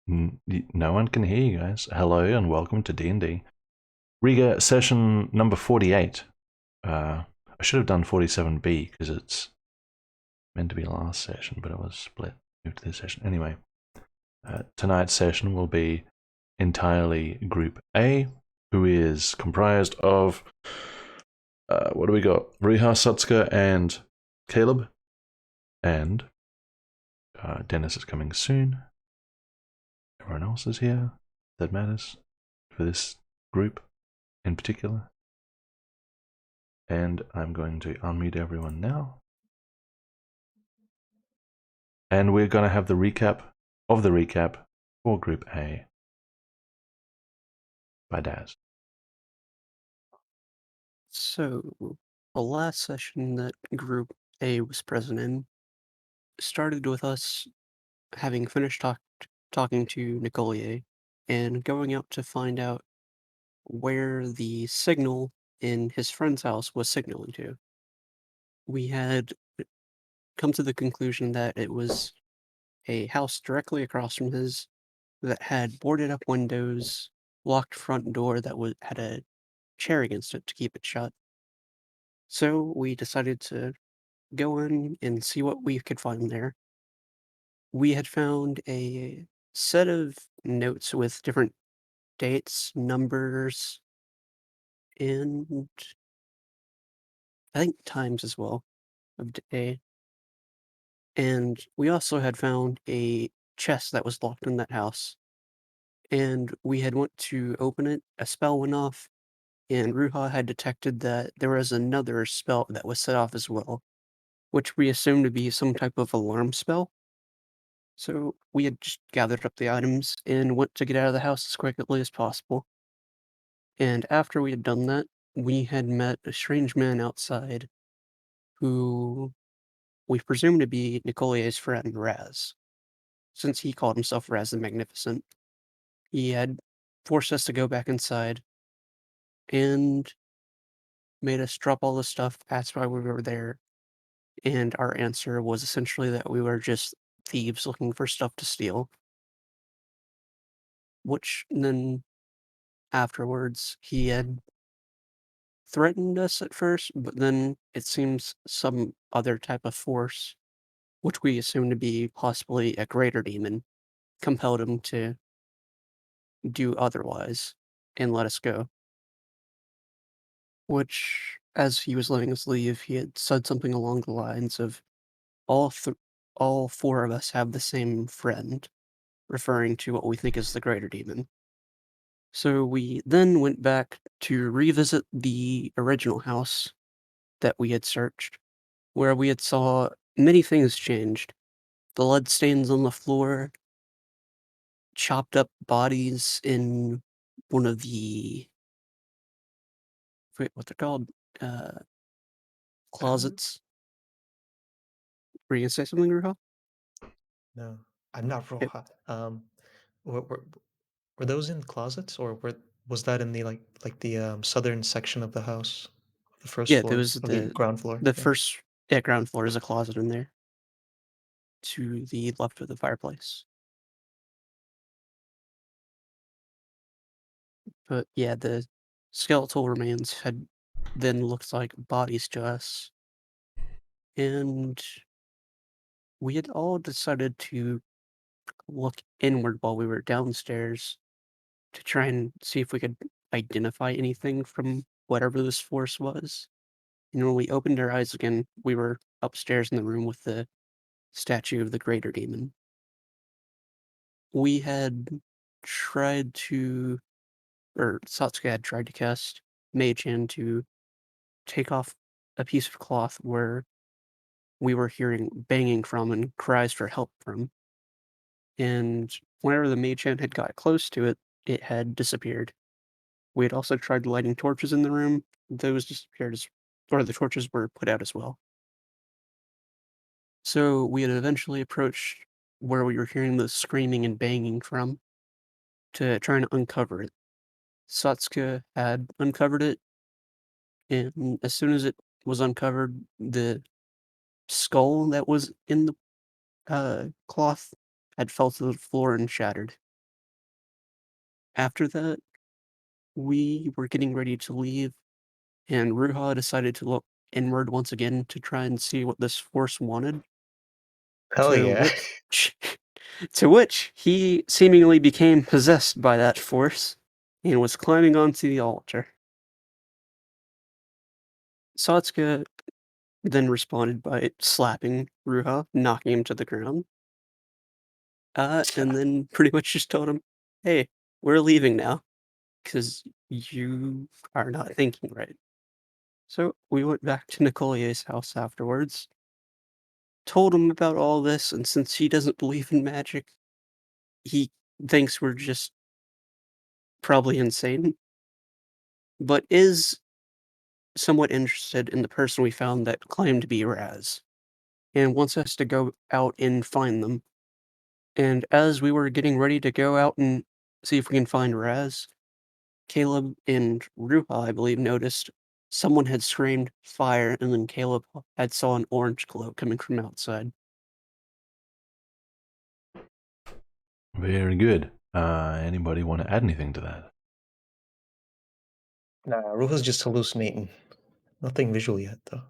No one can hear you guys. Hello and welcome to D&D Riiga session number 48. I should have done 47B because it's meant to be last session, but it was split, moved to this session. Anyway, tonight's session will be entirely Group A, who is comprised of, what do we got? Riha, Sutska, and Caleb. And Dennis is coming soon. Everyone else is here. That matters for this group in particular. And I'm going to unmute everyone now. And we're going to have the recap of the recap for Group A by Daz. So, the last session that Group A was present in started with us having finished talking to Nicolier and going out to find out where the signal in his friend's house was signaling to. We had come to the conclusion that it was a house directly across from his that had boarded up windows, locked front door that had a chair against it to keep it shut. So we decided to go in and see what we could find there. We had found a set of notes with different dates, numbers, and I think times as well of day. And we also had found a chest that was locked in that house. And we had went to open it, a spell went off, and Ruha had detected that there was another spell that was set off as well, which we assumed to be some type of alarm spell. So we had just gathered up the items and went to get out of the house as quickly as possible. And after we had done that, we had met a strange man outside who we presumed to be Nicolier's friend, Raz, since he called himself Raz the Magnificent. He had forced us to go back inside and made us drop all the stuff, asked why we were there, and our answer was essentially that we were just thieves looking for stuff to steal. Which then afterwards, he had threatened us at first, but then it seems some other type of force, which we assume to be possibly a greater demon, compelled him to do otherwise and let us go. Which, as he was letting us leave, he had said something along the lines of all th- all four of us have the same friend, referring to what we think is the greater demon. So we then went back to revisit the original house that we had searched, where we had saw many things changed. The lead stains on the floor, chopped up bodies in one of the forget what they're called, uh, Um, closets. Were you gonna say something, Ruha? no, I'm not It Roja. Were those in closets or was that in the southern section of the house, the first yeah, there floor was of the ground floor? the Yeah. first yeah, ground floor is a closet in there to the left of the fireplace. But yeah, the skeletal remains had then looked like bodies to us, and we had all decided to look inward while we were downstairs to try and see if we could identify anything from whatever this force was. And when we opened our eyes again, we were upstairs in the room with the statue of the greater demon. We had tried to, or Satsuka had tried to cast Mage Hand to take off a piece of cloth where we were hearing banging from and cries for help from. And whenever the Mage Hand had got close to it, it had disappeared. We had also tried lighting torches in the room. Those disappeared or the torches were put out as well. So we had eventually approached where we were hearing the screaming and banging from to try and uncover it. Satsuka had uncovered it, and as soon as it was uncovered, the skull that was in the cloth had fell to the floor and shattered. After that, we were getting ready to leave, and Ruha decided to look inward once again to try and see what this force wanted. Hell To yeah. which, to which he seemingly became possessed by that force and was climbing onto the altar. Satsuka then responded by slapping Ruha, knocking him to the ground. And then pretty much just told him, "Hey, we're leaving now, because you are not thinking right." So we went back to Nicolier's house afterwards, told him about all this, and since he doesn't believe in magic, he thinks we're just probably insane, but is somewhat interested in the person we found that claimed to be Raz, and wants us to go out and find them. And as we were getting ready to go out and see if we can find Raz, Caleb and Ruha, I believe, noticed someone had screamed fire, and then Caleb had saw an orange glow coming from outside. Very good. Anybody want to add anything to that? Nah, Ruha's just hallucinating. Nothing visual yet, though.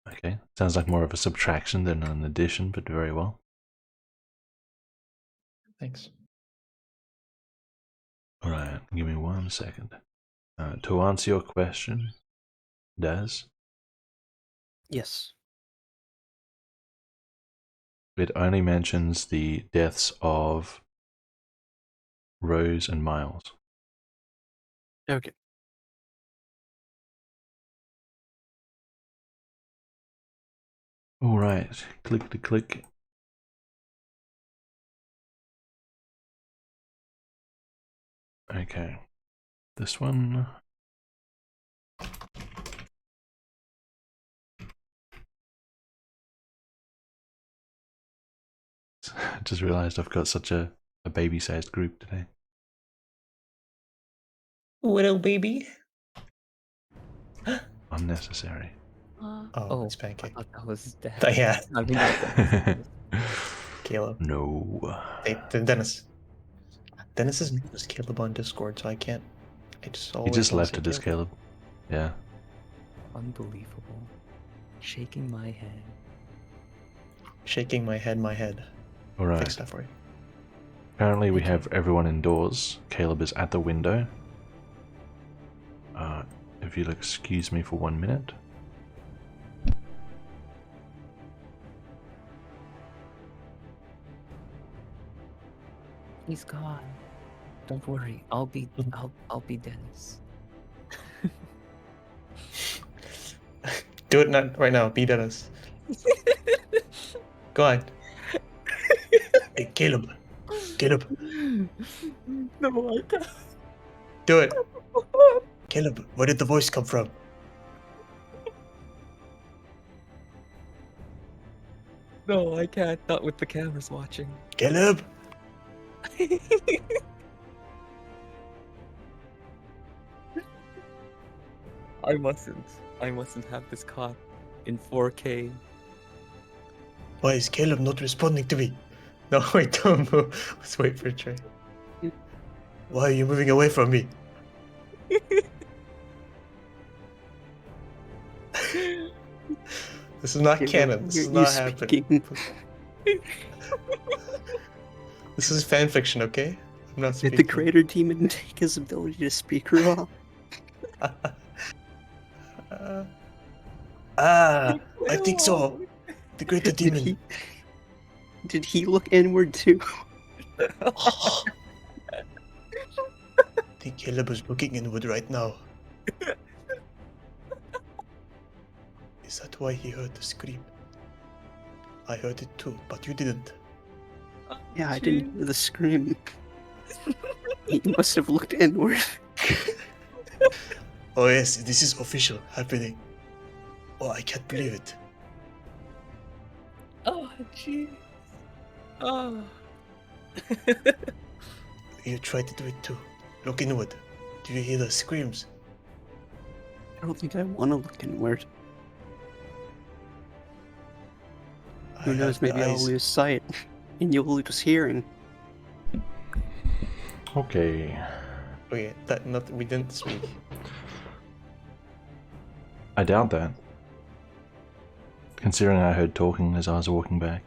Okay, sounds like more of a subtraction than an addition, but very well. Thanks. All right, give me 1 second. To answer your question, Daz, Yes. it only mentions the deaths of Rose and Miles. Okay. All right, click to click. Okay, this one. Just realized I've got such a baby-sized group today. Little baby. Unnecessary. Oh, it's I Pancake. thought that was dead. Yeah, I mean, not dead. Caleb. No. Hey, Dennis. Dennis's name is Caleb on Discord, so I can't. I just He always just wanna left say it as Caleb. Yeah. Unbelievable. Shaking my head. Shaking my head. All right. Fix that for you. Currently, we Thank have everyone indoors. Caleb is at the window. If you'll excuse me for 1 minute. He's gone. Don't worry. I'll be Dennis. Do it not right now. Be Dennis. Go on. Hey, Caleb. Caleb, No, I can't. do it. Caleb, where did the voice come from? No, I can't. Not with the cameras watching. Caleb. I mustn't have this caught in 4K. Why is Caleb not responding to me? No, wait, don't move. Let's wait for a train. Why are you moving away from me? This is not Caleb, canon. This is you not happening. speaking. This is fan fiction, okay? I'm not Did speaking. the creator demon take his ability to speak Ruha? I think so. The greater demon. Did he look inward too? I think Caleb is looking inward right now. Is that why he heard the scream? I heard it too, but you didn't. Yeah, I didn't hear the scream. He must have looked inward. Oh yes, this is official happening. Oh, I can't believe it. Oh, jeez. Oh. You tried to do it too. Look inward. Do you hear the screams? I don't think I want to look inward. Who knows, maybe I'll lose sight, and you'll lose hearing. Okay. Okay, we didn't speak. I doubt that. Considering I heard talking as I was walking back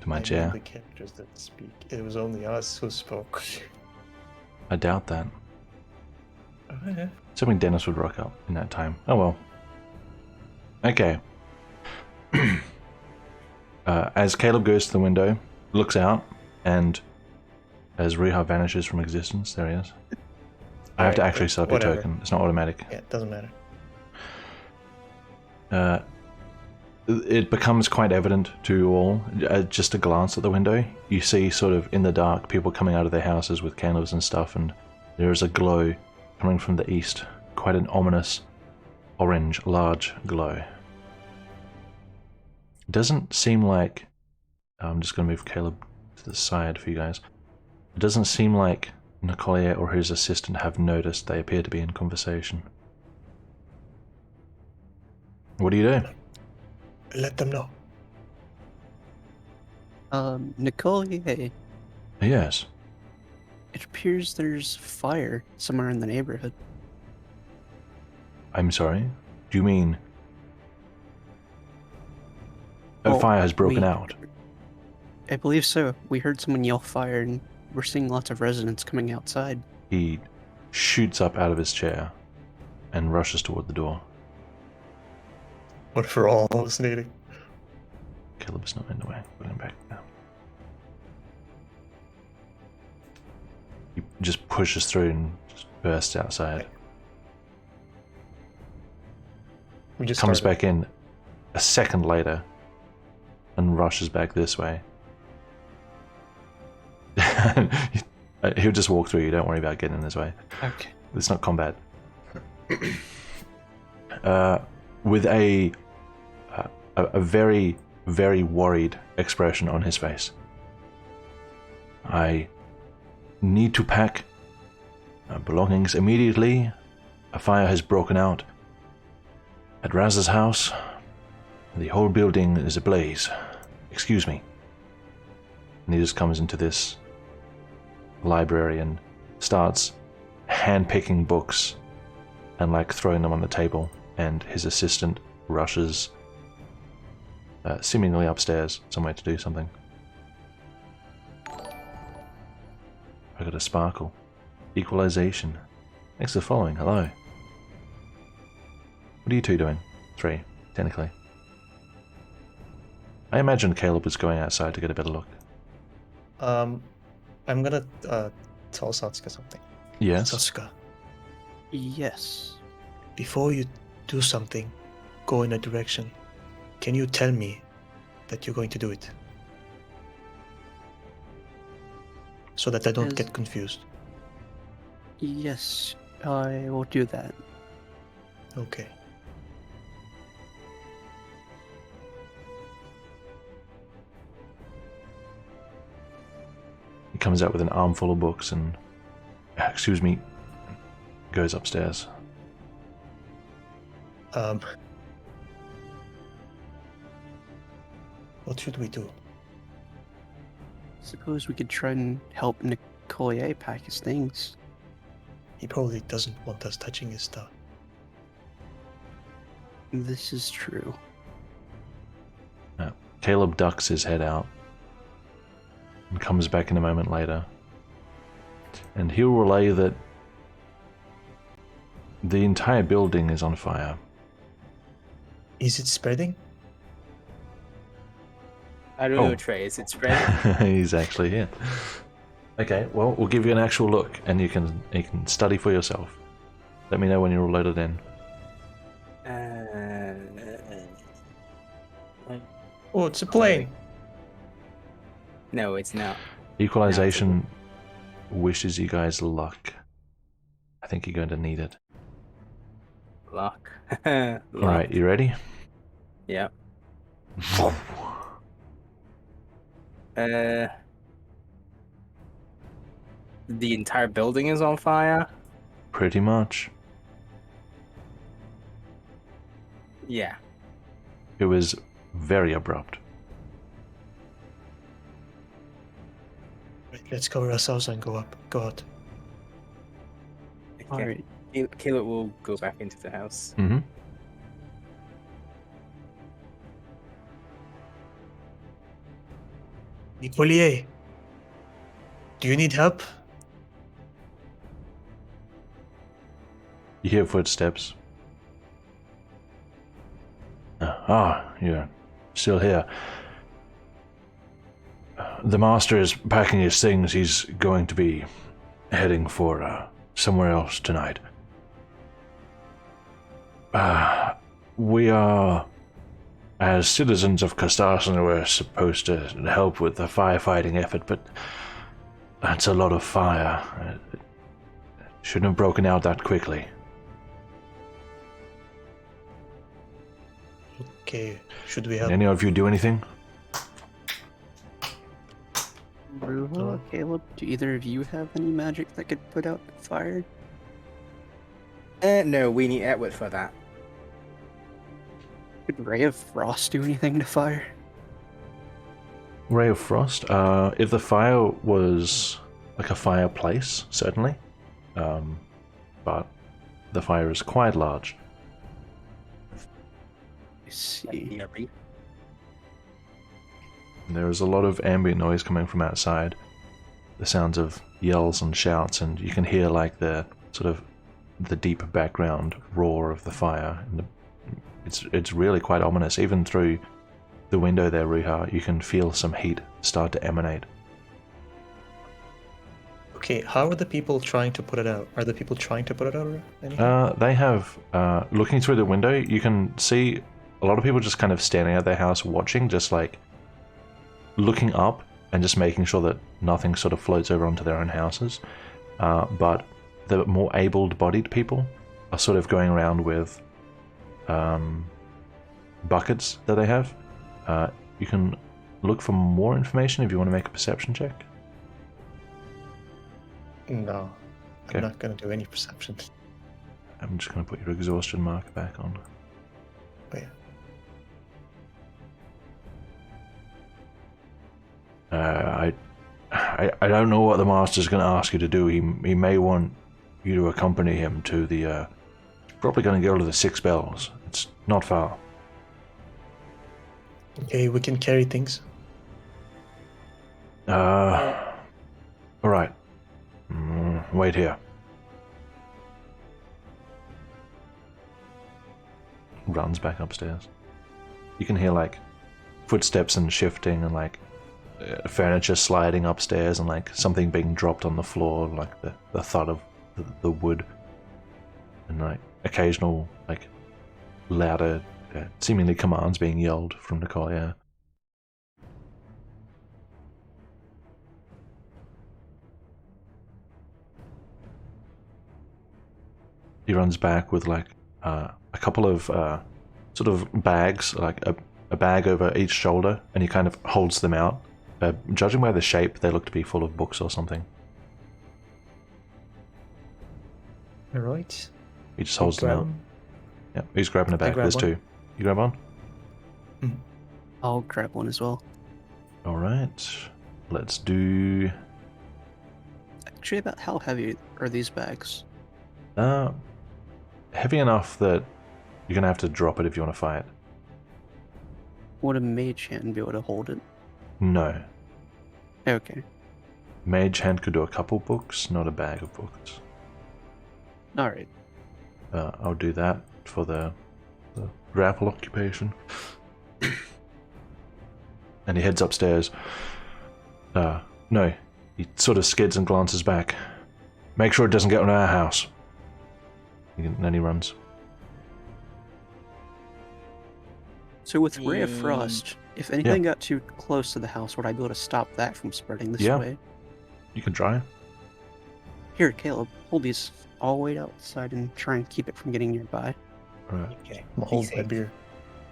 to my I chair. mean, the characters didn't speak. It was only us who spoke. I doubt that. Oh, yeah. Assuming Dennis would rock up in that time. Oh well. Okay. As Caleb goes to the window, looks out, and as Riiga vanishes from existence, there he is. I have to actually set up your whatever. token. It's not automatic. Yeah, it doesn't matter. It becomes quite evident to you all, just a glance at the window. You see sort of in the dark people coming out of their houses with candles and stuff, and there is a glow coming from the east. Quite an ominous, orange, large glow. It doesn't seem like... I'm just going to move Caleb to the side for you guys. It doesn't seem like Nicolier or his assistant have noticed. They appear to be in conversation. What do you do? Let them know. Nicolier, Yes. it appears there's fire somewhere in the neighborhood. I'm sorry? Do you mean... a Well, fire has broken out? I believe so. We heard someone yell fire, and we're seeing lots of residents coming outside. He shoots up out of his chair and rushes toward the door. What for all hallucinating? Caleb's not in the way. Put him back now. He just pushes through and just bursts outside. We just Comes started. back in a second later and rushes back this way. He'll just walk through you, don't worry about getting in his way. Okay. It's not combat. With a very, very worried expression on his face. I need to pack belongings immediately. A fire has broken out at Raz's house. The whole building is ablaze. Excuse me. And he just comes into this library and starts hand-picking books and like throwing them on the table, and his assistant rushes seemingly upstairs somewhere to do something. I got a sparkle. Equalization. Next to the following. Hello. What are you two doing? 3, technically. I imagine Caleb was going outside to get a better look. I'm gonna tell Satsuka something. Yes? Satsuka, Yes. before you do something, go in a direction. Can you tell me that you're going to do it? So that I don't Yes. get confused. Yes, I will do that. Okay. He comes out with an armful of books and, excuse me, goes upstairs. What should we do? Suppose we could try and help Nicolier pack his things. He probably doesn't want us touching his stuff. This is true. Caleb ducks his head out and comes back in a moment later. And he'll relay that the entire building is on fire. Is it spreading? I don't Oh. know, Trey. Is it spreading? He's actually here. Okay, well, we'll give you an actual look, and you can study for yourself. Let me know when you're all loaded in. Oh, it's a plane. No, it's not. Equalization wishes you guys luck. I think you're going to need it. Luck. Alright, you ready? Yeah. The entire building is on fire? Pretty much. Yeah. It was very abrupt. Right, let's cover ourselves and go up. Go out. All Okay. right. Caleb will go back into the house. Mm-hmm. Nicollier, do you need help? You hear footsteps. You're still here. The master is packing his things. He's going to be heading for somewhere else tonight. We are, as citizens of Castarson, we're supposed to help with the firefighting effort, but that's a lot of fire. It shouldn't have broken out that quickly. Okay, should we Can help? any of you do anything? Ruha, Caleb, do either of you have any magic that could put out fire? No, we need Edward for that. Could Ray of Frost do anything to fire? Ray of Frost? If the fire was like a fireplace, certainly. But the fire is quite large. I see. ERP. There is a lot of ambient noise coming from outside. The sounds of yells and shouts, and you can hear like the sort of the deep background roar of the fire. And it's really quite ominous. Even through the window there, Ruha, you can feel some heat start to emanate. Okay, how are the people trying to put it out? Are the people trying to put it out or anything? They have, looking through the window, you can see a lot of people just kind of standing at their house watching, just like looking up and just making sure that nothing sort of floats over onto their own houses. But the more able-bodied people are sort of going around with buckets that they have. You can look for more information if you want to make a perception check. No, Okay. I'm not going to do any perception. I'm just going to put your exhaustion marker back on. Oh, yeah. I don't know what the master's going to ask you to do. He may want you to accompany him to the. Probably going to go to the Six Bells. It's not far. Okay, we can carry things. All right. Wait here. Runs back upstairs. You can hear like footsteps and shifting and like furniture sliding upstairs and like something being dropped on the floor, like the thud of the wood, and like occasional like louder seemingly commands being yelled from Nicole. Yeah. He runs back with like a couple of sort of bags, like a bag over each shoulder, and he kind of holds them out. Judging by the shape, they look to be full of books or something. Alright. He just holds them out. Yeah, he's grabbing a bag. grab There's one. two. You grab one? I'll grab one as well. Alright. Let's do... Actually, about how heavy are these bags? Heavy enough that you're going to have to drop it if you want to fight. Would a mage hand be able to hold it? No. Okay. Mage hand could do a couple books, not a bag of books. Alright. I'll do that for the grapple occupation. And he heads upstairs. No. He sort of skids and glances back. Make sure it doesn't get on our house. And then he runs. So with Ray of Frost, if anything got too close to the house, would I be able to stop that from spreading this Yeah. way? You can try. Here, Caleb, hold these all the way outside and try and keep it from getting nearby. Alright. Okay. I'm hold Be my safe. beer.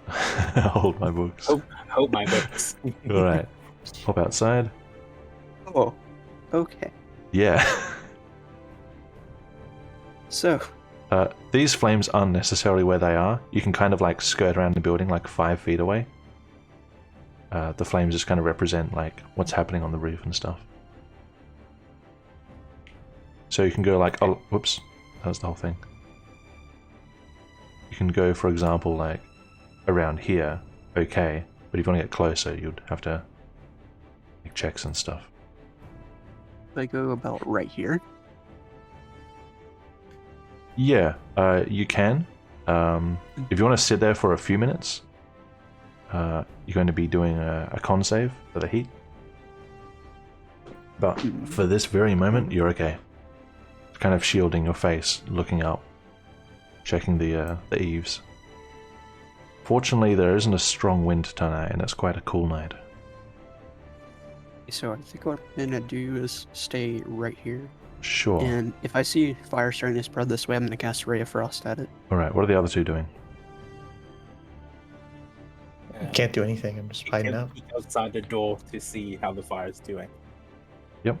Hold my books. Hope my books. Alright. Pop outside. Oh, okay. Yeah. So, These flames aren't necessarily where they are. You can kind of like skirt around the building like 5 feet away. The flames just kind of represent like what's happening on the roof and stuff. So you can go like, oh, whoops, that was the whole thing. You can go, for example, like around here, okay, but if you want to get closer, you'd have to make checks and stuff. If I go about right here. Yeah, you can. If you want to sit there for a few minutes, you're going to be doing a con save for the heat. But for this very moment, you're okay. Kind of shielding your face, looking up, checking the eaves. Fortunately, there isn't a strong wind tonight, and it's quite a cool night. So I think what I'm gonna do is stay right here. Sure. And if I see fire starting to spread this way, I'm gonna cast Ray of Frost at it. Alright, what are the other two doing? Can't do anything. I'm just hiding out. Peek outside the door to see how the fire is doing. Yep.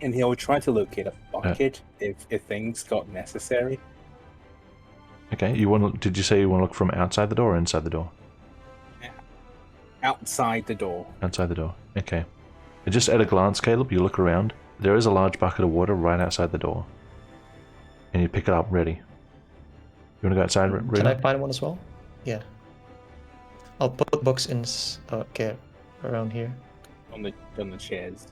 And he'll try to locate a bucket if things got necessary. Okay, did you say you want to look from outside the door or inside the door? Outside the door. Outside the door. Okay. And just at a glance, Caleb, you look around. There is a large bucket of water right outside the door. And you pick it up, ready. You want to go outside, ready? Can I find one as well? Yeah. I'll put books in. Okay, around here. On the chairs.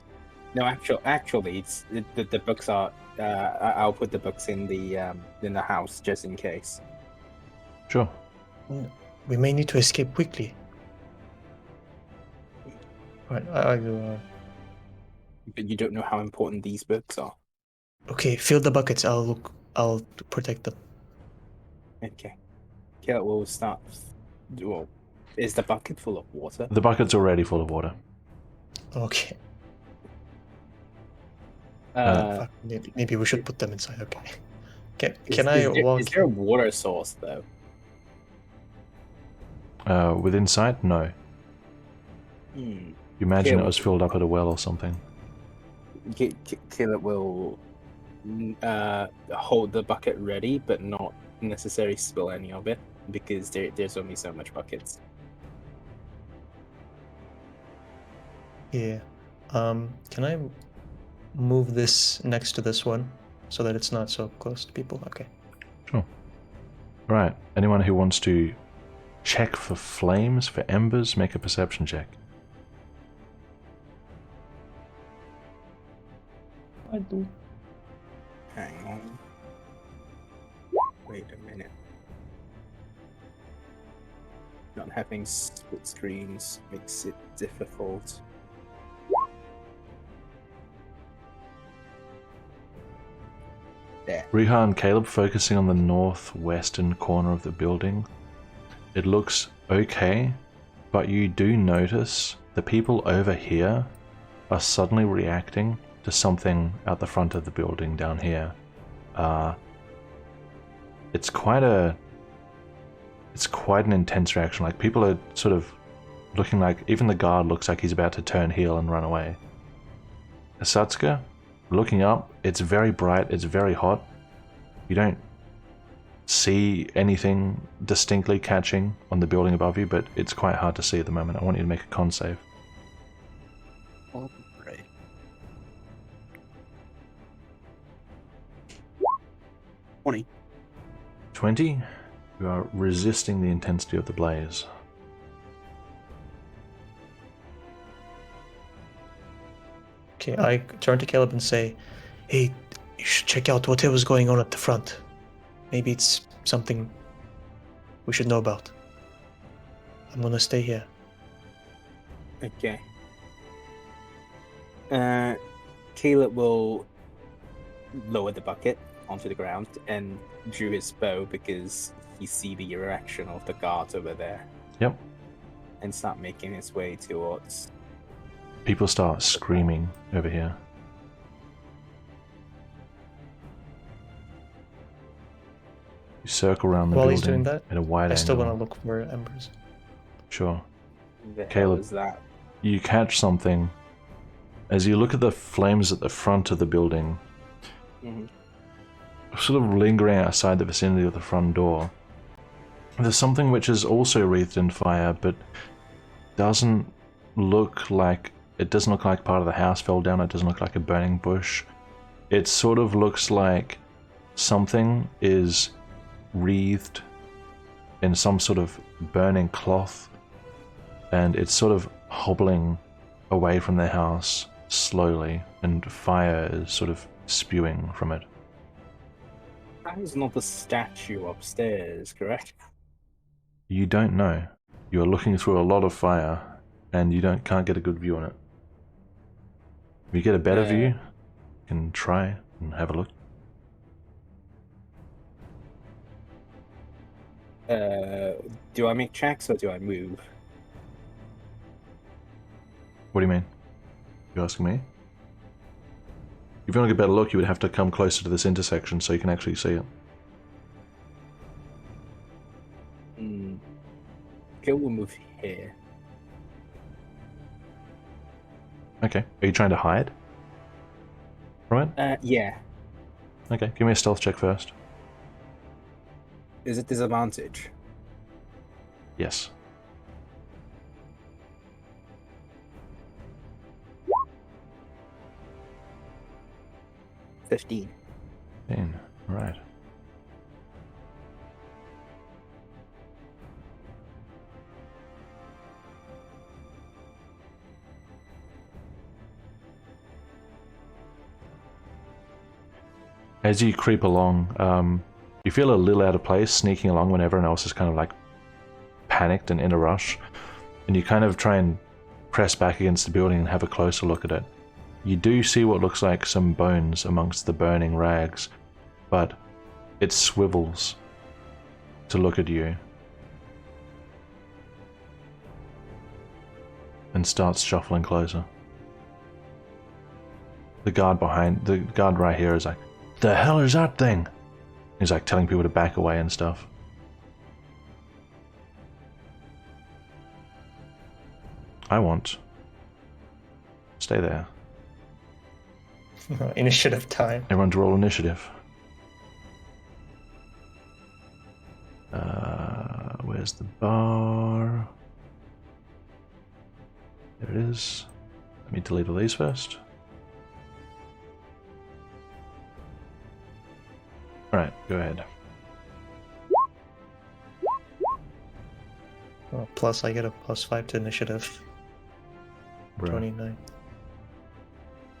No, actually, it's the books are. I'll put the books in the house just in case. Sure. We may need to escape quickly. Right, I go. But you don't know how important these books are. Okay, fill the buckets. I'll protect them. Okay. Caleb will start. Well, is the bucket full of water? The bucket's already full of water. Okay. Uh, Maybe we should put them inside. Okay. Can is I there, walk? Is there a water source though? Within sight? No. Hmm. You imagine Caleb- it was filled up at a well or something. Caleb will hold the bucket ready, but not necessarily spill any of it because there's only so much buckets. Yeah. Can I move this next to this one so that it's not so close to people? Okay. Sure. Right. Anyone who wants to check for flames, for embers, make a perception check. I do. Hang on. Wait a minute. Not having split screens makes it difficult. There. Riiga and Caleb focusing on the northwestern corner of the building. It looks okay, but you do notice the people over here are suddenly reacting to something out the front of the building down here. It's quite an intense reaction. Like, people are sort of looking like, even the guard looks like he's about to turn heel and run away. Asatsuka, looking up, it's very bright, it's very hot. You don't see anything distinctly catching on the building above you, but it's quite hard to see at the moment. I want you to make a con save. All right. 20. 20. You are resisting the intensity of the blaze. Okay, I turn to Caleb and say, "Hey, you should check out whatever's going on at the front. Maybe it's something we should know about. I'm gonna stay here." Okay. Caleb will lower the bucket onto the ground and drew his bow because he see the reaction of the guards over there. Yep. And start making his way towards. People start screaming over here. You circle around the While building he's doing that, at a wide I still angle. want to look for embers. Sure. The hell Caleb. is that? You catch something as you look at the flames at the front of the building, sort of lingering outside the vicinity of the front door. There's something which is also wreathed in fire, but doesn't look like It doesn't look like part of the house fell down. It doesn't look like a burning bush. It sort of looks like something is wreathed in some sort of burning cloth, and it's sort of hobbling away from the house slowly, and fire is sort of spewing from it. That is not the statue upstairs, correct? You don't know. You're looking through a lot of fire, and you can't get a good view on it. If you get a better view, you can try and have a look. Do I make checks or do I move? What do you mean? You asking me? If you want to get a better look, you would have to come closer to this intersection so you can actually see it. Okay, we'll move here. Okay. Are you trying to hide? Right? Yeah. Okay, give me a stealth check first. Is it disadvantage? Yes. $15. Right. As you creep along, you feel a little out of place sneaking along when everyone else is kind of like panicked and in a rush, and you kind of try and press back against the building and have a closer look at it. You do see what looks like some bones amongst the burning rags, but it swivels to look at you and starts shuffling closer. The guard right here is like, "The hell is that thing?" He's like telling people to back away and stuff. I want. Stay there. Initiative time. Everyone roll initiative. Where's the bar? There it is. Let me delete all these first. Alright, go ahead. Oh, plus I get a +5 to initiative. Bro. 29.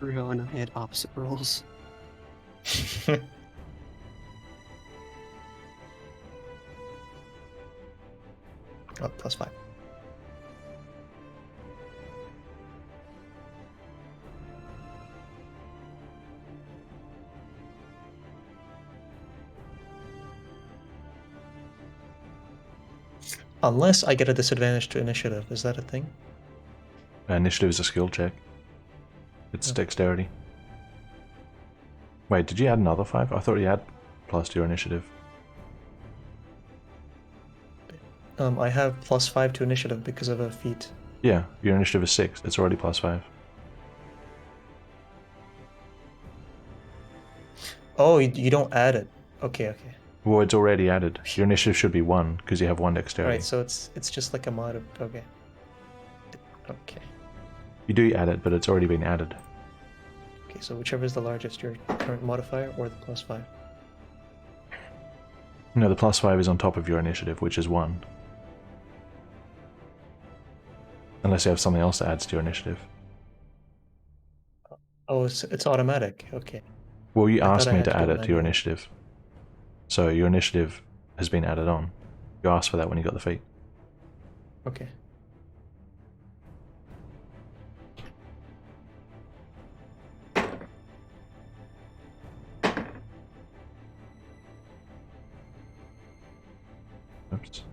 Rio and I had opposite rolls. Oh, +5. Unless I get a disadvantage to initiative, is that a thing? Initiative is a skill check. It's Oh. dexterity. Wait, did you add another 5? I thought you had plus to your initiative. I have +5 to initiative because of a feat. Yeah, your initiative is 6. It's already +5. Oh, you don't add it. Okay. Well, it's already added. Your initiative should be 1 because you have 1 dexterity. Alright, so it's just like a mod of, okay. Okay. You do add it, but it's already been added. Okay, so whichever is the largest, your current modifier or the +5. No, the +5 is on top of your initiative, which is 1. Unless you have something else that adds to your initiative. Oh, it's automatic. Okay. Well, you I thought asked I me had to to add do it it to your manually. initiative. So your initiative has been added on. You asked for that when you got the feat. Okay. Oops.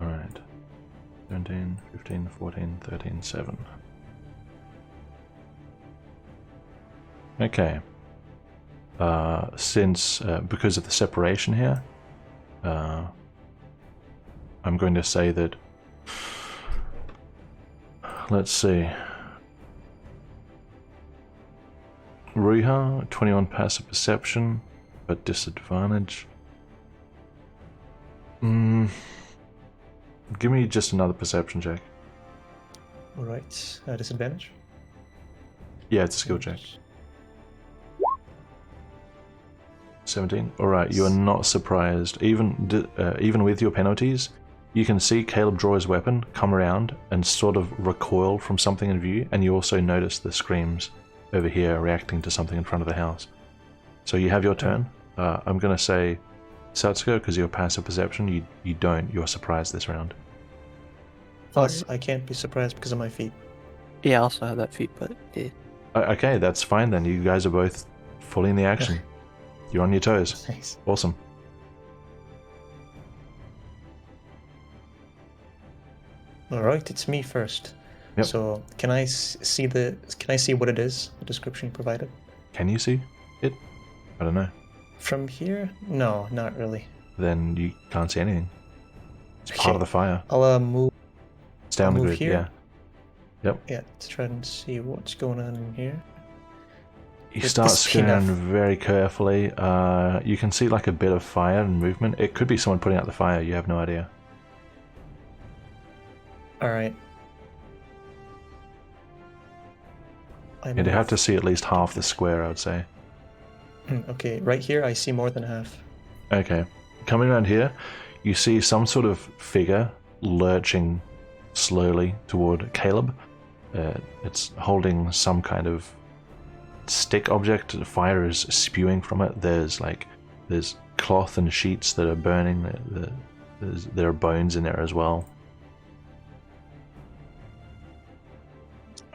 Alright. 17, 15, 14, 13, 7. Okay. Because of the separation here, I'm going to say that, let's see, Riiga, 21 passive perception, but disadvantage. Give me just another perception check. Alright. Disadvantage? Yeah, it's a skill check. 17. Alright, you are not surprised. Even with your penalties, you can see Caleb draw his weapon, come around, and sort of recoil from something in view, and you also notice the screams over here reacting to something in front of the house. So you have your turn. I'm going to say Satsuko, because you're passive perception, you don't. You're surprised this round. Plus, I can't be surprised because of my feet. Yeah, I also have that feat, but yeah. Okay, that's fine then. You guys are both fully in the action. You're on your toes. Nice. Awesome. Alright, it's me first. Yep. So, can I see what it is, the description you provided? Can you see it? I don't know. From here? No, not really. Then you can't see anything. It's part Okay. of the fire. I'll move. It's down I'll the move grid, here. yeah. Yep. Yeah, to try and see what's going on in here. You Would start this be enough? scanning very carefully. You can see like a bit of fire and movement. It could be someone putting out the fire. You have no idea. Alright. You'd have to see at least half the square, I would say. Okay, right here I see more than half. Okay. Coming around here, you see some sort of figure lurching slowly toward Caleb. It's holding some kind of stick object. The fire is spewing from it. There's cloth and sheets that are burning. There are bones in there as well.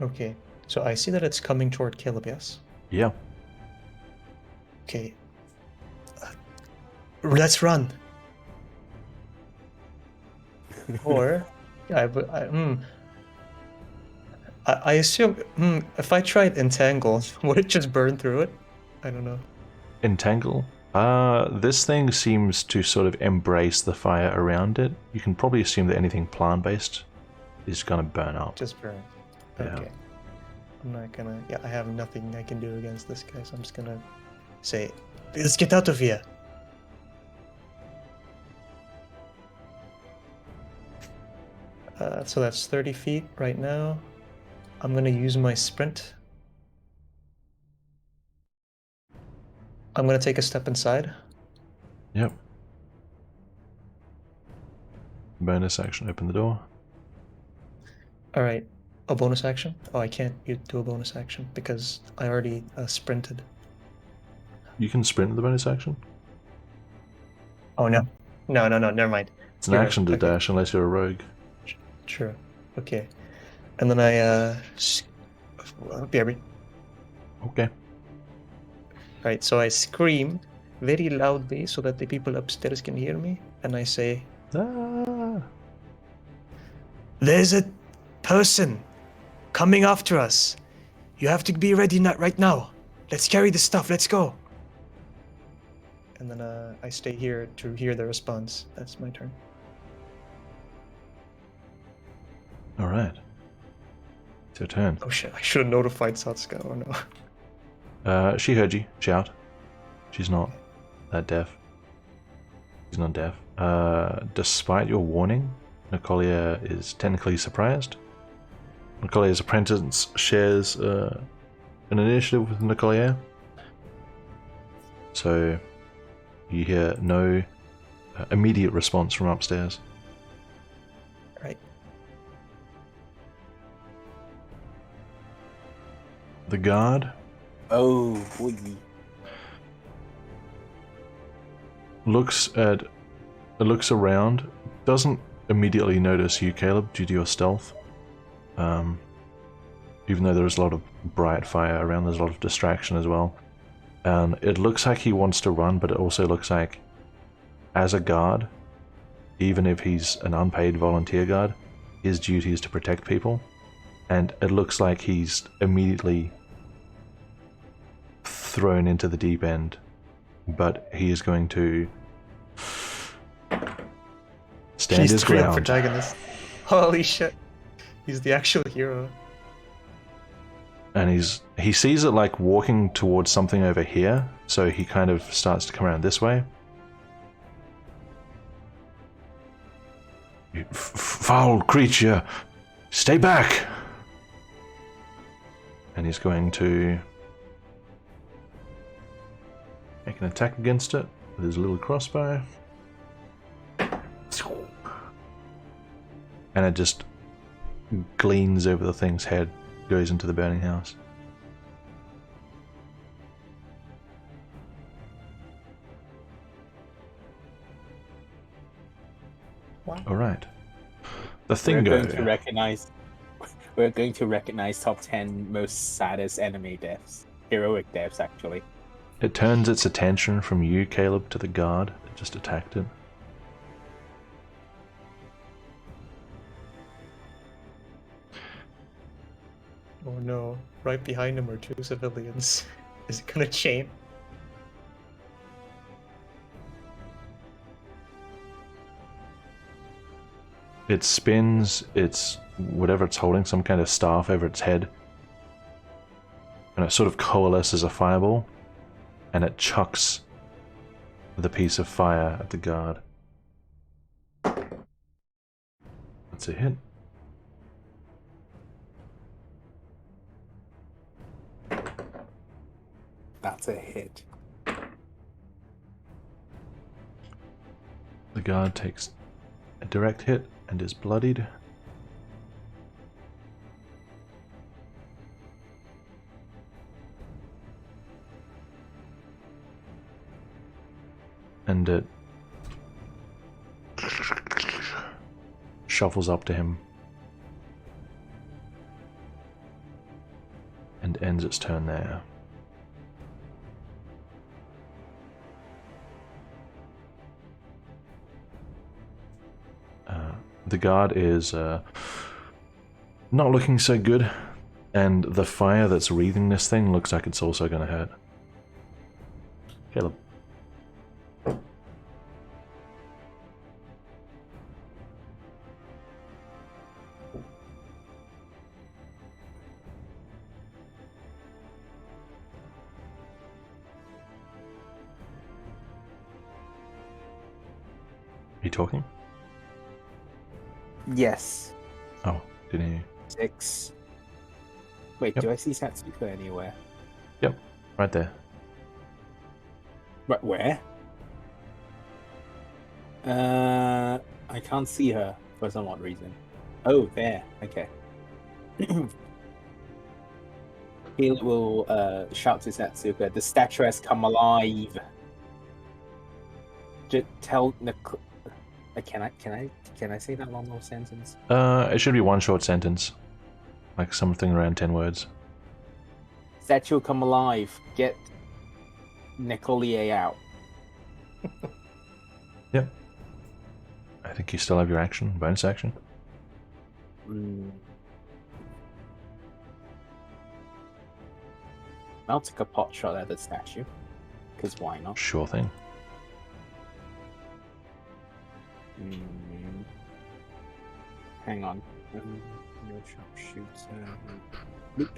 Okay, so I see that it's coming toward Caleb, yes? Yeah. Okay. Let's run! Or, I assume, if I tried entangle, would it just burn through it? I don't know. Entangle. This thing seems to sort of embrace the fire around it. You can probably assume that anything plant-based is gonna burn up. Just burn. Yeah. Okay. I'm not gonna. Yeah, I have nothing I can do against this guy, so I'm just gonna say, let's get out of here. So that's 30 feet right now. I'm gonna use my sprint. I'm gonna take a step inside. Yep. Bonus action, open the door. All right, a bonus action. Oh, I can't do a bonus action because I already sprinted. You can sprint with the bonus action. Oh no, no, never mind. It's an You're right, action to okay. dash unless you're a rogue. Sure. Okay. And then I Okay. Right, so I scream very loudly so that the people upstairs can hear me, and I say, Ah. "There's a person coming after us. You have to be ready right now. Let's carry the stuff. Let's go." And then I stay here to hear the response. That's my turn. All right. It's your turn. Oh shit! I should have notified Satsuka. Oh no. She heard you shout. She's not that deaf. She's not deaf. Despite your warning, Nicolia is technically surprised. Nicolia's apprentice shares an initiative with Nicolia. So you hear no immediate response from upstairs. Right. The guard Oh, boy. looks around, doesn't immediately notice you, Caleb, due to your stealth. Even though there's a lot of bright fire around, there's a lot of distraction as well. And it looks like he wants to run, but it also looks like, as a guard, even if he's an unpaid volunteer guard, his duty is to protect people. And it looks like he's immediately thrown into the deep end, but he is going to stand He's his the real ground. protagonist. Holy shit! He's the actual hero. And he sees it like walking towards something over here, so he kind of starts to come around this way. You foul creature! Stay back! And he's going to make an attack against it with his little crossbow. And it just gleans over the thing's head, goes into the burning house. Wow. Alright. The We're going Thingo. to recognize. We're going to recognize top 10 most saddest enemy deaths. Heroic deaths, actually. It turns its attention from you, Caleb, to the guard that just attacked it. Oh no, right behind him are 2 civilians. Is it gonna chain? It spins its whatever it's holding, some kind of staff over its head, and it sort of coalesces a fireball, and it chucks the piece of fire at the guard. That's a hit. That's a hit. The guard takes a direct hit and is bloodied. And it shuffles up to him and ends its turn there. The guard is not looking so good, and the fire that's wreathing this thing looks like it's also going to hurt. Caleb. Are you talking? Yes. Oh, didn't hear you. 6. Wait, Yep. do I see Satsuko anywhere? Yep, right there. Right, where? I can't see her for some odd reason. Oh, there. Okay. He will shout to Satsuko, "The statue has come alive." Just tell Nicole. Can I say that long little sentence? It should be one short sentence. Like something around 10 words. Statue come alive. Get Nicolier out. Yep. I think you still have your action, bonus action. I'll take a pot shot at the statue. Because why not? Sure thing. Hang on. No sharpshooter. Nope.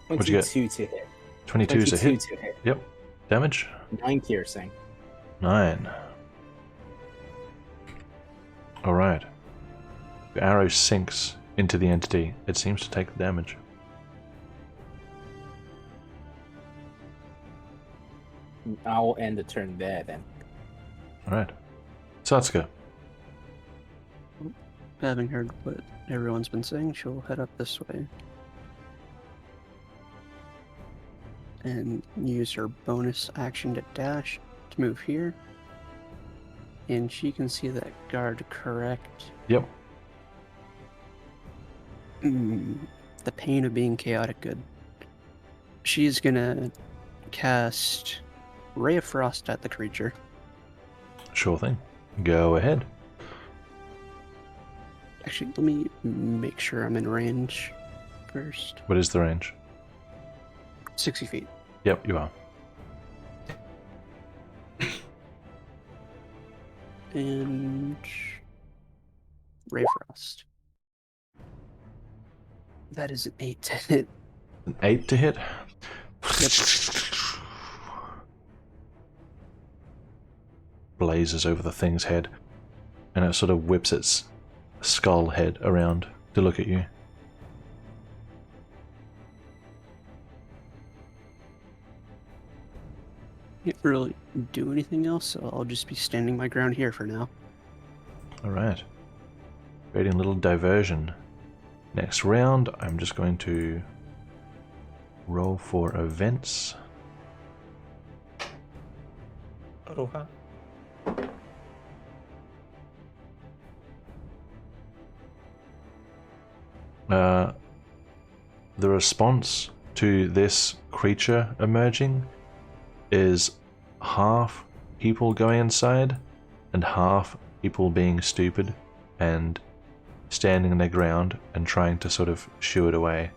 What'd you get? 22 to hit. 22 is a hit. to hit. Yep. Damage? 9 piercing. 9. Alright. The arrow sinks into the entity. It seems to take the damage. I'll end the turn there then. Alright. Satsuka. Having heard what everyone's been saying, she'll head up this way. And use her bonus action to dash to move here. And she can see that guard, correct? Yep. The pain of being chaotic good. She's gonna cast Ray of Frost at the creature. Sure thing. Go ahead. Actually, let me make sure I'm in range first. What is the range? 60 feet. Yep, you are. And Ray Frost. That is an 8 to hit. An 8 to hit. blazes over the thing's head, and it sort of whips its skull head around to look at you. Can't really do anything else, so I'll just be standing my ground here for now. Alright. Creating a little diversion. Next round, I'm just going to roll for events. Roja. The response to this creature emerging is half people going inside and half people being stupid and standing their ground and trying to sort of shoo it away.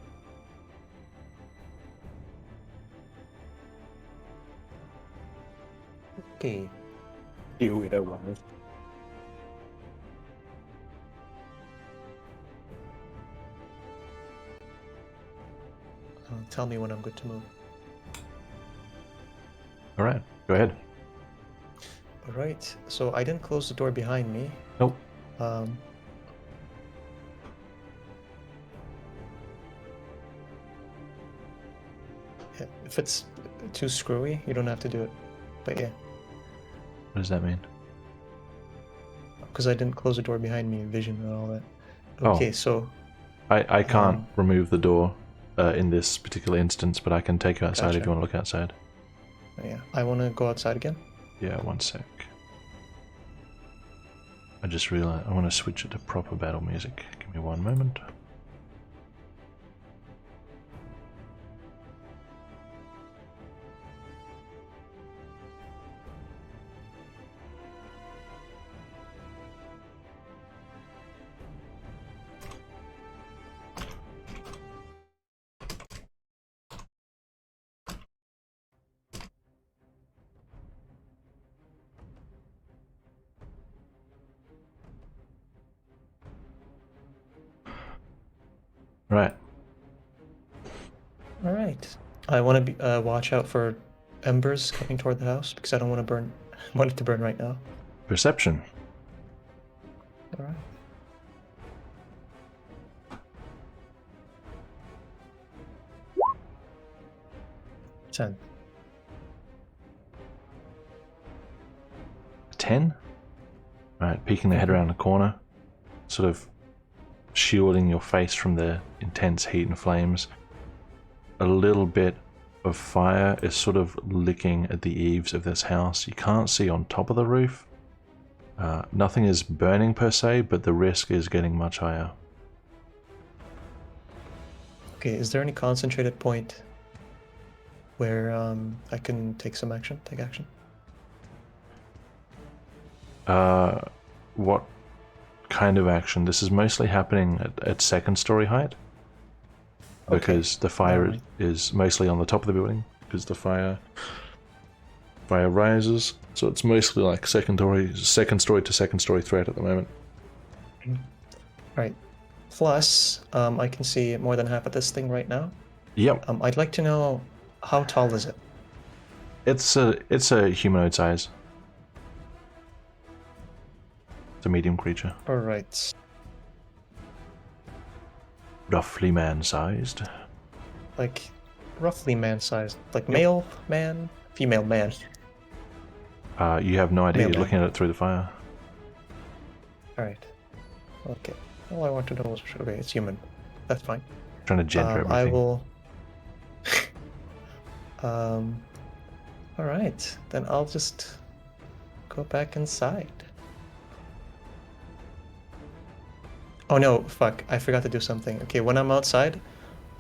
Okay. Do it away. Tell me when I'm good to move. Alright, go ahead. Alright, so I didn't close the door behind me. Nope. Yeah, if it's too screwy, you don't have to do it. But yeah, What does that mean? because I didn't close the door behind me, vision and all that. Oh. Okay, so I can't remove the door in this particular instance, but I can take you outside if Gotcha. you want to look outside. yeah, I want to go outside again. Yeah, one sec. I just realized I want to switch it to proper battle music. Give me one moment. Right. All right. I want to watch out for embers coming toward the house because I don't want to burn. Want it to burn right now. Perception. All right. Ten. 10? Right, peeking the head around the corner, sort of shielding your face from the intense heat and flames. A little bit of fire is sort of licking at the eaves of this house. You can't see on top of the roof. Nothing is burning per se, but the risk is getting much higher. Okay. Is there any concentrated point where I can take some action? Take action. What kind of action? This is mostly happening at second story height. Because the fire Alright. is mostly on the top of the building. Because the fire rises. So it's mostly like second story to second story threat at the moment. Right. Plus, I can see more than half of this thing right now. Yep. I'd like to know how tall is it? It's a humanoid size. It's a medium creature. All right. Roughly man-sized. Like roughly man-sized. Like male man, female man. You have no idea. Male You're man. looking at it through the fire. All right. Okay. All I want to know was okay. It's human. That's fine. Trying to gender everything. I will. All right. Then I'll just go back inside. Oh no! Fuck! I forgot to do something. Okay, when I'm outside,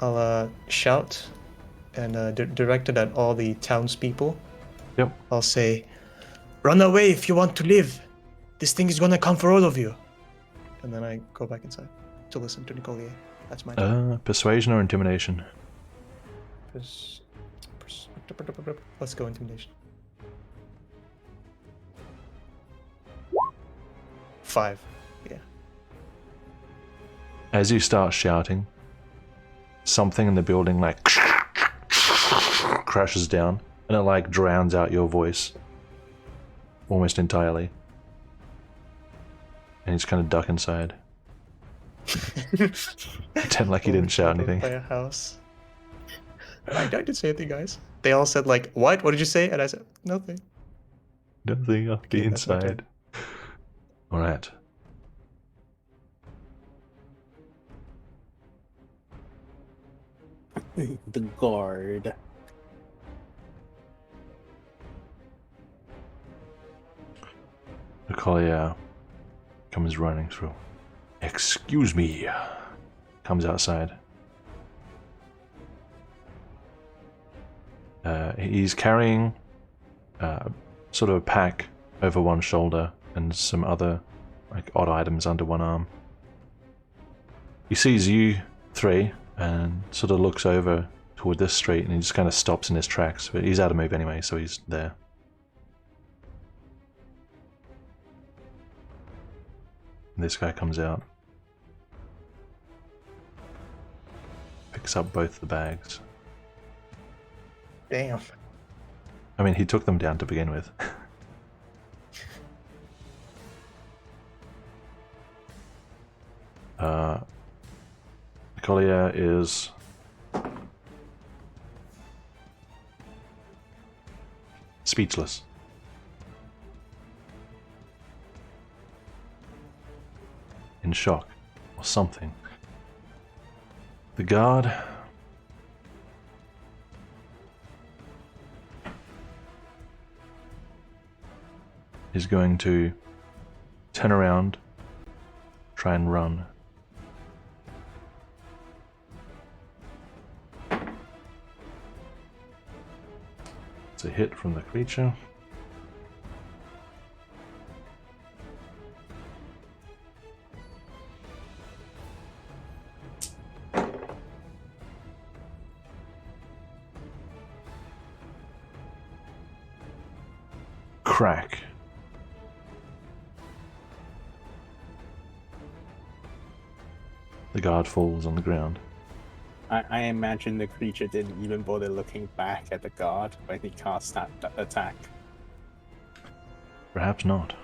I'll shout and direct it at all the townspeople. Yep. I'll say, "Run away if you want to live. This thing is gonna come for all of you." And then I go back inside to listen to Nicolier. That's my turn. Persuasion or intimidation? Let's go intimidation. 5. Yeah. As you start shouting, something in the building like crashes down, and it like drowns out your voice. almost entirely. And he's kind of duck inside. Pretend like he didn't shout anything. By a house. I didn't say anything, guys. They all said like, "What? What did you say?" And I said, "Nothing." Nothing off the Okay, that's my turn. inside. Alright. The guard. The collier comes running through. Excuse me. Comes outside. He's carrying sort of a pack over one shoulder and some other like odd items under one arm. He sees you three and sort of looks over toward this street and he just kind of stops in his tracks, but he's out of move anyway, so he's there. And this guy comes out. Picks up both the bags. Damn. I mean, he took them down to begin with. Collier is speechless. In shock or something. The guard is going to turn around, try and run. It's a hit from the creature. Crack. The guard falls on the ground. I imagine the creature didn't even bother looking back at the guard when he cast that attack. Perhaps not.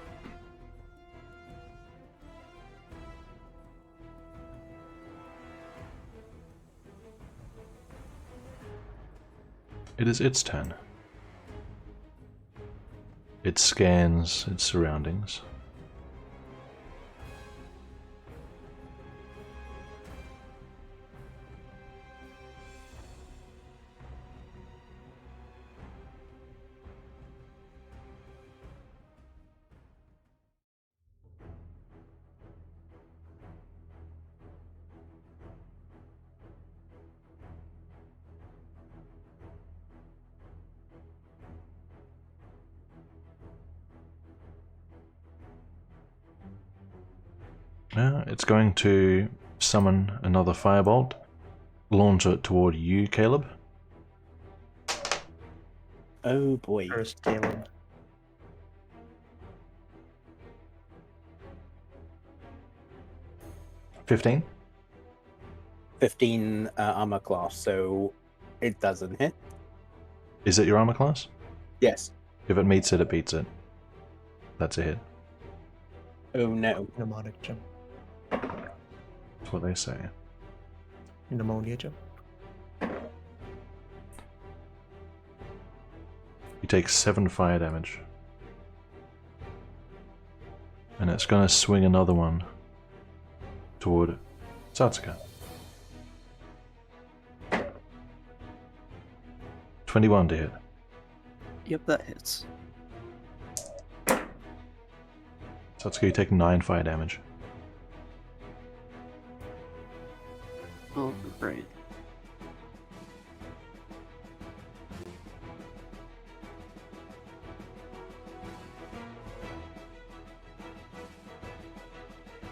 It is its turn. It scans its surroundings. It's going to summon another firebolt, launch it toward you, Caleb. Oh boy. First, Caleb. $15. 15 armor class, so it doesn't hit. Is it your armor class? Yes. If it meets it, it beats it. That's a hit. Oh no. Mnemonic jump. That's what they say. Pneumonia jump. You take 7 fire damage. And it's going to swing another one toward Satsuka. 21 to hit. Yep, that hits. Satsuka, you take 9 fire damage. Oh, right.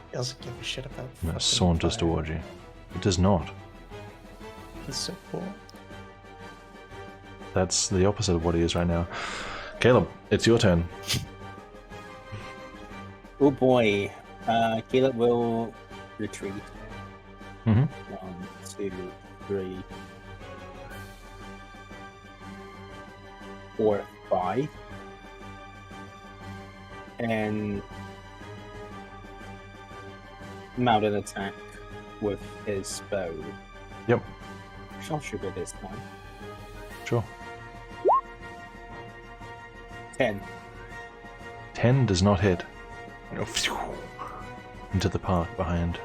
He doesn't give a shit about And fucking it saunters fire. towards you. It does not. He's so cool. That's the opposite of what he is right now. Caleb, it's your turn. Oh boy. Caleb will retreat. Mm-hmm. 1, 2, 3, 4, 5. and mount an attack with his bow. Yep. Sharpshooter this time. Sure. 10. 10 does not hit. Into the park behind.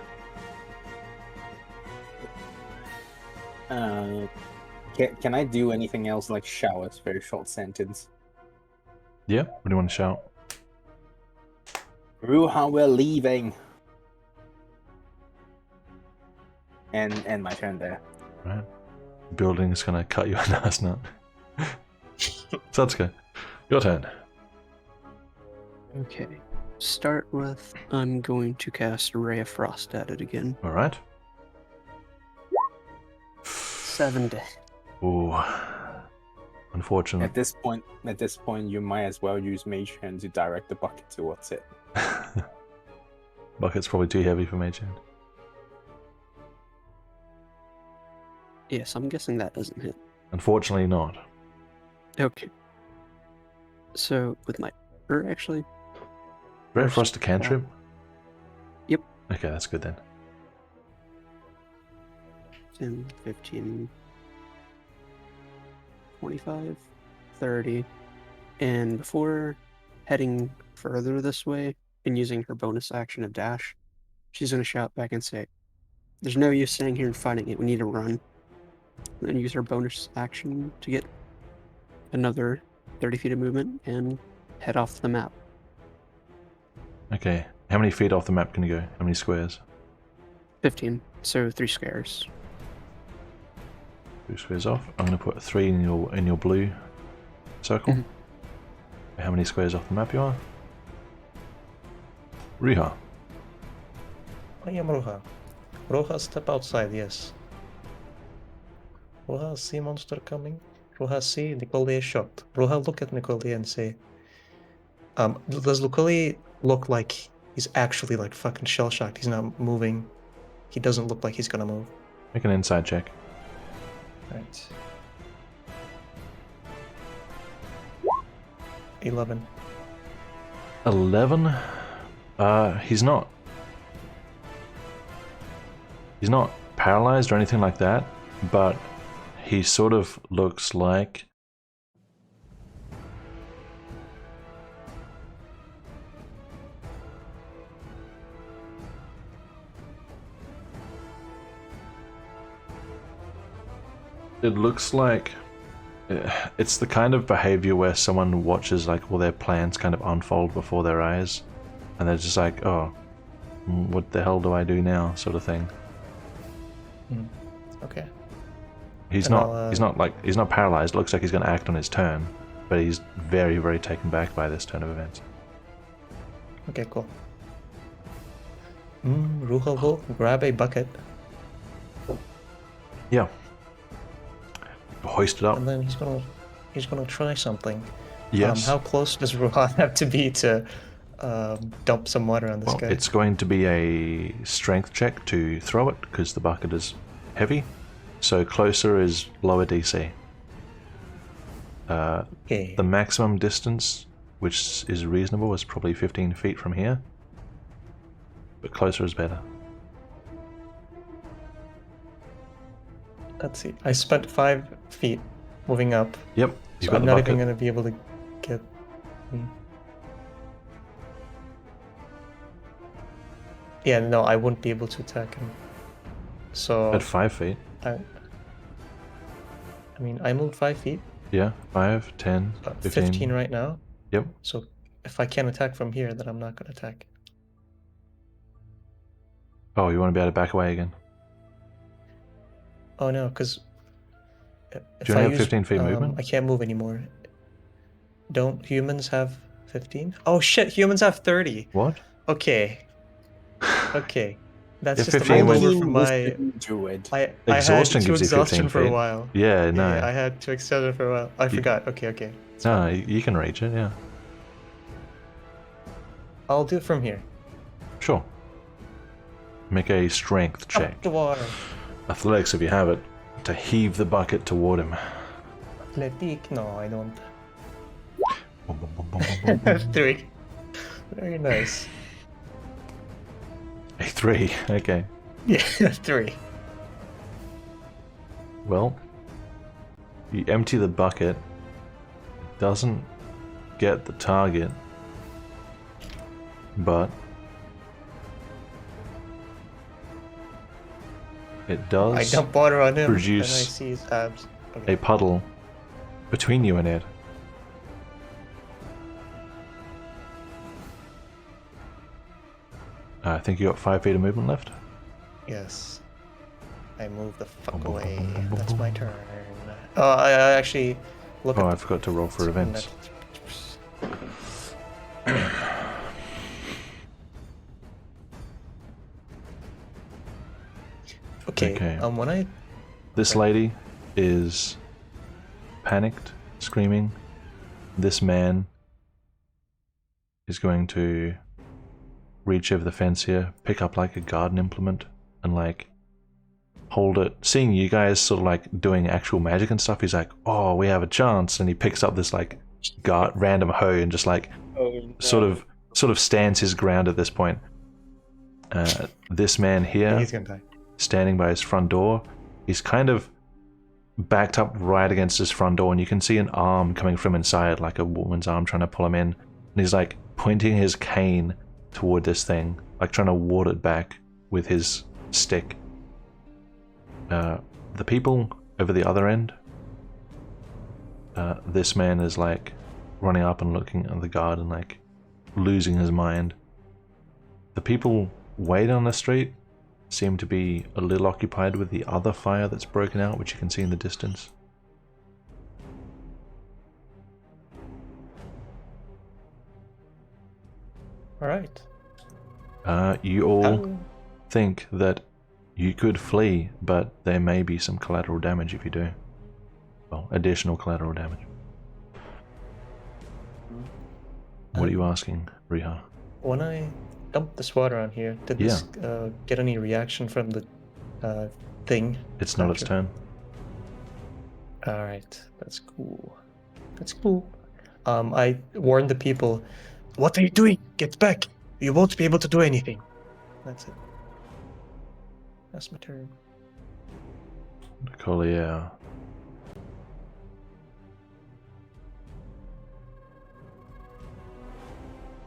Can I do anything else like showers? Very short sentence. Yeah, what do you want to shout? Ruha, we're leaving. And my turn there. Right. Building is gonna cut you a nice nut. Satsuka, your turn. Okay. Start with, I'm going to cast Ray of Frost at it again. Alright. 7 to hit. Ooh. Unfortunate. At this point, you might as well use Mage Hand to direct the bucket towards it. Bucket's probably too heavy for Mage Hand. Yes, I'm guessing that doesn't hit. Unfortunately not. Okay. So, with my... Or actually... Ray of Frost a cantrip? Yep. Okay, that's good then. 10, 15, 25, 30. And before heading further this way and using her bonus action of dash, she's going to shout back and say, there's no use staying here and fighting it, we need to run. And then use her bonus action to get another 30 feet of movement and head off the map. Okay, how many feet off the map can you go? How many squares? 15, so 3 squares. 2 squares off. I'm going to put 3 in your blue circle. Mhm. How many squares off the map you are? Riha. I am Roha. Roha, step outside, yes. Roha, see monster coming. Roha, see Nicole shot. Roha, look at Nicole and say, does Nicole look like he's actually like fucking shell shocked? He's not moving. He doesn't look like he's gonna move. Make an inside check. Right. 11. 11? He's not paralyzed or anything like that, but he sort of looks like it's the kind of behavior where someone watches like all their plans kind of unfold before their eyes, and they're just like, oh, what the hell do I do now, sort of thing. Okay. He's And not paralyzed. Looks like he's going to act on his turn, but he's very, very taken back by this turn of events. Okay, cool. Ruha will grab a bucket Yeah. Hoist it up. and then he's gonna try something. Yes. How close does Ruha have to be to dump some water on this Well, guy? it's going to be a strength check to throw it because the bucket is heavy. So closer is lower DC. Okay. The maximum distance, which is reasonable, is probably 15 feet from here. But closer is better. Let's see. I spent 5 feet moving up, Yep. You've so got I'm the not bucket. even gonna be able to get. Yeah, no, I wouldn't be able to attack him. So At 5 feet. I mean, I moved 5 feet, Yeah. 5, 10, 15. 15 right now. Yep. So if I can't attack from here, then I'm not gonna attack. Oh, you want to be able to back away again? Oh no, because if you only have 15 feet movement? I can't move anymore. Don't humans have 15? Oh shit, humans have 30. What? Okay. Okay. That's If just a 15 rollover was- for my. Druid. I Exhaustion had 2 gives you 15 exhaustion for a feet. while. Yeah, no. Yeah, I had 2 exhaustion for a while. I forgot. Okay. It's No, fine. you can reach it, yeah. I'll do it from here. Sure. Make a strength check. Up the water. Athletics, if you have it, to heave the bucket toward him. Athletic? No, I don't. Boom, boom, boom, boom, boom, boom, boom. 3. Very nice. A 3. Okay. Yeah, 3. Well, you empty the bucket. It doesn't get the target, but it does I dump water on him, produce and I see his abs. a Okay. puddle between you and it. I think you got 5 feet of movement left. Yes. I move the fuck away. That's my turn. Oh, I actually look Oh, at I forgot to roll for events. Okay. Okay. When I This Okay. lady is panicked, screaming. This man is going to reach over the fence here, pick up like a garden implement, and like hold it. Seeing you guys sort of like doing actual magic and stuff, he's like, "Oh, we have a chance!" And he picks up this like random hoe and just like Oh, no. sort of stands his ground at this point. This man here, he's gonna die. standing by his front door, he's kind of backed up right against his front door, and you can see an arm coming from inside, like a woman's arm trying to pull him in. And he's like pointing his cane toward this thing, like trying to ward it back with his stick. The people over the other end, this man is like running up and looking at the guard and like losing his mind. The people waiting on the street seem to be a little occupied with the other fire that's broken out, which you can see in the distance. All right. You all How- think that you could flee, but there may be some collateral damage if you do. Well, additional collateral damage. What are you asking, Riha? When I dumped this water on here, did this get any reaction from the thing? It's not its Gotcha. turn. All right, that's cool. That's cool. I warned the people. What are you doing? Get back! You won't be able to do anything. That's it. That's my turn. Collier.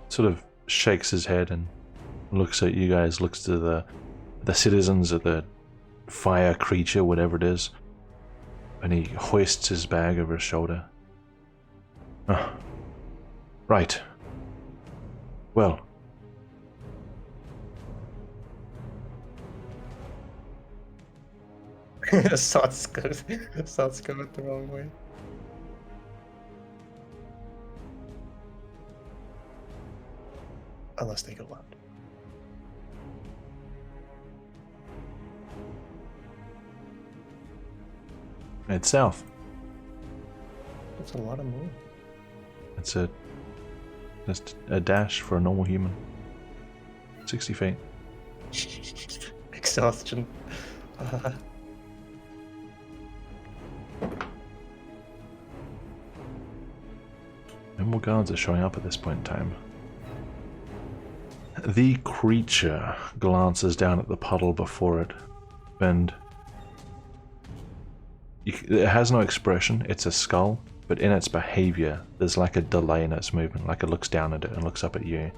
Sort of shakes his head and looks at you guys, looks to the citizens of the fire creature, whatever it is, and he hoists his bag over his shoulder. Ah, right. Well, Thoughts go the wrong way. Unless they go loud. it's south. That's a lot of movement. It's just a dash for a normal human. 60 feet. Exhaustion. No more guards are showing up at this point in time. The creature glances down at the puddle before it, and it has no expression. It's a skull, but in its behavior, there's like a delay in its movement, like it looks down at it and looks up at you.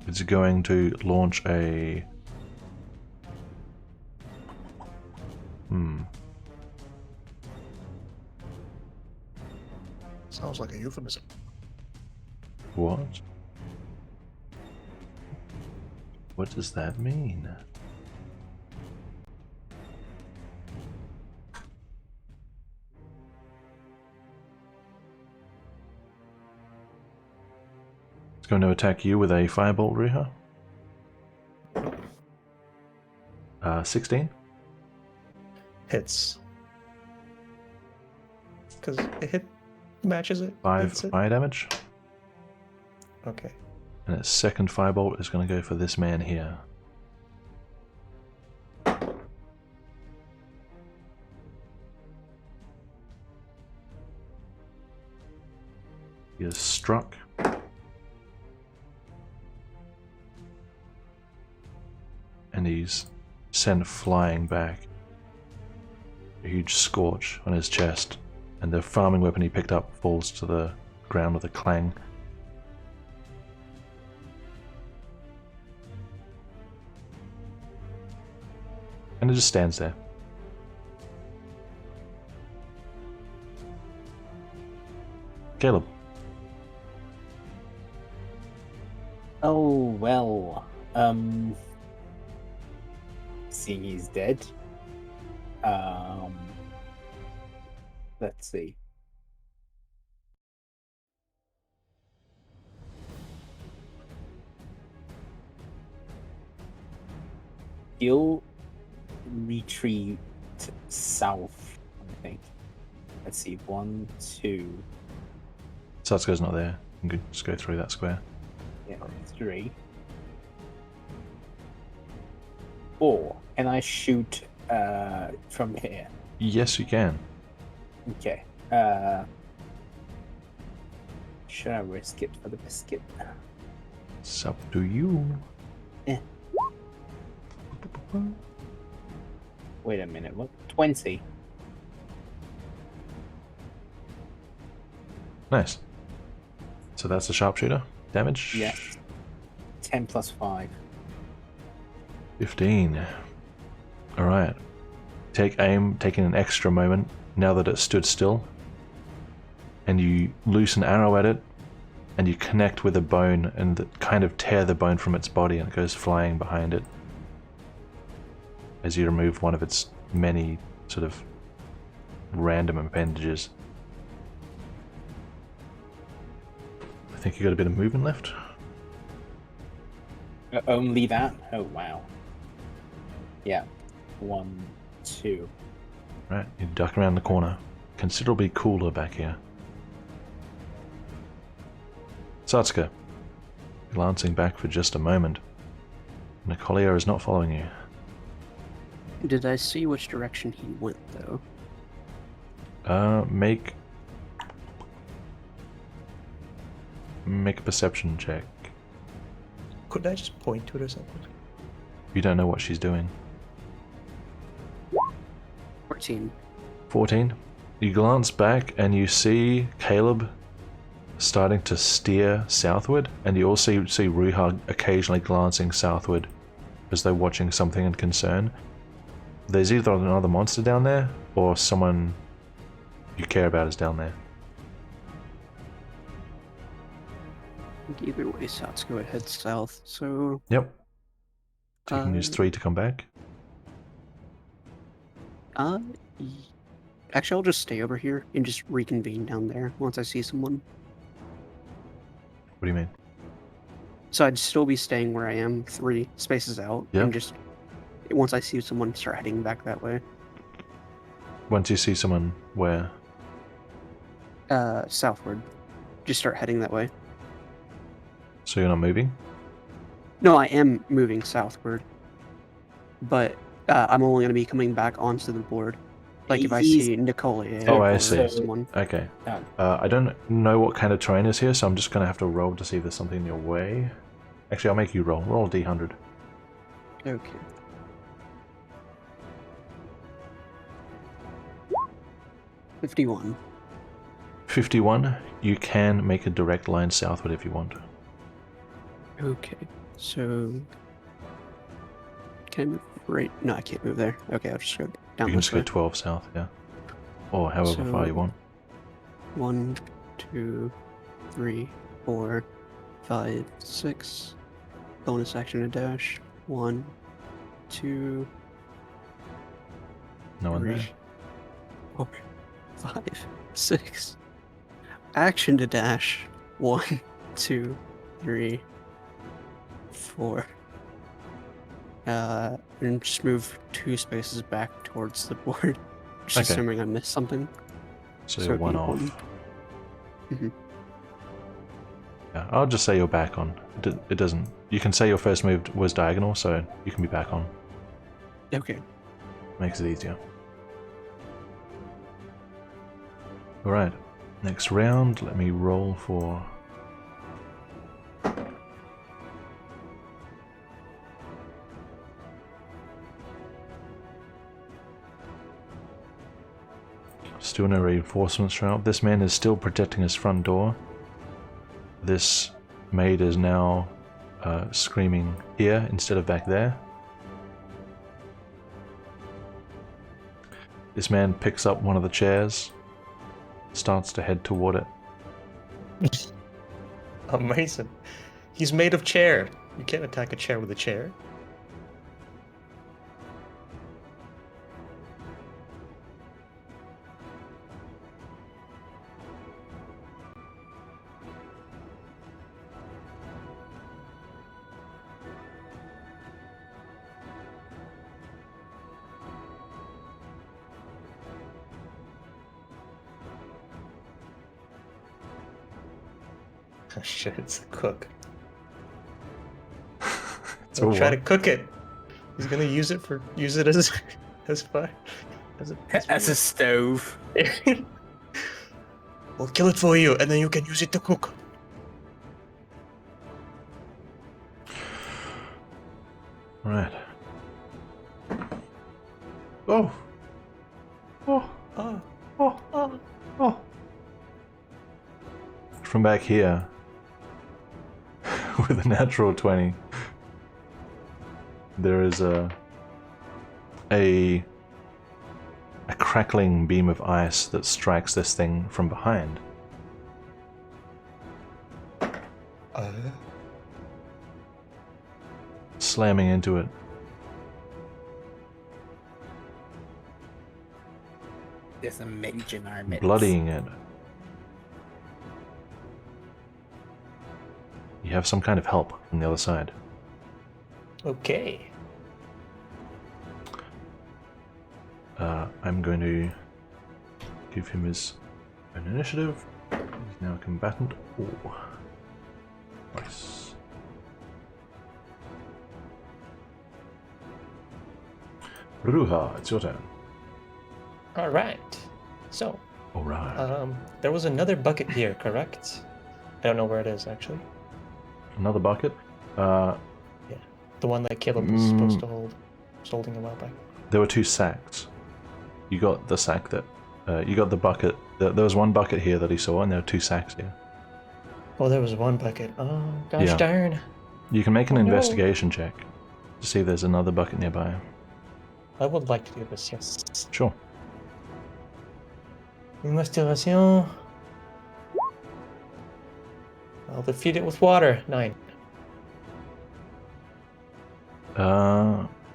It's going to launch a... Sounds like a euphemism. What? What does that mean? It's going to attack you with a firebolt, Riha. 16. Hits. Because it matches it. 5 hits it. fire damage. Okay. And its second firebolt is going to go for this man here. He is struck. And he's sent flying back. A huge scorch on his chest, and the farming weapon he picked up falls to the ground with a clang. And it just stands there. Caleb. Oh, well. Seeing he's dead. Let's see. He'll retreat south, I think. Let's see, 1, 2. Satsuko's not there. You can just go through that square. Yeah, 3. Or can I shoot from here? Yes, you can. Okay. Should I risk it for the biscuit? It's up to you. Eh. Wait a minute, what? 20. Nice. So that's the sharpshooter. Damage? Yeah. 10 plus 5. 15. Alright. Take aim, taking an extra moment now that it stood still. And you loose an arrow at it, and you connect with a bone and kind of tear the bone from its body, and it goes flying behind it. As you remove one of its many sort of random appendages. I think you got a bit of movement left. Only that? Oh, wow. Yeah. 1, 2. Right, you duck around the corner. Considerably cooler back here. Satsuko, glancing back for just a moment. Nicolia is not following you. Did I see which direction he went, though? Make a perception check. Could I just point to it or something? You don't know what she's doing. 14. 14. You glance back and you see Caleb starting to steer southward, and you also see Riiga occasionally glancing southward as though watching something in concern. There's either another monster down there or someone you care about is down there. I think either way, Satsuko would head south, so... Yep. So you can use 3 to come back. y- Actually, I'll just stay over here and just reconvene down there once I see someone. What do you mean? So I'd still be staying where I am, 3 spaces out, Yep. and just once I see someone, start heading back that way. Once you see someone where? Southward. Just start heading that way. So you're not moving? No, I am moving southward, but I'm only going to be coming back onto the board. Like if I see Nicolia Oh, I or see. someone. Okay. Done. I don't know what kind of terrain is here, so I'm just going to have to roll to see if there's something in your way. Actually, I'll make you roll. Roll a d100. Okay. $51. 51. You can make a direct line southward if you want. Okay, so can I move right? No, I can't move there. Okay, I'll just go down You can this just go way. 12 south, yeah. Or however far you So- want. 1, 2, 3, 4, 5, 6. Bonus action to dash. 1, 2, No one 3, there. 4, 5, 6. Action to dash. 1, 2, 3, 4. And just move 2 spaces back towards the board. Just Okay. assuming I missed something. So So you're it'd one be off. 1. Mhm. Yeah, I'll just say you're back on. It doesn't. You can say your first move was diagonal, so you can be back on. Okay. Makes it easier. Alright. Next round, let me roll for... Still no reinforcements round. This man is still protecting his front door. This maid is now screaming here instead of back there. This man picks up one of the chairs, starts to head toward it. Amazing. He's made of chair. You can't attack a chair with a chair. Oh shit, it's the cook. It's He'll all try what? to cook it. He's gonna use it as as fire. As a stove. We'll kill it for you, and then you can use it to cook. Right. Oh! Oh! Oh, Oh! oh. Oh! From back here, with a natural 20, there is a crackling beam of ice that strikes this thing from behind. Slamming into it. There's a mage in our midst. Bloodying it. You have some kind of help from the other side. Okay. I'm going to give him his own initiative. He's now a combatant. Oh. Nice. Ruha, it's your turn. All right. So, Alright. there was another bucket here, correct? I don't know where it is actually. Another bucket. The one that Caleb was supposed to hold. Was holding a while back. There were two sacks. You got the sack that... you got the bucket. There was one bucket here that he saw, and there were two sacks here. Oh, there was one bucket. Oh, gosh Yeah. darn. You can make an Oh, no. investigation check to see if there's another bucket nearby. I would like to do this, yes. Sure. Investigation. I'll defeat it with water. 9.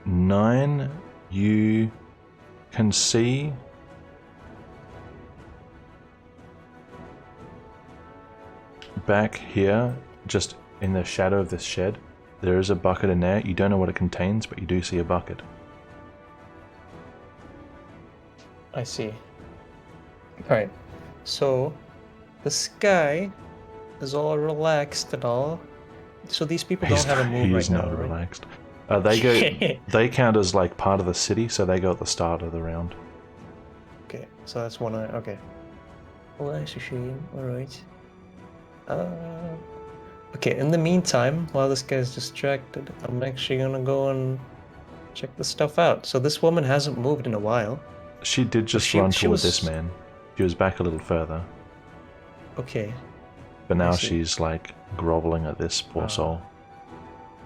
9. You can see back here, just in the shadow of this shed, there is a bucket in there. You don't know what it contains, but you do see a bucket. I see. Alright. So, this guy is all relaxed and all. So these people don't have a move he's right now, not right? relaxed. They count as like part of the city, so they go at the start of the round. Okay, so that's one. Okay. Well, that's a shame. All right. Okay. In the meantime, while this guy's distracted, I'm actually gonna go and check the stuff out. So this woman hasn't moved in a while. She did just she- run she toward was- this man. She was back a little further, Okay. but now see. she's like groveling at this poor soul.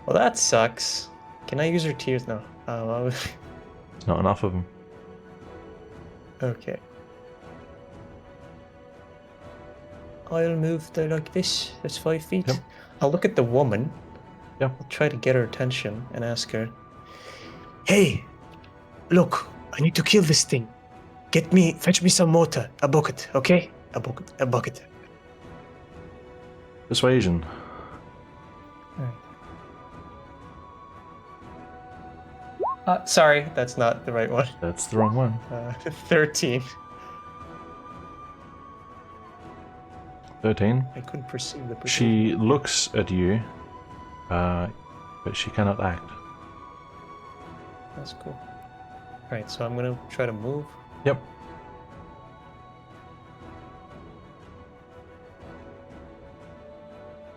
Well, that sucks. Can I use her tears now? It's not enough of them. Okay. I'll move there like this. That's 5 feet. Yep. I'll look at the woman. Yep. I'll try to get her attention and ask her, "Hey, look, I need to kill this thing. Fetch me some water, a bucket, okay? A bucket. Persuasion. Sorry, that's not the right one. That's the wrong one. 13. 13. I couldn't perceive the persuasion. She looks at you, but she cannot act. That's cool. Alright, so I'm gonna try to move. Yep.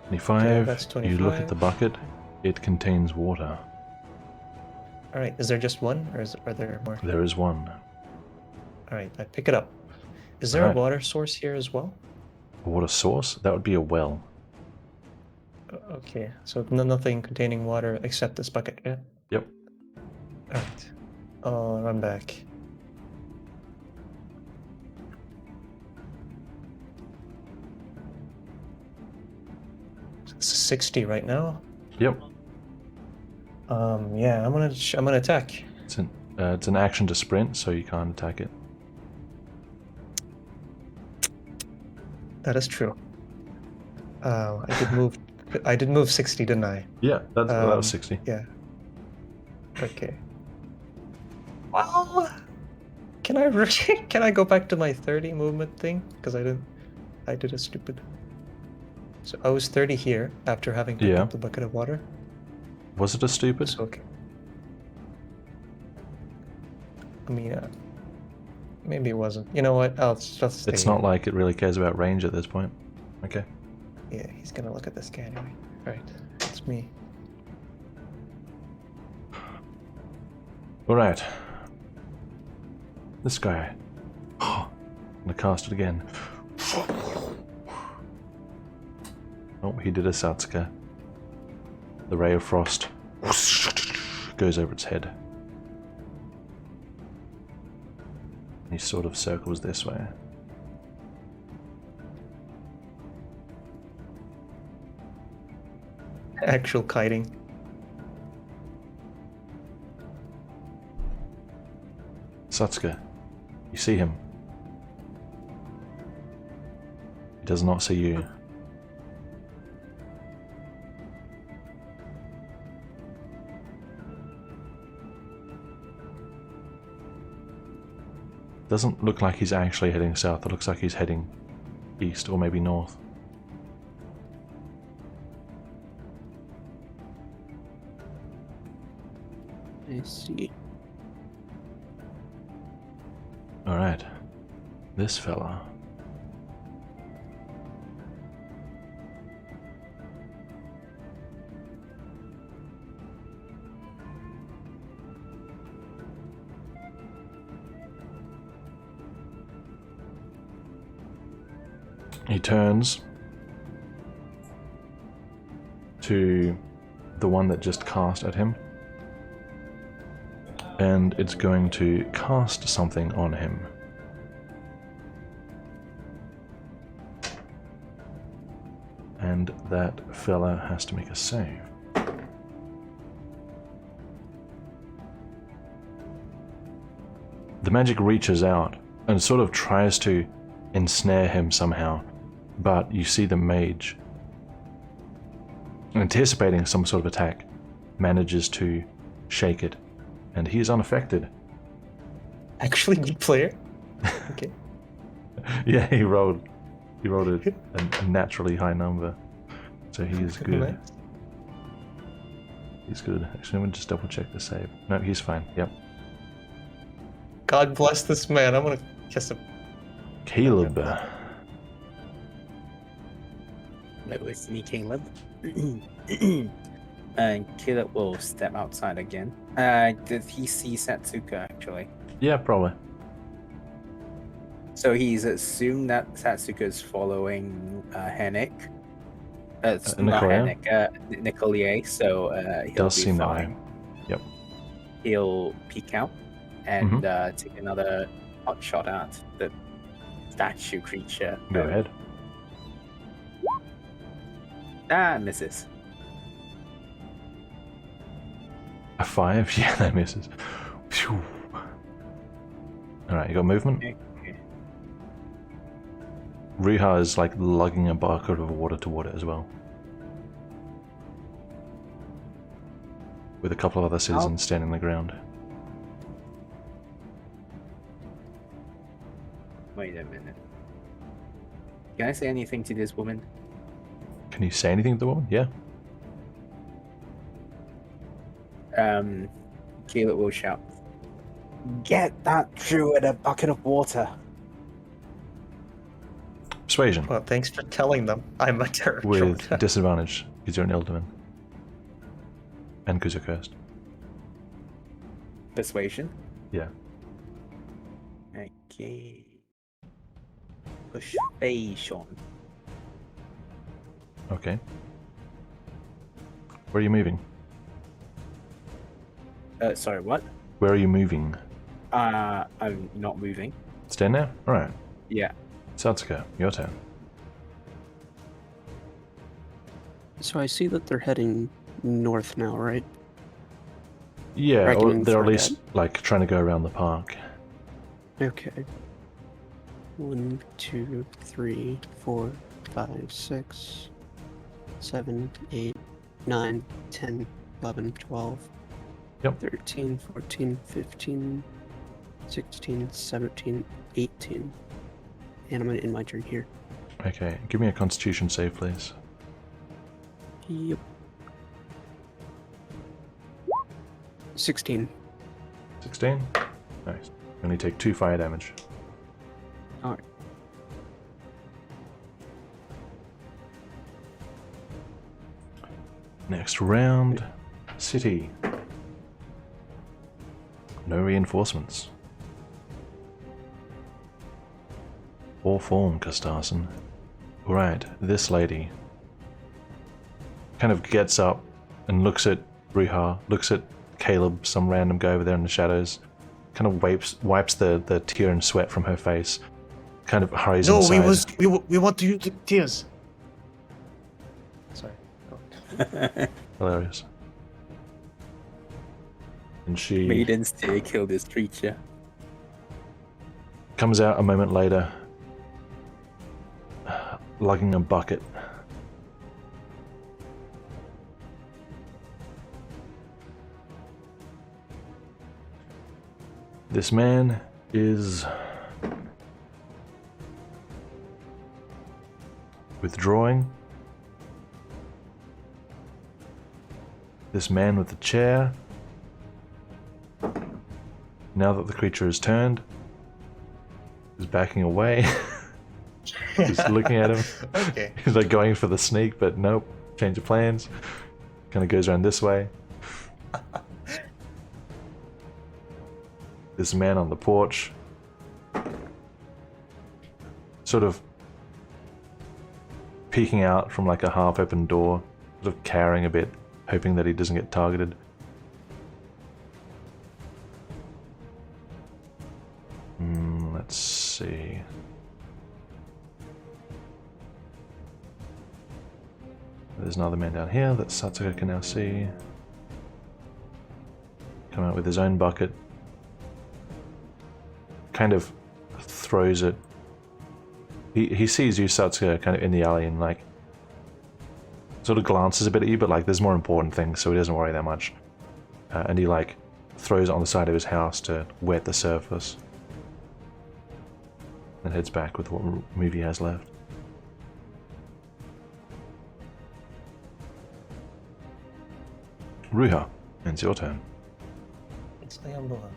25. that's You look at the 25. bucket. It contains water. All right, is there just one, or are there more? There is one. All right, I pick it up. Is there Alright. a water source here as well? A water source? That would be a well. Okay, so nothing containing water except this bucket, yeah? Yep. All right, I'll run back. This is 60 right now. Yep. Yeah, I'm gonna attack. It's an action to sprint, so you can't attack it. That is true. I did move 60, didn't I? Yeah, that was 60. Yeah. Okay. Well, can I go back to my 30 movement thing? Because I did a stupid. So I was 30 here after having picked Yeah. up the bucket of water. Was it a stupid? It's okay. I mean, maybe it wasn't. You know what? I'll just stay It's here. not like it really cares about range at this point. Okay. Yeah, he's gonna look at this guy anyway. Alright, it's me. Alright. This guy. I'm gonna cast it again. Oh, he did a Satsuka. The ray of frost goes over its head. He sort of circles this way. Actual kiting. Satsuka, you see him. He does not see you. Doesn't look like he's actually heading south. It looks like he's heading east or maybe north. I see. Alright. This fella. He turns to the one that just cast at him, and it's going to cast something on him. And that fella has to make a save. The magic reaches out and sort of tries to ensnare him somehow, but you see the mage, anticipating some sort of attack, manages to shake it, and he is unaffected. Actually, good player. Okay. Yeah, he rolled a naturally high number, so he is good. Nice. He's good. Actually, I'm gonna just double check the save. No, he's fine. Yep. God bless this man. I'm gonna kiss him. Caleb. It's me, Caleb. And Caleb will step outside again. Did he see Satsuka actually? Yeah, probably. So he's assumed that Satsuka is following Henrik. Not Nicolia? Henrik, Nicolia. So he'll Does be seem that fine. way. Yep. He'll peek out and take another hot shot at the statue creature. Go ahead. Misses. A 5? Yeah, that misses. Phew. Alright, you got movement? Okay. Riiga is like lugging a bucket of water toward it as well. With a couple of other citizens standing on the ground. Wait a minute. Can I say anything to this woman? Can you say anything to the woman? Yeah. Caleb will shout, "Get that Drew in a bucket of water!" Persuasion. Well, thanks for telling them. I'm a terror With troll. disadvantage, because you're an Illidan. And because you're cursed. Persuasion. Yeah. Okay. Persuasion. Okay. Where are you moving? Sorry, what? Where are you moving? I'm not moving. Stand there? Alright. Yeah. Satsuka, your turn. So I see that they're heading north now, right? Yeah, or Reckoning they're at for least like trying to go around the park. Okay. 1, 2, 3, 4, 5, 6, 7, 8, 9, 10, 11, 12, Yep. 13, 14, 15, 16, 17, 18. And I'm going to end my turn here. Okay, give me a constitution save, please. Yep. 16. 16? Nice. You only take 2 fire damage. Alright. Next round. City. No reinforcements. Or form, Kastarson. Alright, this lady kind of gets up and looks at Ruha, looks at Caleb, some random guy over there in the shadows, kind of wipes the tear and sweat from her face, kind of hurries No, inside. we want to use the tears. Sorry. Hilarious. And she Maiden's tear kill this creature. comes out a moment later, lugging a bucket. This man is withdrawing. This man with the chair, now that the creature is turned, is backing away. Just looking at him. Okay. He's like going for the sneak, but nope. Change of plans. Kind of goes around this way. This man on the porch, sort of peeking out from like a half-open door, sort of cowering a bit, hoping that he doesn't get targeted. Let's see. There's another man down here that Satsuka can now see. Come out with his own bucket. Kind of throws it. He sees you, Satsuka, kind of in the alley and like sort of glances a bit at you, but like there's more important things, so he doesn't worry that much. And he like throws it on the side of his house to wet the surface. And heads back with what move he has left. Ruha, it's your turn. It's Ayamboa.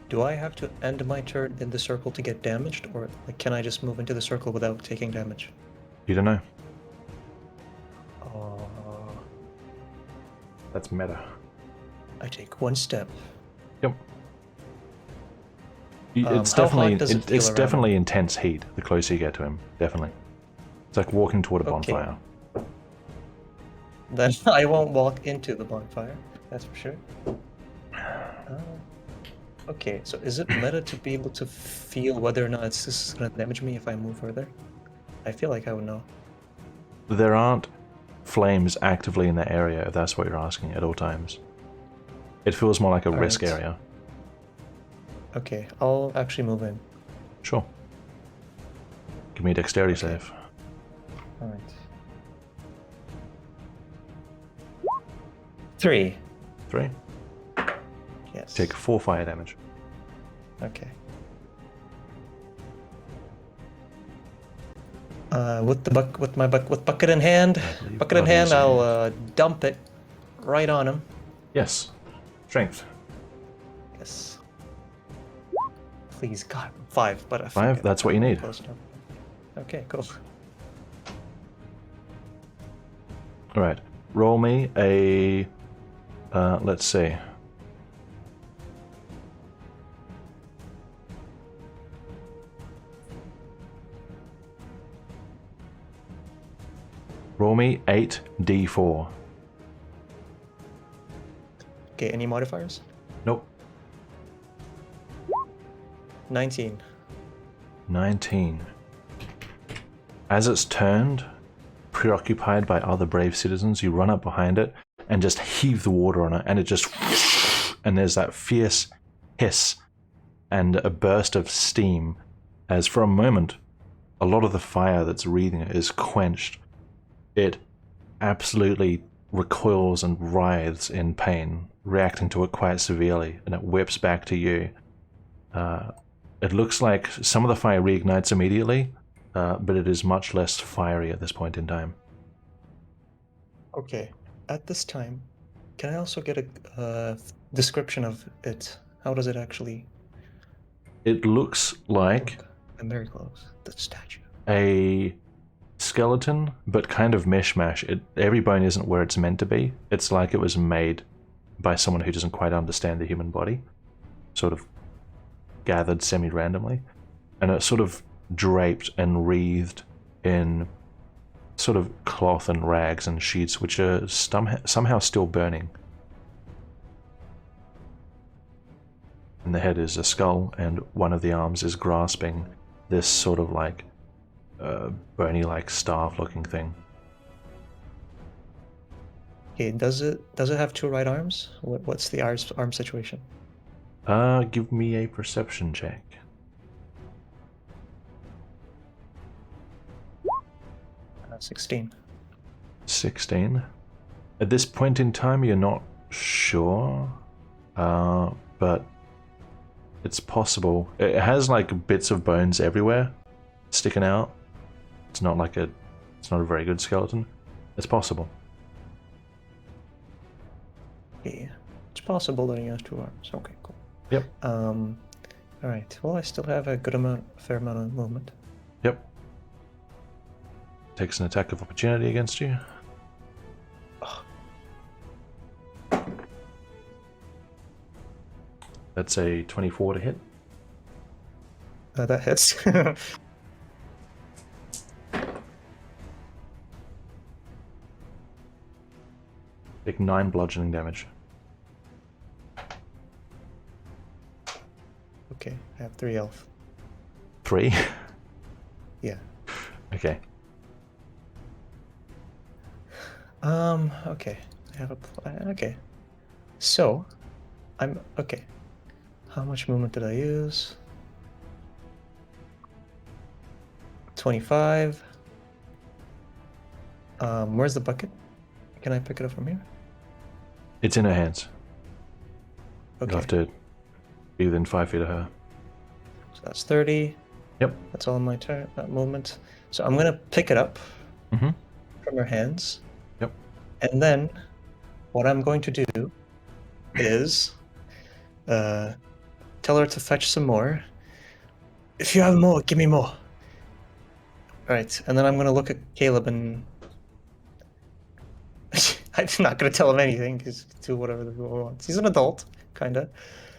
Do I have to end my turn in the circle to get damaged, or like, can I just move into the circle without taking damage? You don't know. Uh, That's meta. I take one step. Yep. It's how hot definitely does it feel it's around definitely intense heat the closer you get to him. Definitely. It's like walking toward a Okay. bonfire. Then I won't walk into the bonfire. That's for sure. Okay, so is it meta to be able to feel whether or not this is gonna damage me if I move further? I feel like I would know. There aren't flames actively in that area, if that's what you're asking, at all times. It feels more like a risk Alright. area. Okay, I'll actually move in. Sure. Give me a dexterity Okay. save. Alright. 3. 3. Yes. Take 4 fire damage. Okay. With bucket in hand, I believe bucket in bloody hand, save. I'll dump it right on him. Yes. Strength. Yes. Please, God, 5, but I 5, think that's what you need. close enough. Okay, cool. All right. Roll me a. Let's see. Roll me 8d4. Okay, any modifiers? Nope. 19. 19. As it's turned, preoccupied by other brave citizens, you run up behind it and just heave the water on it, and it just... And there's that fierce hiss and a burst of steam, as for a moment, a lot of the fire that's wreathing it is quenched. It absolutely recoils and writhes in pain, reacting to it quite severely, and it whips back to you. It looks like some of the fire reignites immediately, but it is much less fiery at this point in time. Okay, at this time, can I also get a description of it? How does it actually... It looks like I'm very close. The statue. a skeleton, but kind of mishmash. Every bone isn't where it's meant to be. It's like it was made by someone who doesn't quite understand the human body, sort of gathered semi-randomly, and it's sort of draped and wreathed in sort of cloth and rags and sheets, which are somehow still burning. And the head is a skull, and one of the arms is grasping this sort of like bony, like staff-looking thing. Okay, does it have two right arms? What's the arm situation? Give me a perception check. 16. 16. At this point in time, you're not sure, but it's possible. It has like bits of bones everywhere sticking out. It's not a very good skeleton. It's possible. Okay, it's possible that he has two arms. Okay, cool. Yep. All right. Well, I still have a fair amount of movement. Yep. Takes an attack of opportunity against you. Ugh. That's a 24 to hit. That hits. Take 9 bludgeoning damage. Okay, I have 3 health. 3? Yeah. Okay. Okay. I have a plan. Okay. So, I'm okay. How much movement did I use? 25. Where's the bucket? Can I pick it up from here? It's in her hands. Okay. You'll have to be within 5 feet of her. So that's 30. Yep. That's all my turn. That movement. So I'm gonna pick it up Mm-hmm. from her hands. Yep. And then, what I'm going to do is tell her to fetch some more. If you have more, give me more. All right. And then I'm gonna look at Caleb and I'm not gonna tell him anything. He's do whatever the hell he wants. He's an adult, kinda.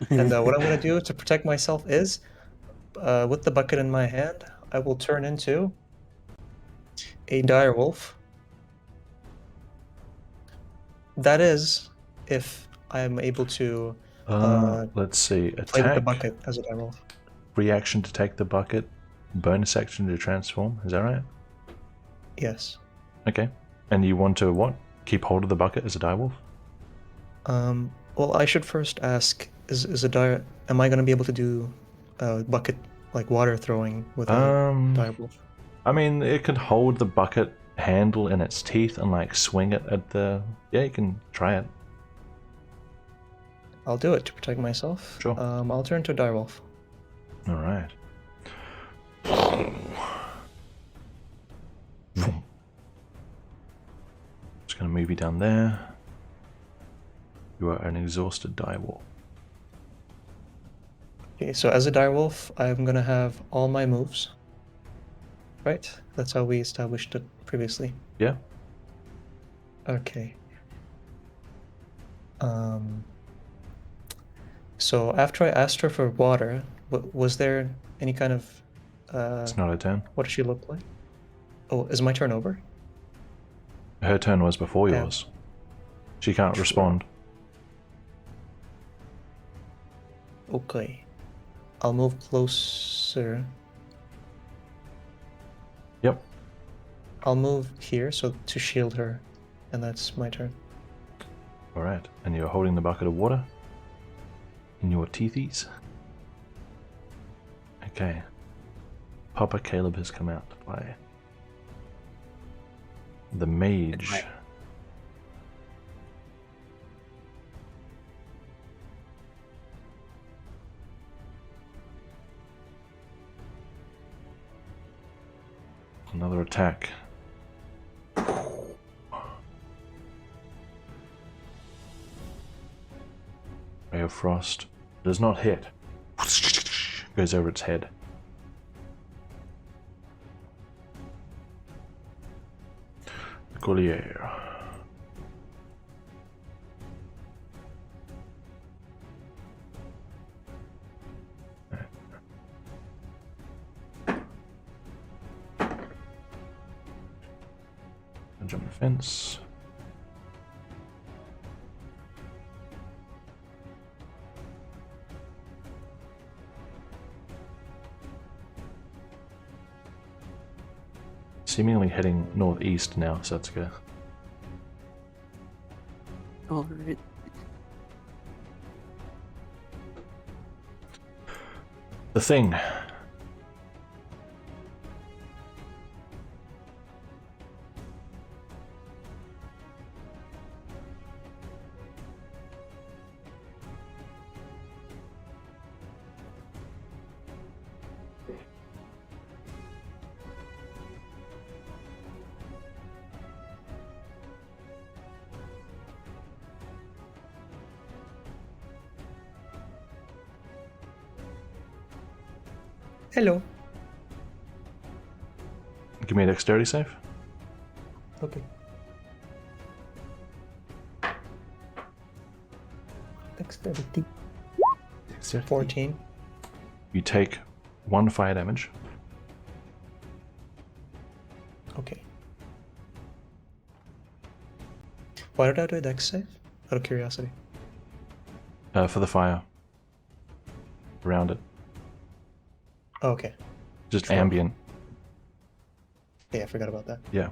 And what I'm gonna do to protect myself is, with the bucket in my hand, I will turn into a dire wolf. That is, if I am able to Let's see. play with the Attack, bucket as a dire wolf. reaction to take the bucket, bonus action to transform. Is that right? Yes. Okay. And you want to what? Keep hold of the bucket as a direwolf? Well, I should first ask: is a dire? Am I going to be able to do bucket like water throwing with a dire wolf? I mean, it could hold the bucket handle in its teeth and like swing it at the. Yeah, you can try it. I'll do it to protect myself. Sure. I'll turn to a dire wolf. All right. Just gonna move you down there. You are an exhausted direwolf. Okay, so as a dire wolf, I'm gonna have all my moves. right? That's how we established it previously. Yeah. Okay. So after I asked her for water, was there any kind of It's not her turn. what does she look like? Oh, is my turn over? Her turn was before Yeah. yours. She can't True. respond. Okay. I'll move closer. Yep. I'll move here so to shield her, and that's my turn. Alright. And you're holding the bucket of water in your teethies. Okay. Papa Caleb has come out to play. The mage. Right. Another attack. Ray of Frost does not hit. Goes over its head. Collier. Jump the fence. Seemingly heading northeast now, Setsuka. Alright. The thing. Hello. Give me a dexterity save. Okay. Dexterity. 14. You take 1 fire damage. Okay. Why did I do a dex save? Out of curiosity. For the fire. Around it. Oh, okay. Just Sure. ambient. Yeah, I forgot about that. Yeah.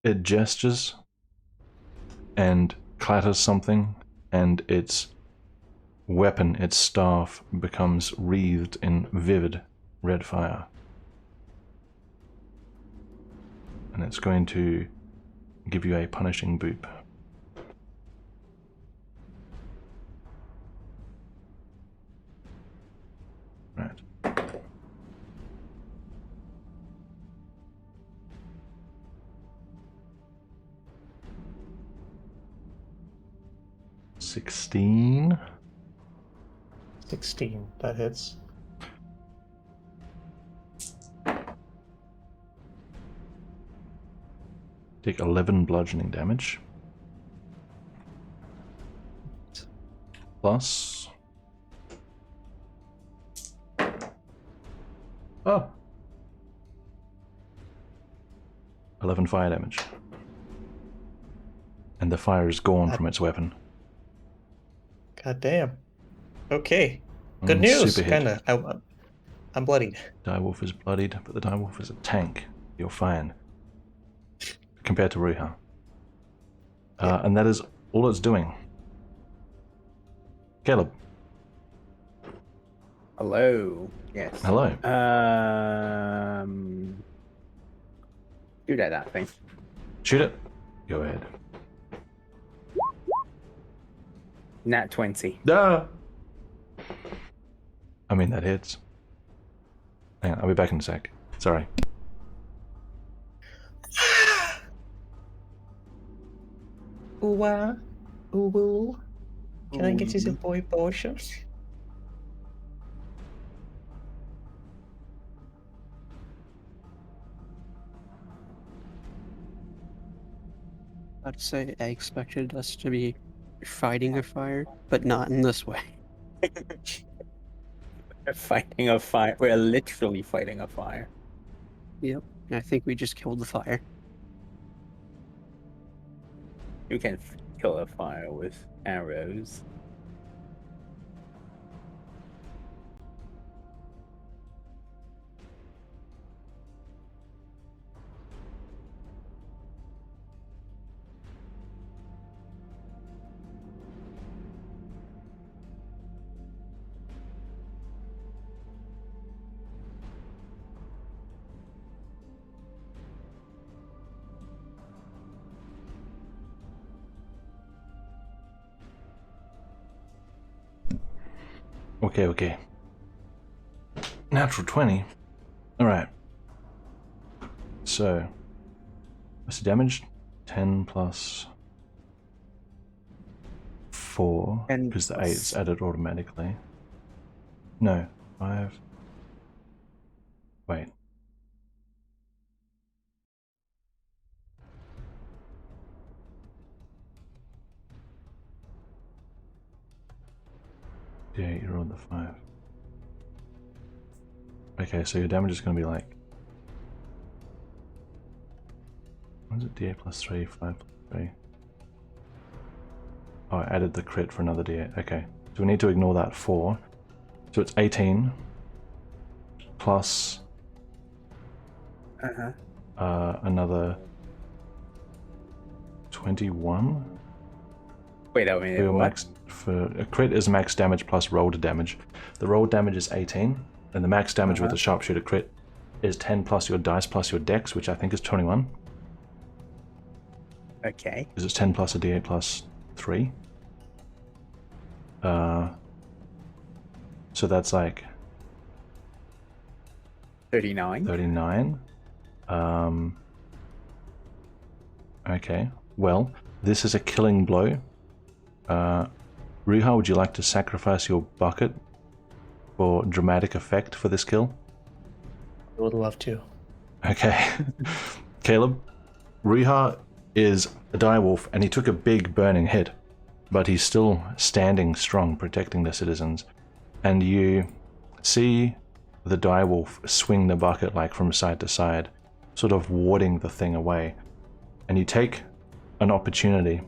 It gestures and clatters something, and its weapon, its staff, becomes wreathed in vivid red fire. And it's going to give you a punishing boop. Right. $16. 16. That hits. Take 11 bludgeoning damage. Plus... Oh! 11 fire damage. And the fire is gone from its weapon. God damn. Okay. Good news. Super hit. Kinda. I'm bloodied. Direwolf is bloodied, but the Direwolf is a tank. You're fine. Compared to Ruha. Yeah. And that is all it's doing. Caleb. Hello. Yes. Hello. Shoot at that thing. Shoot it. Go ahead. Nat 20. Ah! I mean, that hits. Hang on, I'll be back in a sec. Sorry. Ooh, can I get you some boy potion? about to say, I expected us to be fighting a fire, but not in this way. We're fighting a fire. We're literally fighting a fire. Yep. I think we just killed the fire. You can kill a fire with arrows. Okay. Natural 20. Alright. So, what's the damage? 10 plus 4, 10 because the plus- 8's added automatically. No, 5. Wait. Yeah, you rolled the 5. Okay, so your damage is going to be like... What is it? D8 plus 3, 5 plus 3. Oh, I added the crit for another D8. Okay, so we need to ignore that 4. So it's 18 plus another 21. Wait a For minute. your What? max, for a crit is max damage plus rolled damage. The rolled damage is 18, and the max damage with the sharpshooter crit is 10 plus your dice plus your dex, which I think is 21. Okay. Because it's 10 plus a d8 plus 3. So that's like 39. 39. Okay. Well, this is a killing blow. Riiga, would you like to sacrifice your bucket for dramatic effect for this kill? I would love to. Okay. Caleb, Riiga is a direwolf and he took a big burning hit, but he's still standing strong, protecting the citizens. And you see the direwolf swing the bucket like from side to side, sort of warding the thing away. And you take an opportunity.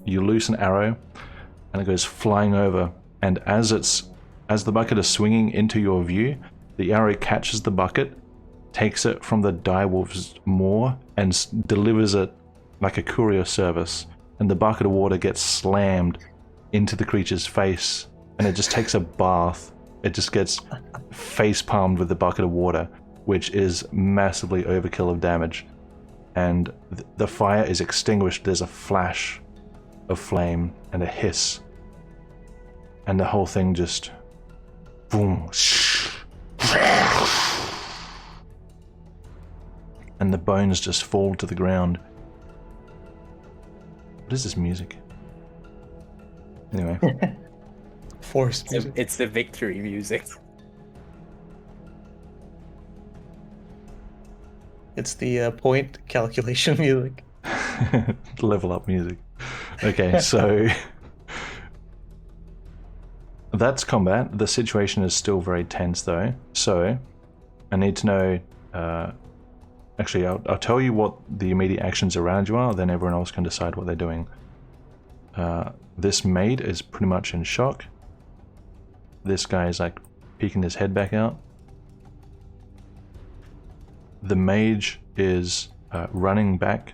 You loose an arrow and it goes flying over, and as the bucket is swinging into your view, the arrow catches the bucket, takes it from the direwolf's maw and delivers it like a courier service, and the bucket of water gets slammed into the creature's face, and it just takes a bath. It just gets face palmed with the bucket of water, which is massively overkill of damage. And the fire is extinguished. There's a flash of flame and a hiss, and the whole thing just boom, and the bones just fall to the ground. What is this music? Anyway. Forced music. It's the victory music. It's the point calculation music. Level up music. Okay, so that's combat. The situation is still very tense though. So I need to know, actually I'll tell you what the immediate actions around you are, then everyone else can decide what they're doing. This maid is pretty much in shock. This guy is like peeking his head back out. The mage is running back,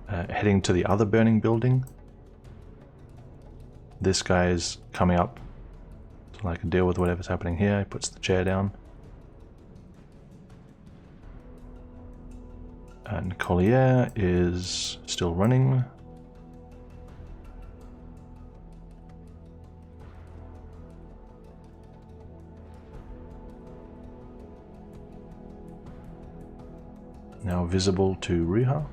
heading to the other burning building. This guy is coming up to like deal with whatever's happening here. He puts the chair down. And Collier is still running. Now visible to Riiga,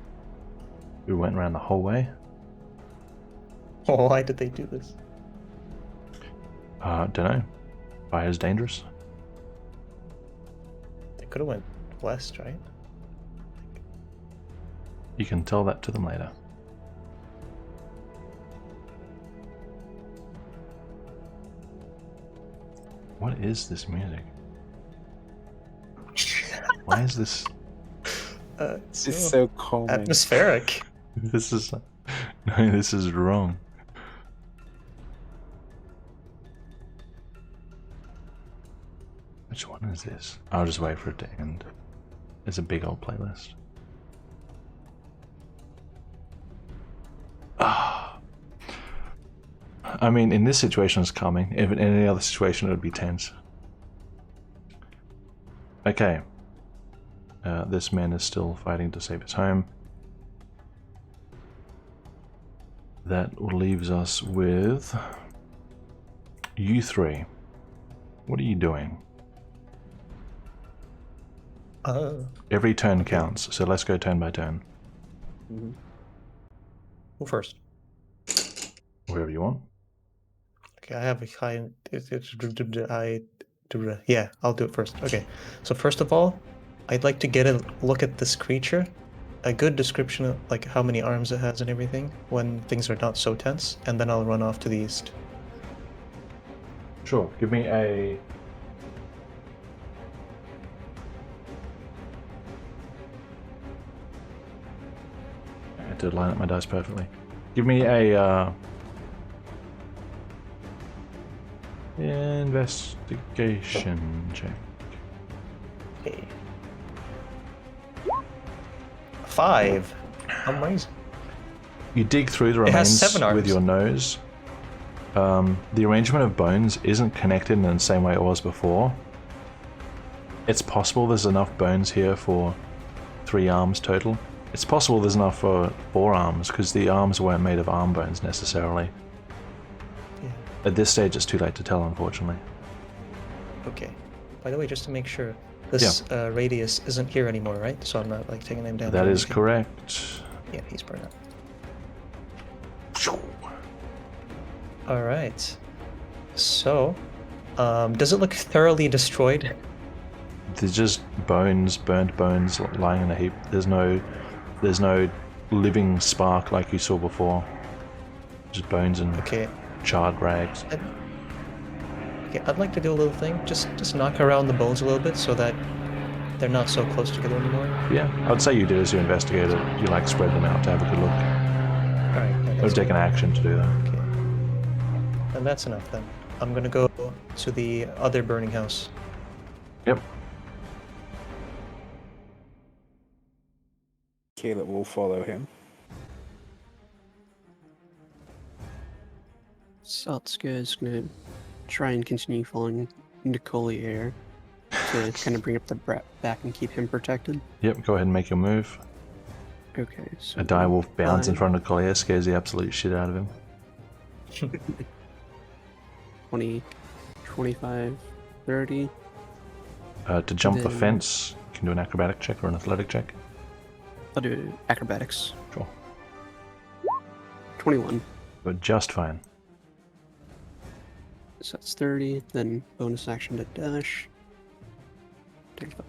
who went around the whole way. Oh, why did they do this? Don't know. Fire's dangerous. They could have went west, right? You can tell that to them later. What is this music? Why is this? It's It's so calming. atmospheric. This is no. This is wrong. Which one is this? I'll just wait for it to end. It's a big old playlist. Ah. I mean, in this situation it's calming. If in any other situation it would be tense. Okay. This man is still fighting to save his home. That leaves us with you three. What are you doing? Every turn counts, so let's go turn by turn. Who first? Wherever you want. Okay, I have a high. Yeah, I'll do it first. Okay, so first of all, I'd like to get a look at this creature, a good description of like how many arms it has and everything when things are not so tense, and then I'll run off to the east. Sure, give me a... I had to line up my dice perfectly. Give me a investigation check. Okay. 5. Amazing. You dig through the It has remains 7 arms. with your nose. The arrangement of bones isn't connected in the same way it was before. It's possible there's enough bones here for 3 arms total. It's possible there's enough for 4 arms, because the arms weren't made of arm bones necessarily. Yeah. At this stage it's too late to tell, unfortunately. Okay. By the way, just to make sure, this radius isn't here anymore, right? So I'm not like taking him down. That or is anything. correct. Yeah, he's burned up. All right. So, does it look thoroughly destroyed? There's just bones, burnt bones lying in a heap. There's no living spark like you saw before. Just bones and Okay. charred rags. Okay, I'd like to do a little thing. Just knock around the bones a little bit so that they're not so close together anymore. Yeah, I would say you do as you investigate it. You like spread them out to have a good look. All right. Yeah, It would take an action to do that. Okay. And that's enough then. I'm gonna go to the other burning house. Yep. Caleb will follow him. Satsuka is gonna try and continue following Nicolier to kind of bring up the back and keep him protected. Yep, go ahead and make your move. Okay, so A direwolf bounds in 5, front of Collier, scares the absolute shit out of him. 20, 25, 30. To jump the Then- fence, you can do an acrobatic check or an athletic check. I'll do acrobatics. Sure. 21. But just fine. So that's 30. Then bonus action to dash. 35.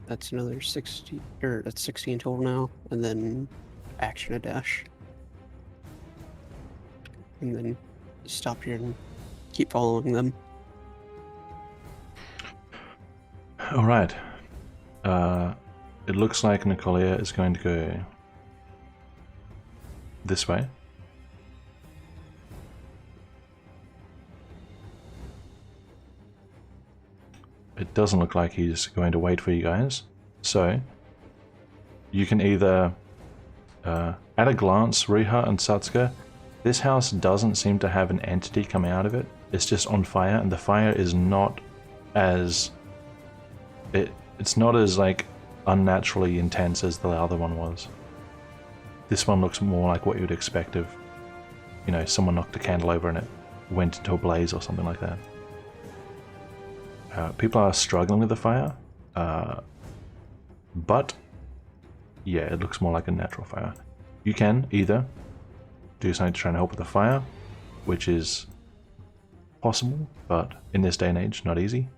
That's another 60, or that's 60 in total now. And then action to dash. And then stop here and keep following them. Alright. It looks like Nicolia is going to go this way. It doesn't look like he's going to wait for you guys. So, you can either, at a glance, Riha and Satsuka, this house doesn't seem to have an entity coming out of it. It's just on fire, and the fire is not as... It's not as, like, unnaturally intense as the other one was. This one looks more like what you would expect of, you know, someone knocked a candle over and it went into a blaze or something like that. People are struggling with the fire, but yeah, it looks more like a natural fire. You can either do something to try and help with the fire, which is possible, but in this day and age, not easy.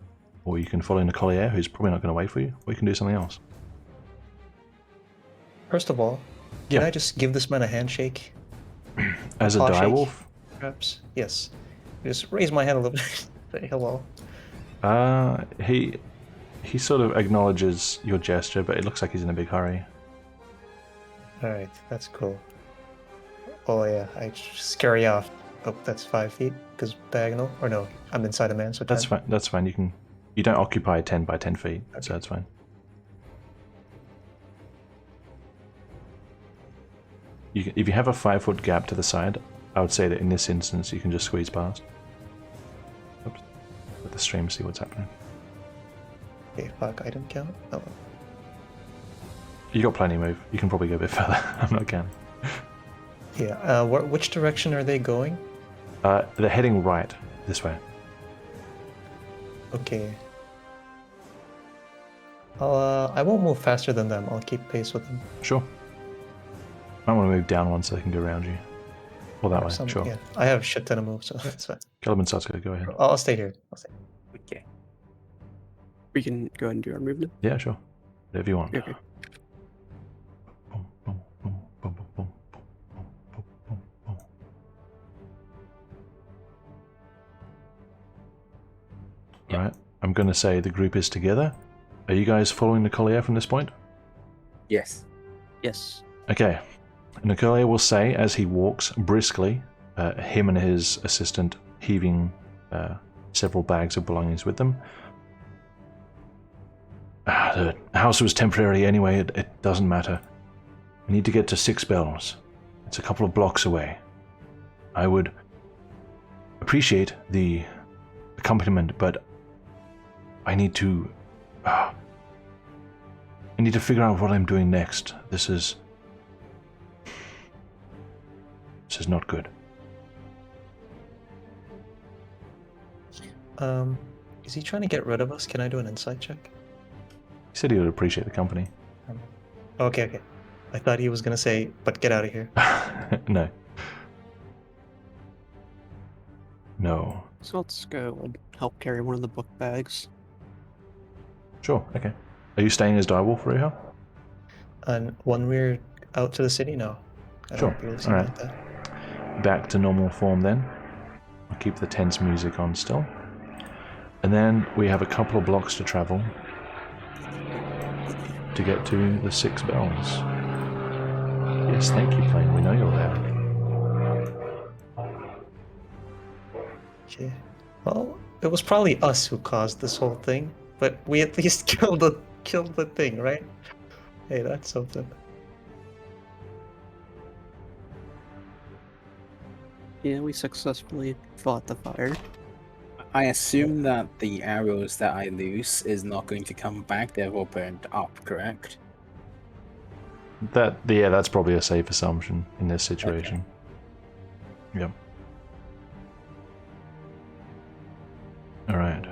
or you can follow Nicolier, who's probably not going to wait for you, or you can do something else. First of all, can Yeah. I just give this man a handshake? As a paw shake? direwolf, Perhaps? Yes. Just raise my hand a little bit. Say hello. he sort of acknowledges your gesture, but it looks like he's in a big hurry. Alright, that's cool. Oh yeah, I just scurry off. Oh, that's 5 feet, because diagonal? Or no, I'm inside a man, so 10. That's fine. That's fine. You don't occupy 10 by 10 feet, so that's fine. If you have a 5-foot gap to the side, I would say that in this instance you can just squeeze past. Oops. Let the stream see what's happening. Okay, fuck, I didn't count. Oh. You got plenty of move. You can probably go a bit further. I'm not counting. Yeah, which direction are they going? They're heading right this way. Okay. I won't move faster than them. I'll keep pace with them. Sure. I want to move down one so they can go around you. Or that way, sure. Yeah, I have shit ton of moves, so that's fine. Caliban Satsuko, go ahead. I'll stay here. Okay. We can go ahead and do our movement. Yeah, sure. Whatever you want. Okay. Boom, boom, boom, boom, boom, boom, boom, boom, boom. Alright, I'm going to say the group is together. Are you guys following Nicolier from this point? Yes. Yes. Okay. Nicolier will say as he walks briskly, him and his assistant heaving several bags of belongings with them. The house was temporary anyway, it doesn't matter. We need to get to 6 Bells. It's a couple of blocks away. I would appreciate the accompaniment, but I need to figure out what I'm doing next. This is not good. Is he trying to get rid of us? Can I do an insight check? He said he would appreciate the company. Okay. I thought he was gonna say, but get out of here. No. No. So let's go and help carry one of the book bags. Sure, okay. Are you staying as direwolf, Ruha? And when we're out to the city, no. I Sure, don't really seem alright. like that. Back to normal form then. I'll keep the tense music on still. And then we have a couple of blocks to travel to get to the 6 Bells. Yes, thank you, Plain. We know you're there. Okay. Well, it was probably us who caused this whole thing, but we at least killed the thing, right? Hey, that's something. Yeah, we successfully fought the fire. I assume that the arrows that I lose is not going to come back. They're all burned up, correct? That's probably a safe assumption in this situation. Okay. Yep. Alright.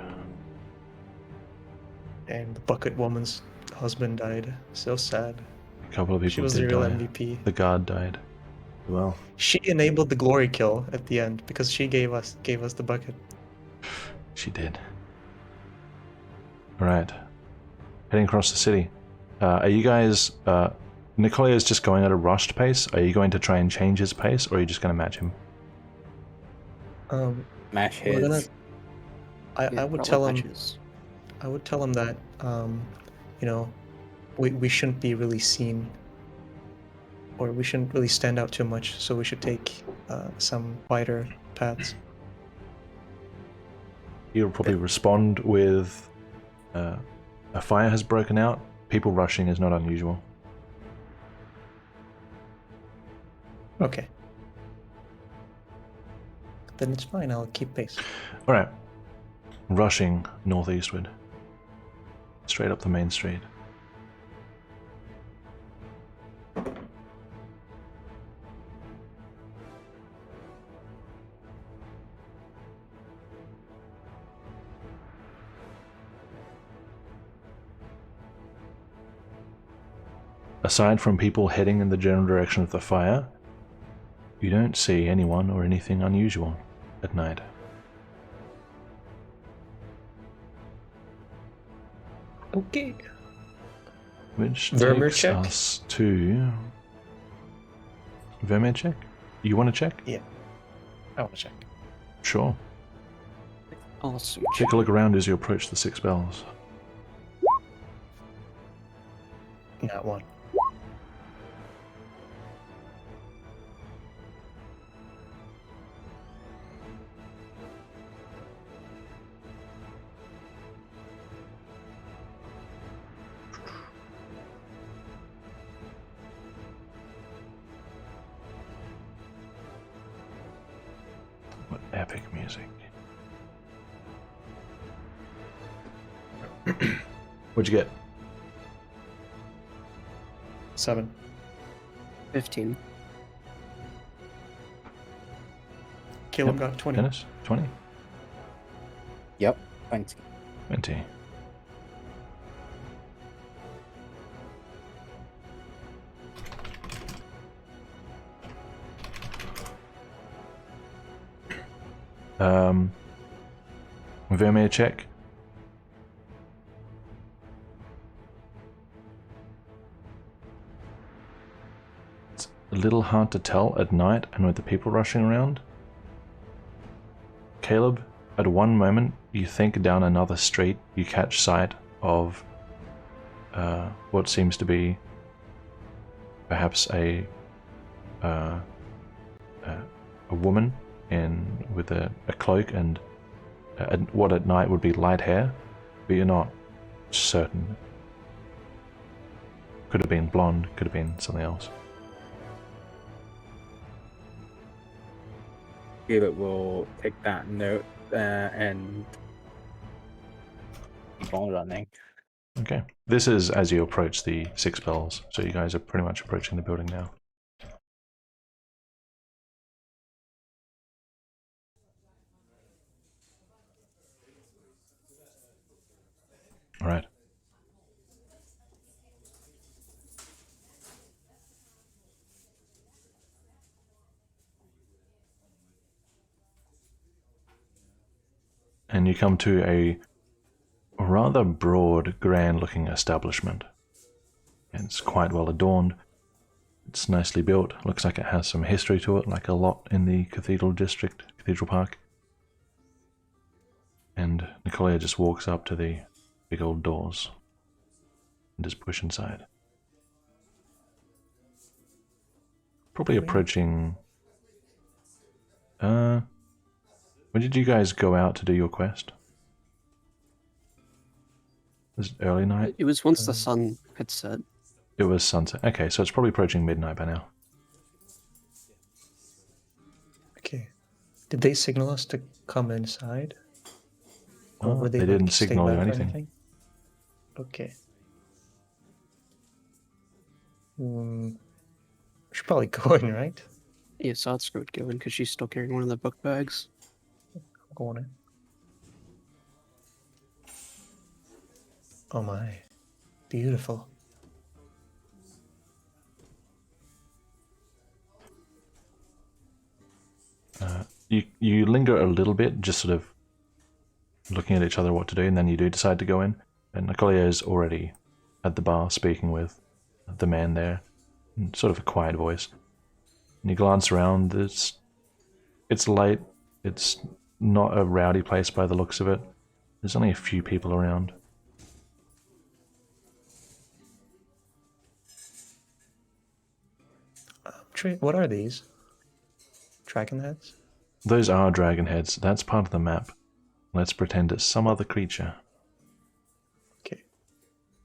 And the bucket woman's husband died. So sad. A couple of people She was the did real die. MVP. The guard died. Well, She enabled the glory kill at the end because she gave us the bucket. she did. Alright. Heading across the city. Are you guys... Nicolier is just going at a rushed pace. Are you going to try and change his pace, or are you just going to match him? Mash We're gonna. his. Yeah, I would probably tell him. matches. I would tell him that, you know, we shouldn't be really seen, or we shouldn't really stand out too much. So we should take some wider paths. He'll probably respond with... a fire has broken out. People rushing is not unusual. Okay. Then it's fine. I'll keep pace. Alright. Rushing northeastward. Straight up the main street. Aside from people heading in the general direction of the fire, you don't see anyone or anything unusual at night. Okay. Which Vermeer takes check? us to... Vermeer check? You want to check? Yeah. I want to check. Sure. I'll switch. Take a look around as you approach the 6 bells. Not one. What epic music. What'd you get? 7. 15. Caleb Yep. got 20. Dennis? 20? Yep. 20. 20. Vermeer check. It's a little hard to tell at night and with the people rushing around. Caleb, at one moment you think down another street you catch sight of what seems to be perhaps a woman with a cloak and what at night would be light hair, but you're not certain. Could have been blonde, could have been something else. Caleb will take that note and keep on running. Okay. This is as you approach the 6 bells, so you guys are pretty much approaching the building now. Alright. And you come to a rather broad, grand-looking establishment. It's quite well adorned. It's nicely built. Looks like it has some history to it, like a lot in the Cathedral District, Cathedral Park. And Nicolia just walks up to the big old doors and just push inside. Probably approaching... when did you guys go out to do your quest? Was it early night? It was once the sun had set. It was sunset. Okay, so it's probably approaching midnight by now. Okay. Did they signal us to come inside? Or Oh, were they like, didn't staying signal you back or anything. Okay. We should probably go in, right? Yeah, Satsuko would go in because she's still carrying one of the book bags. Go on in. Oh my. Beautiful. You linger a little bit, just sort of looking at each other what to do, and then you do decide to go in. And Nicolia is already at the bar speaking with the man there, in sort of a quiet voice. And you glance around, it's late, it's not a rowdy place by the looks of it. There's only a few people around. What are these? Dragon heads? Those are dragon heads, that's part of the map. Let's pretend it's some other creature. Okay.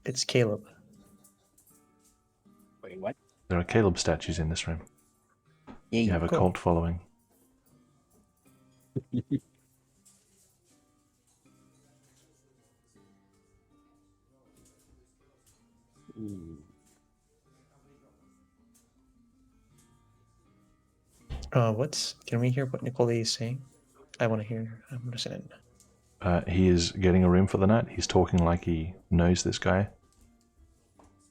It's Caleb. Wait, what? There are Caleb statues in this room. Yeah, You have a cool. cult following. Can we hear what Nicole is saying? I want to hear. I'm listening. He is getting a room for the night. He's talking like he knows this guy.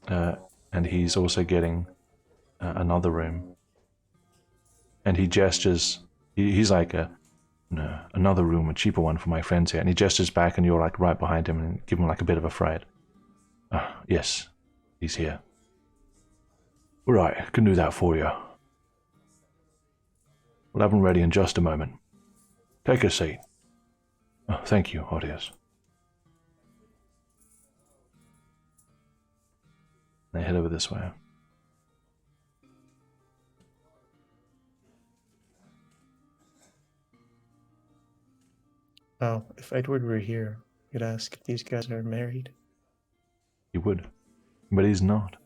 And he's also getting another room. And he gestures. He's like, no, another room, a cheaper one for my friends here. And he gestures back, and you're like right behind him and give him like a bit of a fright. Yes, he's here. Right, can do that for you. We'll have him ready in just a moment. Take a seat. Oh, thank you, Audius. They head over this way. Now, if Edward were here, you'd ask if these guys are married. He would, but he's not.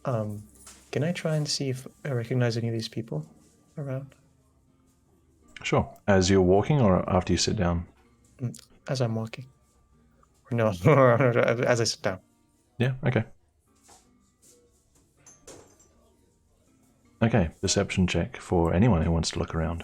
Can I try and see if I recognize any of these people around? Sure. As you're walking or after you sit down? As I'm walking. No, as I sit down. Yeah, okay. Okay, perception check for anyone who wants to look around.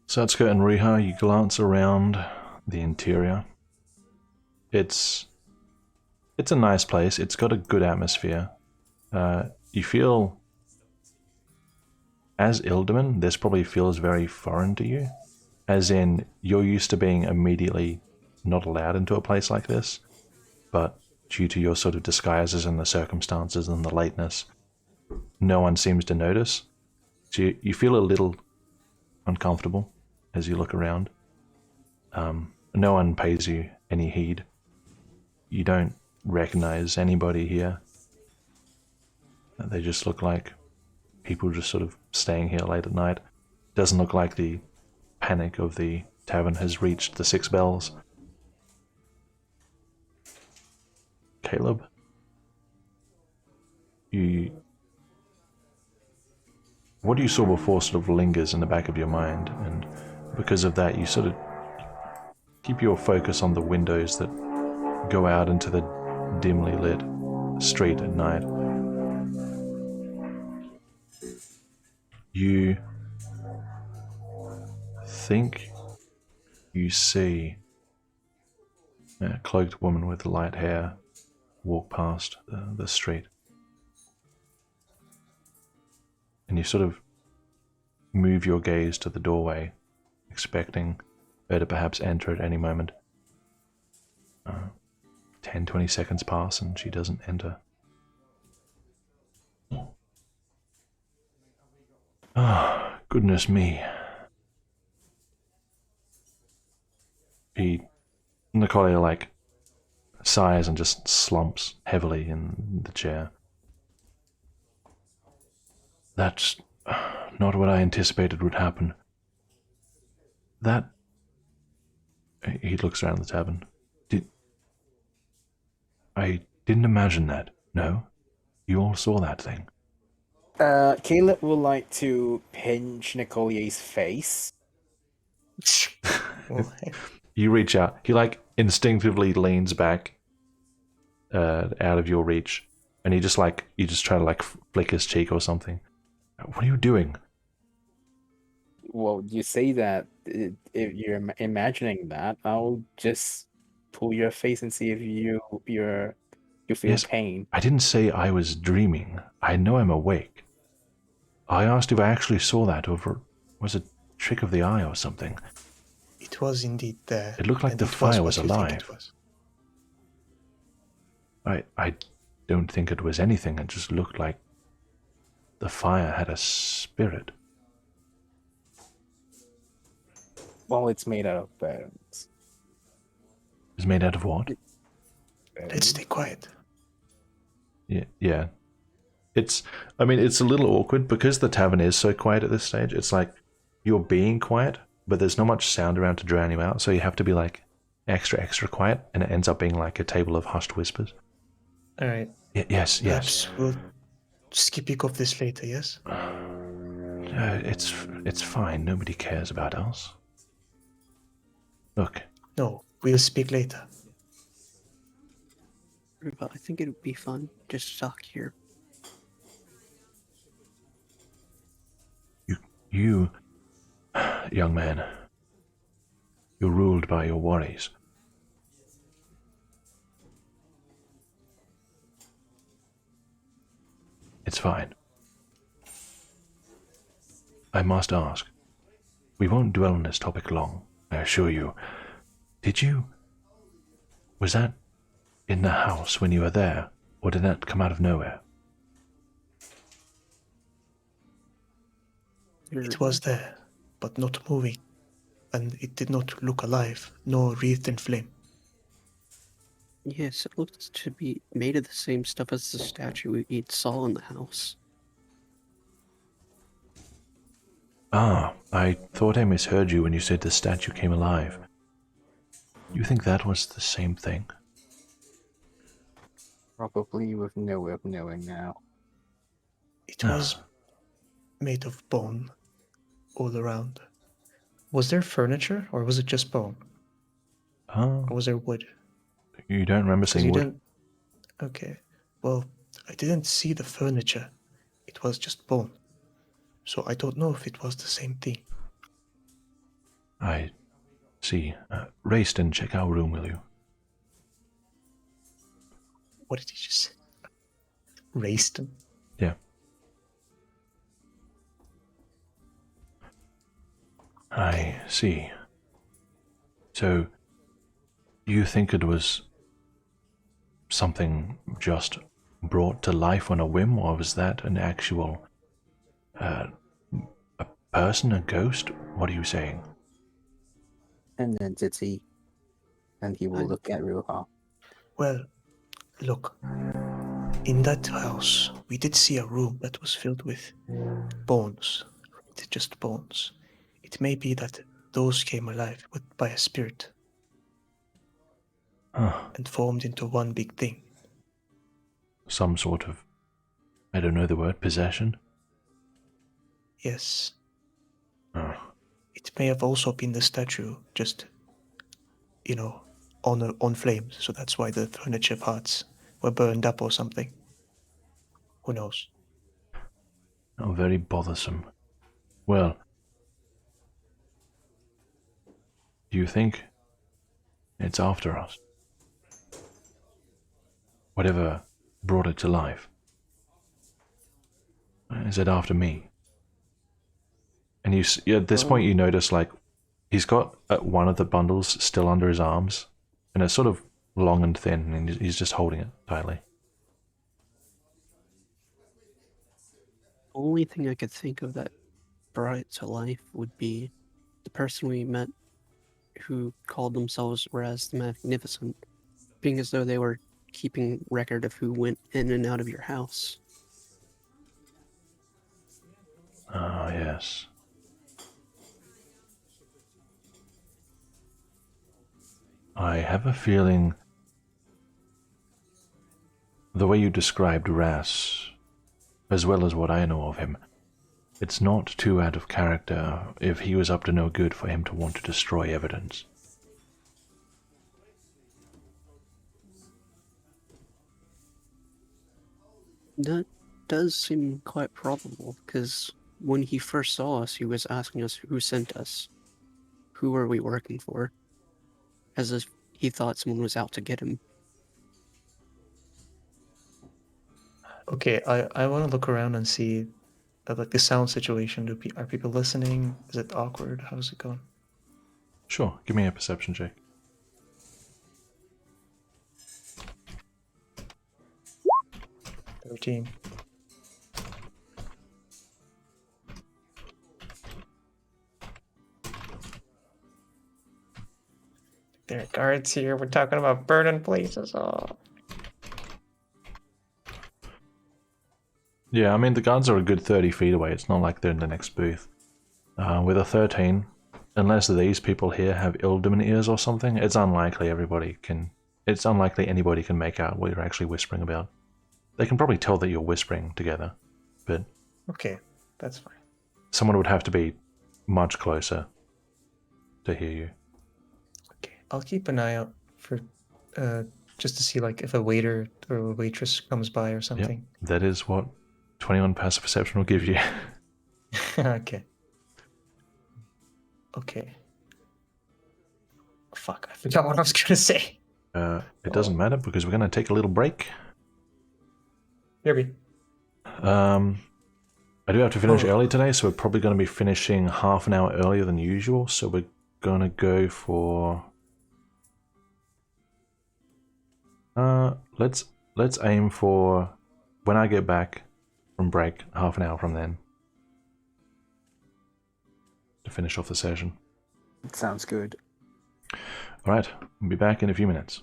Satsuka and Riha, you glance around the interior. It's a nice place. It's got a good atmosphere. You feel, as Ildaman, this probably feels very foreign to you. As in, you're used to being immediately not allowed into a place like this, but due to your sort of disguises and the circumstances and the lateness, no one seems to notice. So you feel a little uncomfortable as you look around. No one pays you any heed. You don't recognize anybody here. They just look like people just sort of staying here late at night. Doesn't look like the panic of the tavern has reached the 6 bells. Caleb, what you saw before sort of lingers in the back of your mind, and because of that you sort of keep your focus on the windows that go out into the dimly lit street at night. You think you see a cloaked woman with light hair walk past the street. And you sort of move your gaze to the doorway, expecting her to perhaps enter at any moment. 10-20 seconds pass and she doesn't enter. Ah, goodness me. Nicolia, like, sighs and just slumps heavily in the chair. That's not what I anticipated would happen. That... He looks around the tavern. I didn't imagine that. No? You all saw that thing? Caleb would like to pinch Nicolier's face. You reach out. He, like, instinctively leans back out of your reach, and you just try to, like, flick his cheek or something. What are you doing? Well, you say that if you're imagining that, I'll just pull your face and see if you feel Yes, pain. I didn't say I was dreaming. I know I'm awake. I asked if I actually saw that, or was it a trick of the eye or something. It was indeed there. It looked like and the it fire what was you think alive. it was. I don't think it was anything. It just looked like the fire had a spirit. Well, it's made out of bones. It's made out of what? Let's stay quiet. Yeah. It's a little awkward because the tavern is so quiet at this stage. It's like you're being quiet, but there's not much sound around to drown you out, so you have to be like extra quiet, and it ends up being like a table of hushed whispers. All right. Yes. Perhaps we'll speak of this later, yes? It's fine. Nobody cares about us. Look. No, we'll speak later. But I think it would be fun just to talk here. You, young man, you're ruled by your worries. It's fine. I must ask. We won't dwell on this topic long, I assure you. Was that in the house when you were there, or did that come out of nowhere? It was there, but not moving, and it did not look alive, nor wreathed in flame. Yes, it looks to be made of the same stuff as the statue we saw in the house. Ah, I thought I misheard you when you said the statue came alive. You think that was the same thing? Probably with no way of knowing now. It was made of bone all around. Was there furniture, or was it just bone? Oh, Or was there wood? you don't remember 'Cause seeing you wood? didn't. Okay. Well, I didn't see the furniture. It was just bone. So I don't know if it was the same thing. I see. Rayston, check our room, will you? What did he just say? Raced him? Yeah. I see. So, you think it was something just brought to life on a whim, or was that an actual a person, a ghost? What are you saying? An entity. And he will I'm- look at Ruha. Well, look. In that house, we did see a room that was filled with bones. Just bones. It may be that those came alive by a spirit and formed into one big thing. Some sort of, I don't know the word, possession? Yes. Oh. It may have also been the statue, just, on flames. So that's why the furniture parts were burned up or something. Who knows? Oh, very bothersome. Well, do you think it's after us? Whatever brought it to life. Is it after me? And at this point you notice, like, he's got one of the bundles still under his arms, and it's sort of long and thin, and he's just holding it tightly. Only thing I could think of that brought it to life would be the person we met who called themselves Raz the Magnificent, being as though they were keeping record of who went in and out of your house. Ah, yes. I have a feeling the way you described Ras, as well as what I know of him, it's not too out of character if he was up to no good for him to want to destroy evidence. That does seem quite probable, because when he first saw us, he was asking us who sent us. Who are we working for? As if he thought someone was out to get him. Okay, I want to look around and see, like, the sound situation. Are people listening? Is it awkward? How's it going? Sure, give me a perception check. 13. There are guards here. We're talking about burning places. Oh. Yeah, I mean, the guards are a good 30 feet away. It's not like they're in the next booth. With a 13, unless these people here have Illidan ears or something, it's unlikely anybody can make out what you're actually whispering about. They can probably tell that you're whispering together, but... Okay, that's fine. Someone would have to be much closer to hear you. Okay, I'll keep an eye out for, just to see, like, if a waiter or a waitress comes by or something. Yep, that is what 21 passive perception will give you. Okay. Okay. Fuck, I forgot what I was gonna say. It doesn't matter because we're going to take a little break. Here we. I do have to finish early today, so we're probably going to be finishing half an hour earlier than usual. So we're going to go for... let's aim for when I get back from break, half an hour from then, to finish off the session. Sounds good. Alright, we'll be back in a few minutes.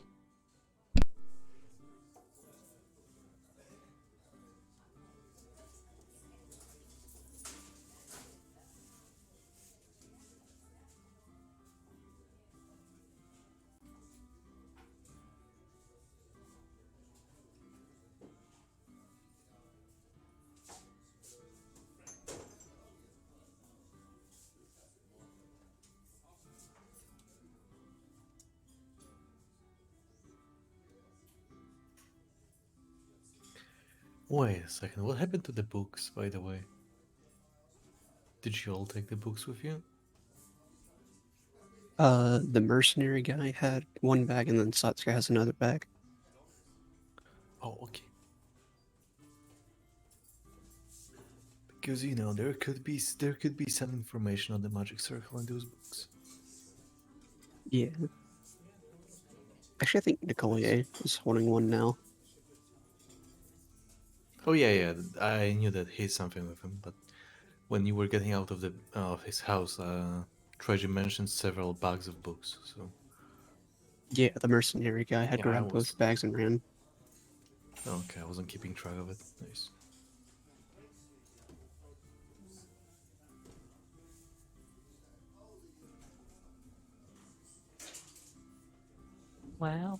Wait a second, what happened to the books, by the way? Did you all take the books with you? The mercenary guy had one bag, and then Satsuka has another bag. Oh, okay. Because you know there could be some information on the magic circle in those books. Yeah. Actually, I think Nicolier is holding one now. Oh yeah, I knew that he's something with him, but when you were getting out of the of his house, Trajan mentioned several bags of books. So Yeah, the mercenary guy had Yeah, I grabbed was- both bags and ran. okay, I wasn't keeping track of it. Nice. Wow.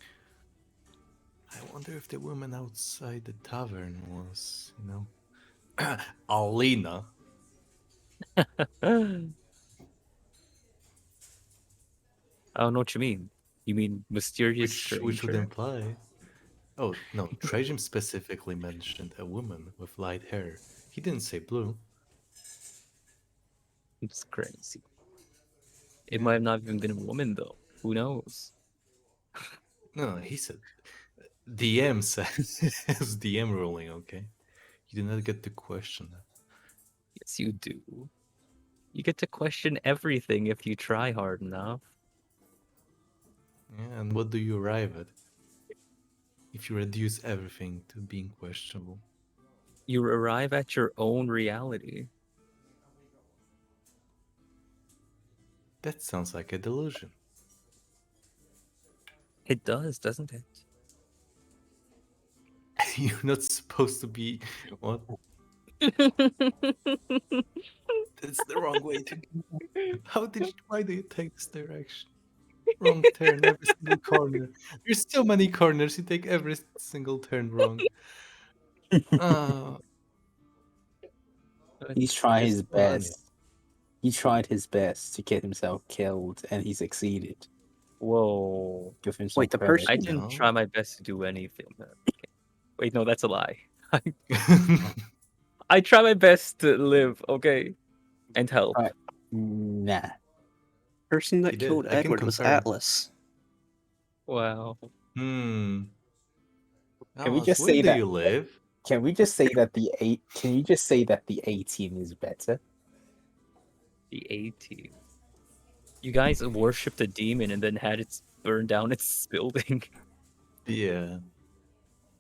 I wonder if the woman outside the tavern was, you know, Alina. I don't know what you mean. You mean mysterious Which would stranger? imply. Oh no, Trajan specifically mentioned a woman with light hair. He didn't say blue. It's crazy. It might have not even been a woman though. Who knows? No, he said. DM says it's DM ruling. Okay, you do not get to question that. Yes, you do. You get to question everything if you try hard enough. Yeah, and what do you arrive at? If you reduce everything to being questionable. You arrive at your own reality. That sounds like a delusion. It does, doesn't it? You're not supposed to be. What? That's the wrong way to go. Why do you take this direction? Wrong turn every single corner. There's so many corners, you take every single turn wrong. Oh, He's tried There's his so funny. best. He tried his best to get himself killed, and he succeeded. Whoa. Give him some Wait, the credit. person- I You didn't know. try my best to do anything. Okay. Wait, no, that's a lie. I try my best to live, okay? And help. Right. Nah. Person that He did, killed I can Edward was confirm. Atlas. Wow. Hmm. Can we Alice, just where say do that- you live? Can we just say that the 18 is better? The 18. You guys worshipped a demon and then had it burn down its building. Yeah.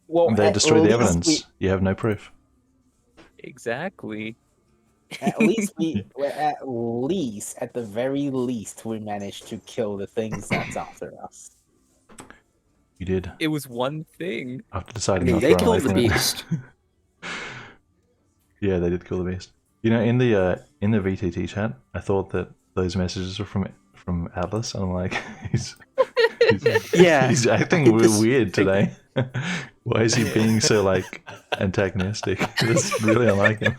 Well, They at destroy the least evidence. You have no proof. Exactly. At least at the very least, we managed to kill the things that's after us. You did. It was one thing. After deciding I mean, not to they run away killed the from it. beast. Yeah, they did kill the beast. You know, in the VTT chat, I thought that those messages were from Atlas, and I'm like, he's Yeah, he's acting I just weird today. Why is he being so like antagonistic? That's really unlike him.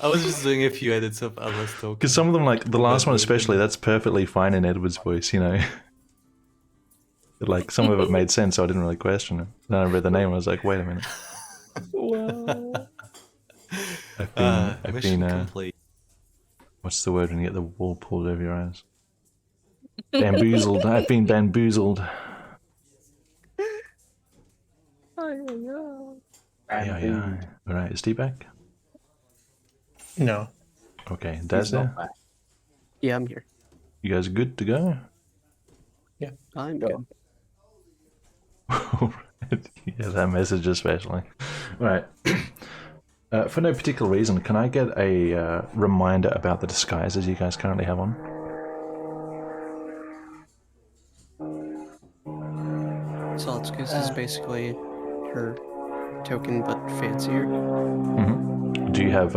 I was just doing a few edits of Alice talking. Because some of them, like the last one But- especially, that's perfectly fine in Edward's voice, you know. But, like some of it made sense, so I didn't really question it. Then I read the name, and I was like, wait a minute. Wow. I've mission been complete. what's the word when you get the wool pulled over your eyes? Bamboozled. I've been bamboozled. And Alright, is T back? No. Okay, he's Daz not there? back. Yeah, I'm here. You guys good to go? I'm Go. good. Yeah, that message especially. Alright. For no particular reason, can I get a reminder about the disguises you guys currently have on? Solid Goose is basically her token, but fancier. Do you have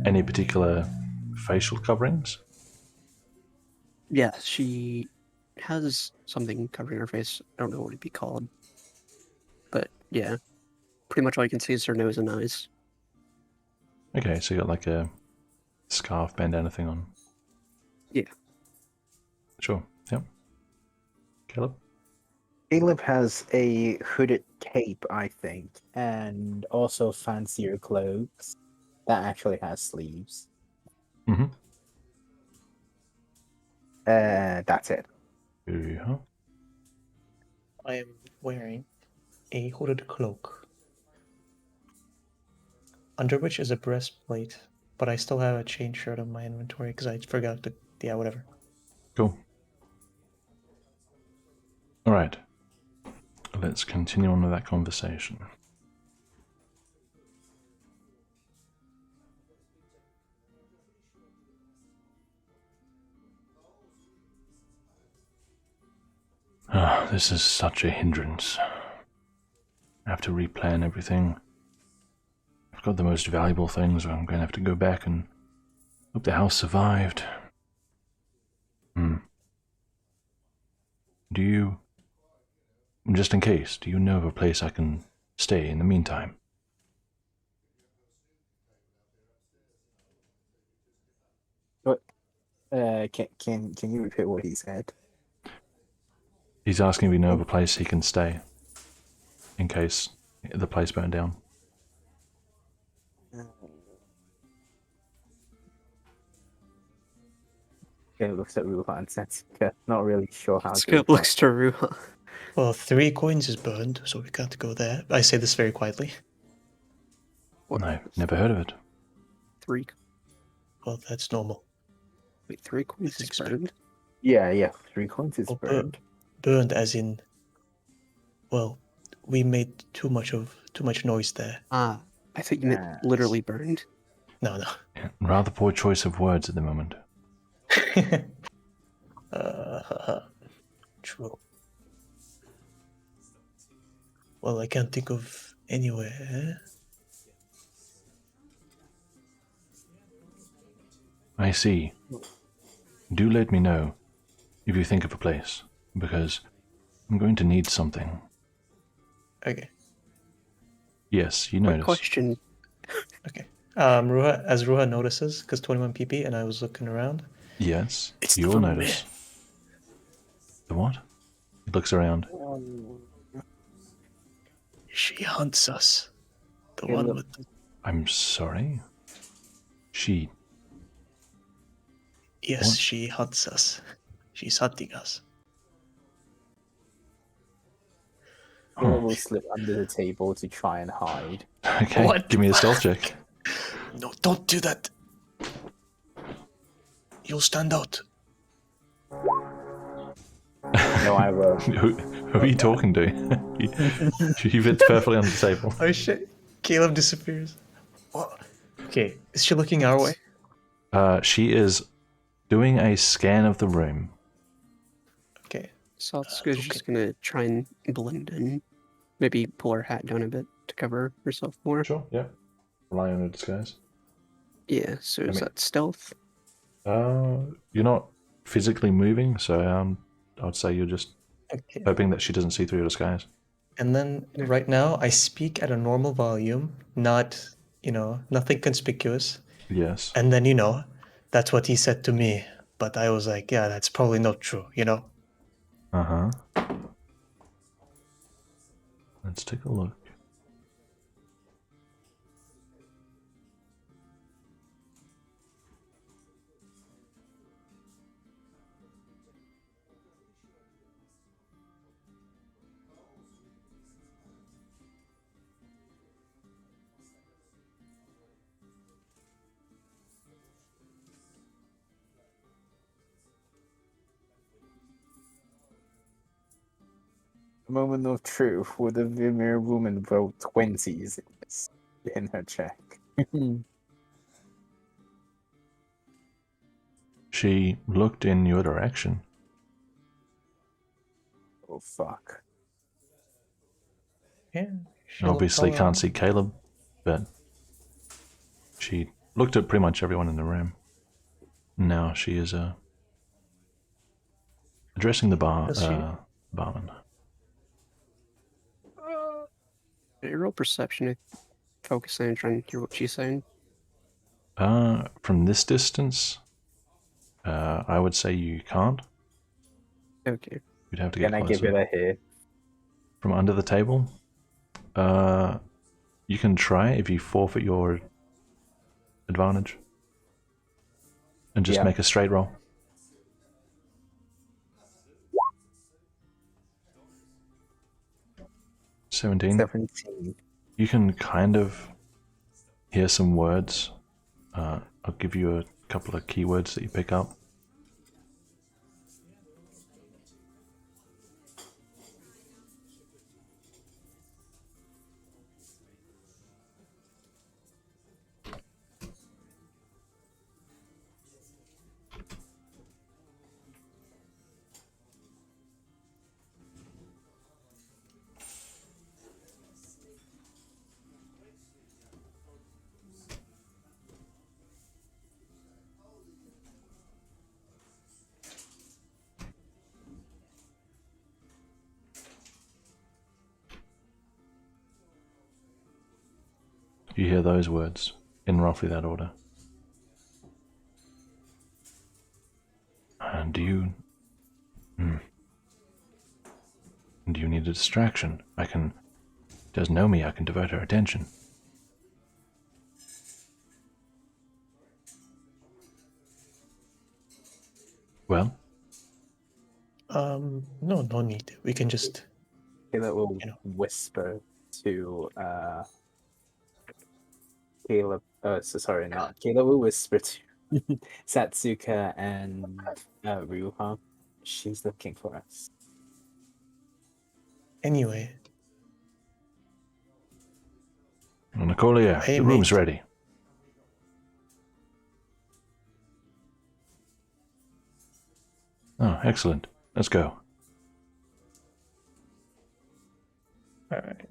any particular facial coverings? Yeah, she has something covering her face. I don't know what it'd be called. But yeah, pretty much all you can see is her nose and eyes. Okay, so you got like a scarf bandana thing on. Yeah. Sure, yep. Caleb? Caleb has a hooded cape, I think, and also fancier clothes that actually has sleeves. Mm-hmm. That's it. Yeah. I am wearing a hooded cloak, under which is a breastplate, but I still have a chain shirt on my inventory because I forgot to. Yeah, whatever. Cool. Alright. Let's continue on with that conversation. This is such a hindrance. I have to replan everything. I've got the most valuable things, I'm going to have to go back and hope the house survived. Do you, just in case, do you know of a place I can stay in the meantime? But can you repeat what he said? He's asking if we know of a place he can stay in case the place burned down. Caleb looks at Ruha and says, "Not really sure how to." Skip looks to Ruha. Well, 3 coins is burned, so we can't go there. I say this very quietly. What? I've never heard of it. 3. Well, that's normal. Wait, 3 coins is Expect- burned? Yeah, 3 coins is Oh, burned. Burned as in. Well, we made too much noise there. Ah, I thought you meant Yes. literally burned. No. Rather poor choice of words at the moment. True. Well, I can't think of anywhere. I see. Do let me know if you think of a place, because I'm going to need something. Okay. Yes, you Quick notice. question. Okay. As Ruha notices, because 21 PP, and I was looking around. Yes, It's you'll the notice. The what? He looks around. She hunts us. The Yeah, one look. with the... I'm sorry? She... Yes, What? she hunts us. She's hunting us. Caleb will slip under the table to try and hide. Okay, What? give me a stealth check. No, don't do that. You'll stand out. No, I won't. Who are you talking to? He fits perfectly on the table. Oh shit. Caleb disappears. What? Okay, is she looking our way? She is doing a scan of the room. Okay. Satsuka's just gonna try and blend in. Maybe pull her hat down a bit to cover herself more. Sure, yeah. Rely on her disguise. Yeah, so is mean- that stealth? You're not physically moving, so I'd say you're just Okay. hoping that she doesn't see through your disguise. And then right now I speak at a normal volume, not, nothing conspicuous. Yes. And then, that's what he said to me. But I was like, yeah, that's probably not true, Uh-huh. Let's take a look. Moment of truth. Would the Vimir woman roll 20s in her check? She looked in your direction. Oh, fuck. Yeah. You obviously can't see Caleb, but she looked at pretty much everyone in the room. Now she is addressing the Does she? barman. Roll perception, focusing and trying to hear what she's saying. From this distance, I would say you can't. Okay. You'd have to get Can I closer. give it a hit? From under the table, you can try if you forfeit your advantage and just Yeah. make a straight roll. 17. 17. You can kind of hear some words. I'll give you a couple of keywords that you pick up. You hear those words in roughly that order. And do you need a distraction? Does know me, I can divert her attention. Well? No need. We can just... Caleb will whisper to Caleb. Sorry, not Caleb will whisper to Satsuka and Ryuha. She's looking for us. Anyway. Nicolia, Hey, the room's mate. ready. Oh, excellent. Let's go. Alright.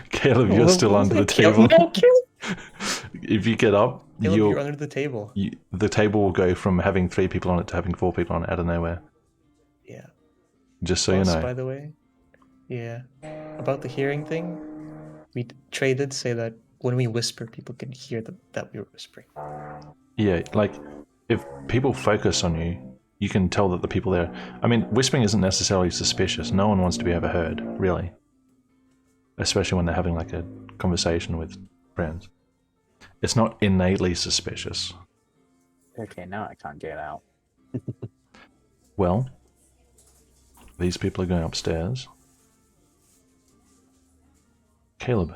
Caleb, you're still under the table. If you get up, Caleb, you're under the table. The table will go from having 3 people on it to having 4 people on it out of nowhere. Yeah. Just so Plus, you know. by the way, yeah. About the hearing thing, we traded say that when we whisper, people can hear that we were whispering. Yeah, like, if people focus on you, you can tell that the people there... I mean, whispering isn't necessarily suspicious. No one wants to be overheard, really. Especially when they're having, like, a conversation with friends. It's not innately suspicious. Okay, now I can't get out. Well, these people are going upstairs. Caleb.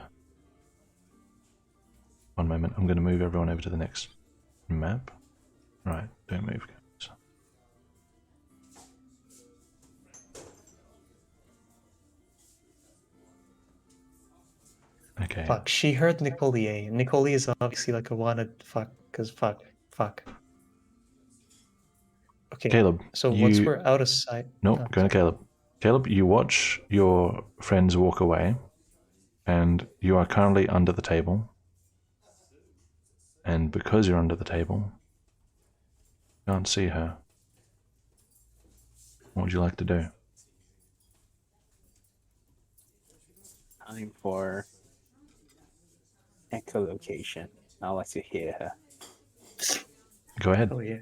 One moment, I'm going to move everyone over to the next map. Right, don't move, guys. Okay. Fuck, she heard Nicolier. Nicolier is obviously like a wanted fuck, because fuck. Okay, Caleb, so once we're out of sight... Nope, go to Caleb. Caleb, you watch your friends walk away, and you are currently under the table. And because you're under the table, you can't see her. What would you like to do? Time for echolocation. I'll let you hear her. Go ahead. Oh yeah.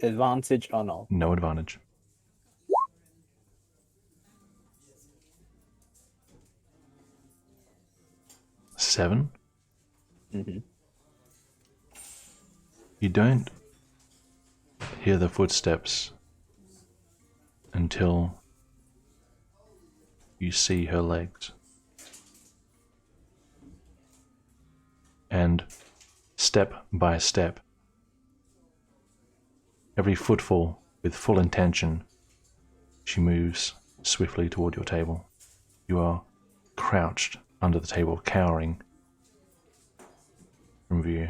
Advantage or no? No advantage. Seven? Mm-hmm. You don't hear the footsteps until you see her legs. And step by step, Every footfall with full intention, she moves swiftly toward your table. You are crouched under the table, cowering from view.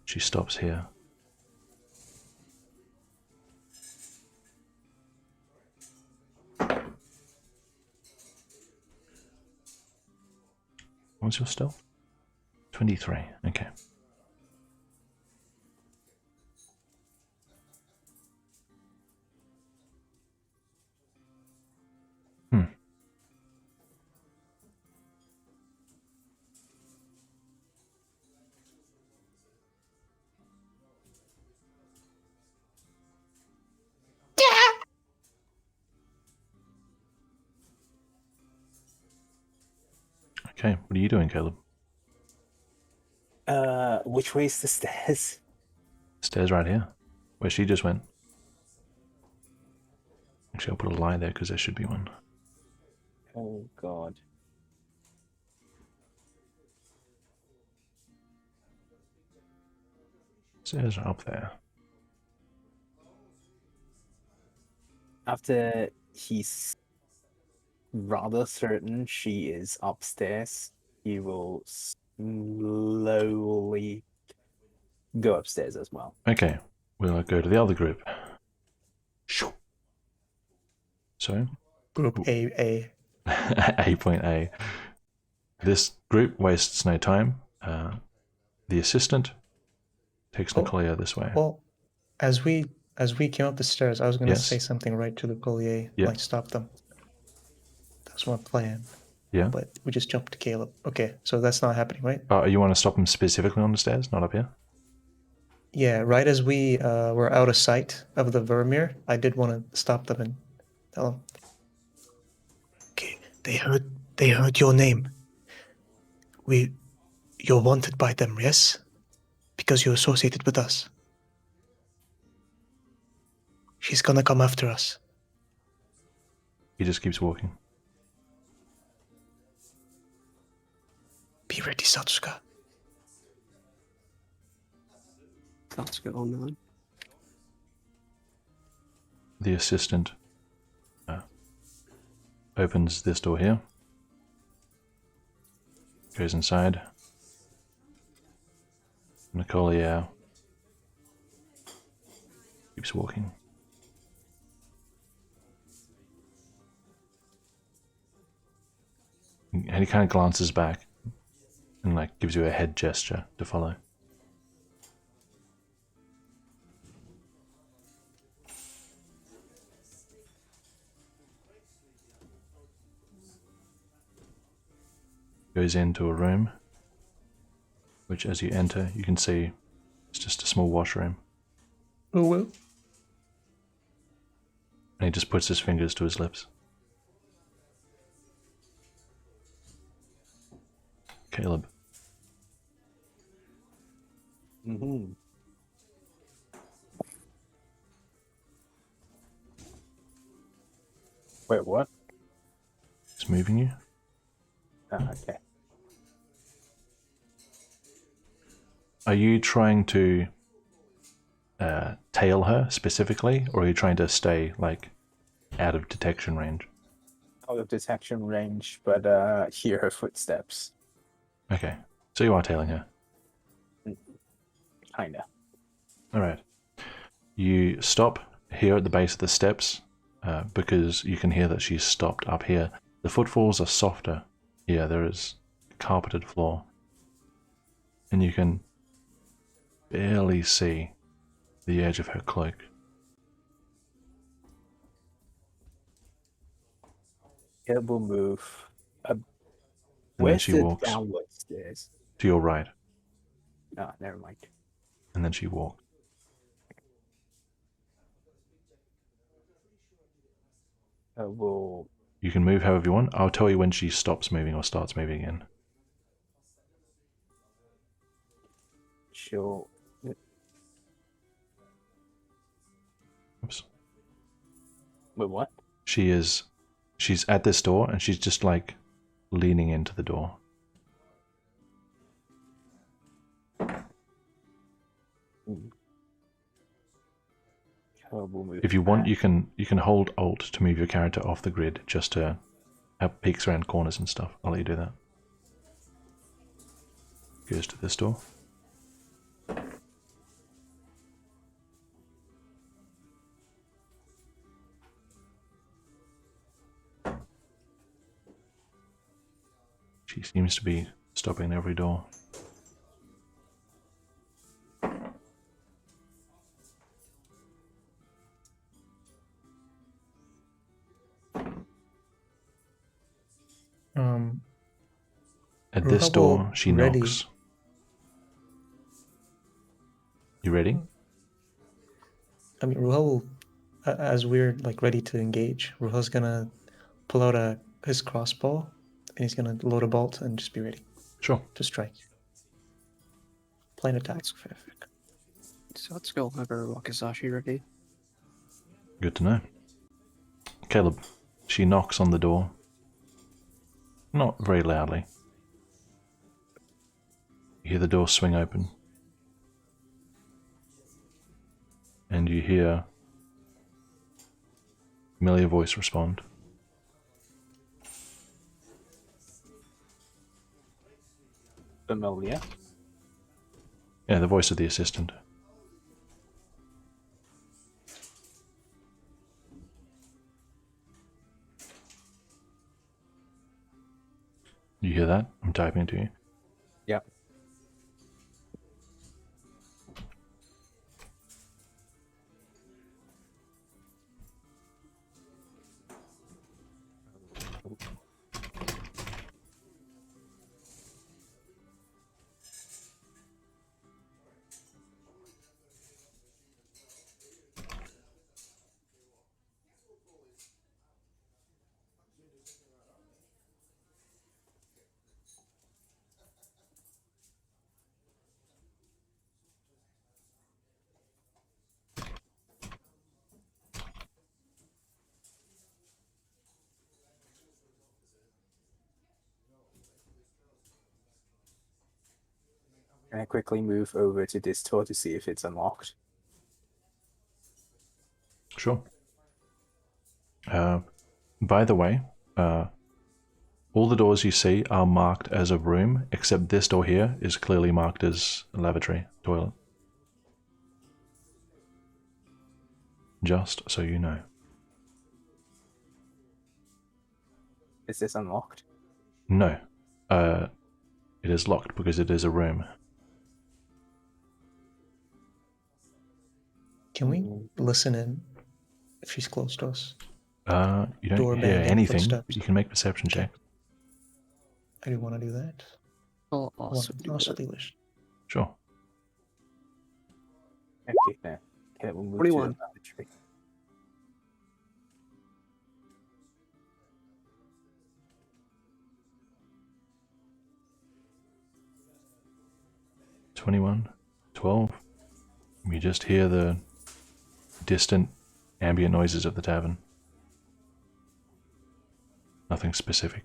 She stops here. What's your stealth? 23. Okay. Okay, what are you doing, Caleb? Which way is the stairs? Stairs right here, where she just went. Actually, I'll put a lie there because there should be one. Oh god. Stairs are up there. After he's rather certain she is upstairs, he will slowly go upstairs as well. Okay, we'll go to the other group. So, Group A. A.A. This group wastes no time. The assistant takes Nicolia this way. Well, as we came up the stairs, I was going to Yes. say something right to the collier, Yeah. like stop them. That's my plan. Yeah. But we just jumped to Caleb. Okay, so that's not happening, right? You want to stop him specifically on the stairs, not up here? Yeah, right as we were out of sight of the Vermeer, I did want to stop them and tell them. Okay, they heard your name. You're wanted by them, yes? Because you're associated with us. She's gonna come after us. He just keeps walking. Be ready, Satsuka. Let's go on. The assistant opens this door here. Goes inside. Nicolia keeps walking. And he kind of glances back and like gives you a head gesture to follow. Goes into a room, which as you enter, you can see it's just a small washroom. Oh well. And he just puts his fingers to his lips. Caleb. Mm-hmm. Wait, what? He's moving you. Oh, okay. Are you trying to tail her specifically, or are you trying to stay like out of detection range? Out of detection range, but hear her footsteps. Okay, so you are tailing her. Kinda. All right. You stop here at the base of the steps because you can hear that she's stopped up here. The footfalls are softer. Yeah, there is a carpeted floor. And you can barely see the edge of her cloak. It will move. And then Where's she the walks downward stairs? to your right. Oh, never mind. And then she walks. Will You can move however you want. I'll tell you when she stops moving or starts moving again. she'll Oops. wait, what? She's at this door and she's just like leaning into the door. We'll move If you want, back. you can hold Alt to move your character off the grid, just to have peeks around corners and stuff. I'll let you do that. Goes to this door. She seems to be stopping at every door. At this Ruha door, will she ready. knocks. You ready? I mean, Ruha will, as we're like ready to engage, Ruha's gonna pull out his crossbow, and he's gonna load a bolt and just be ready Sure. to strike. Plain attack. So let's go have our Wakizashi ready. Good to know. Caleb, she knocks on the door. Not very loudly. You hear the door swing open. And you hear familiar voice respond. Familiar. Yeah, the voice of the assistant. You hear that? I'm typing to you. Yeah. Can I quickly move over to this door to see if it's unlocked? Sure. By the way, all the doors you see are marked as a room, except this door here is clearly marked as a lavatory, toilet. Just so you know. Is this unlocked? No. It is locked because it is a room. Can we listen in if she's close to us? You don't Door hear banging, anything, footsteps. but you can make perception Okay. checks. I do want to do that. I'll also do Also that. delish. Sure. Okay, then. Okay, we'll move 21. to the lavatory. $21, $12. You just hear the distant ambient noises of the tavern. Nothing specific.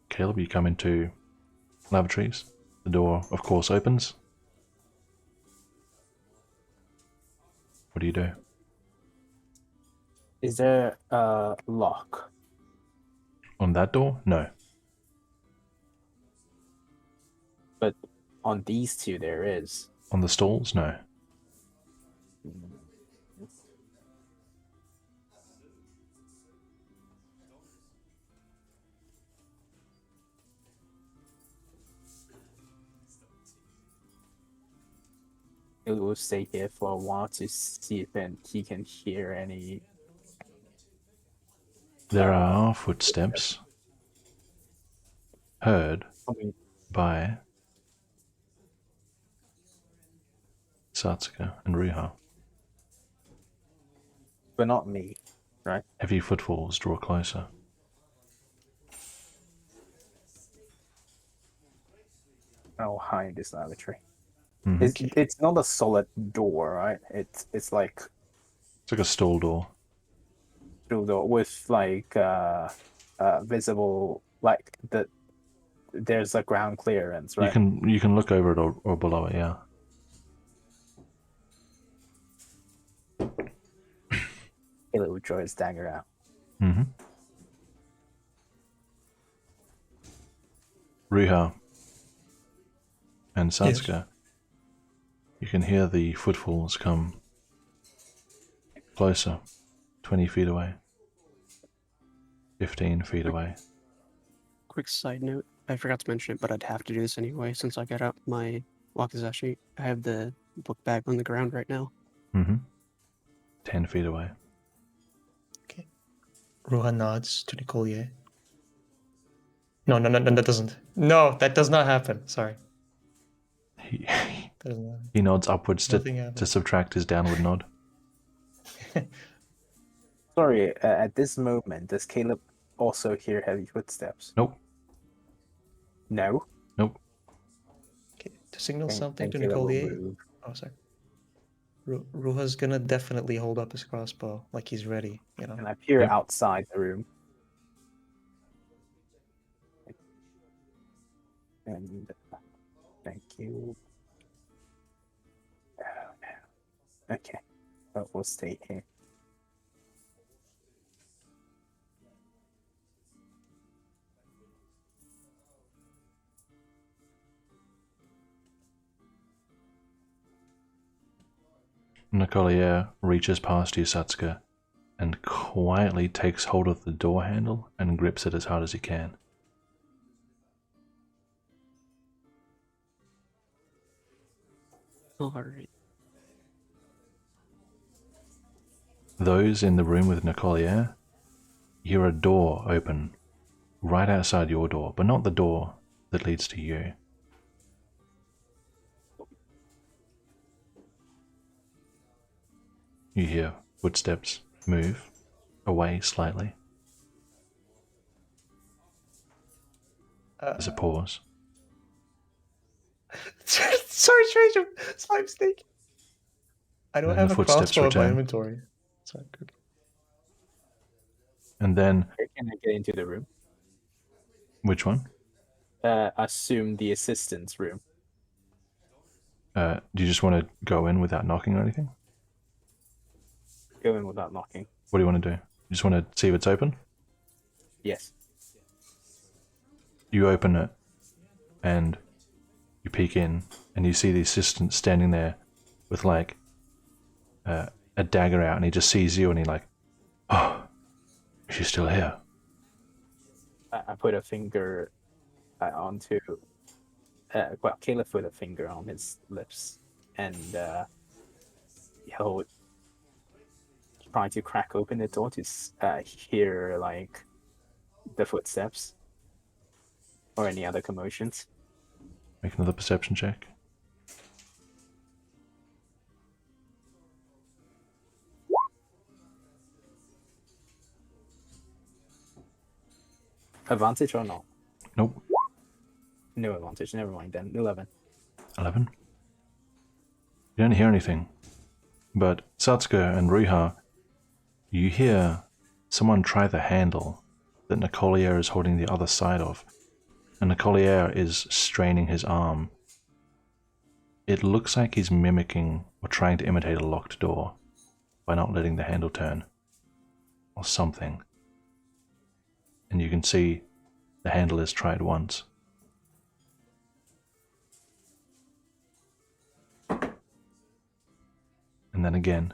Caleb, you come into lavatories. The door, of course, opens. What do you do? Is there a lock? On that door? No. But on these two there is. On the stalls? No. He will stay here for a while to see if he can hear any. There are footsteps heard by Satsuka and Ruha. But not me, right? Heavy footfalls draw closer. I'll hide this lavatory. Mhm. It's not a solid door, right? It's like It's like a stall door. through the with like visible there's a ground clearance, right? You can look over it or below it, yeah. Caleb would draw his dagger out. Mm-hmm. Ruha and Yes. Satsuka, you can hear the footfalls come closer, 20 feet away, 15 feet away. Quick side note, I forgot to mention it, but I'd have to do this anyway since I got out my wakizashi. I have the book bag on the ground right now. Mm-hmm. 10 feet away. Okay. Ruha nods to Nicolier. No, that doesn't. No, that does not happen. Sorry. He, That doesn't happen. he nods upwards Nothing to happened. subtract his downward nod. Sorry, at this moment, does Caleb also hear heavy footsteps? Nope. No? Nope. Okay, to signal something Then to Caleb will Nicolier. move. Oh, sorry. Ruha's gonna definitely hold up his crossbow like he's ready, you know. And I peer Yep. outside the room. And thank you. Oh, no. Okay, but we'll stay here. Nicolier reaches past you, Satsuka, and quietly takes hold of the door handle and grips it as hard as he can. Alright. Those in the room with Nicolier hear a door open right outside your door, but not the door that leads to you. You hear footsteps move away slightly. There's a pause. Sorry, stranger. It's my mistake. I don't Then have the a footsteps crossbow in my return. inventory. Sorry. Good. And then, Where can I get into the room? which one? Assume the assistant's room. Do you just want to go in without knocking or anything? Go in without knocking. What do you want to do? You just want to see if it's open? Yes. You open it, and you peek in, and you see the assistant standing there with like a dagger out, and he just sees you, and he like, oh, she's still here. I put a finger onto. Well, Caleb put a finger on his lips, and he'll try to crack open the door to hear like the footsteps or any other commotions. Make another perception check. Advantage or not? Nope. No advantage. Never mind then. 11. 11. You don't hear anything, but Satsuka and Ruha, you hear someone try the handle that Nicolier is holding the other side of, and Nicolier is straining his arm. It looks like he's mimicking or trying to imitate a locked door by not letting the handle turn, or something. And you can see the handle is tried once. And then again.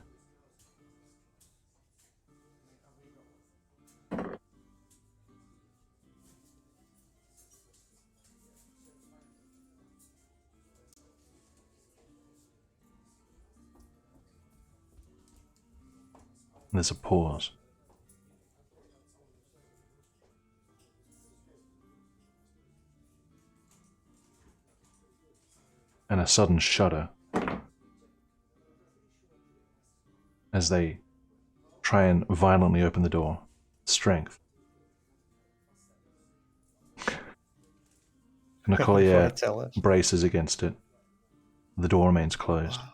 There's a pause. And a sudden shudder as they try and violently open the door. Strength. Before I Nicolier tell it. braces against it. The door remains closed. Wow.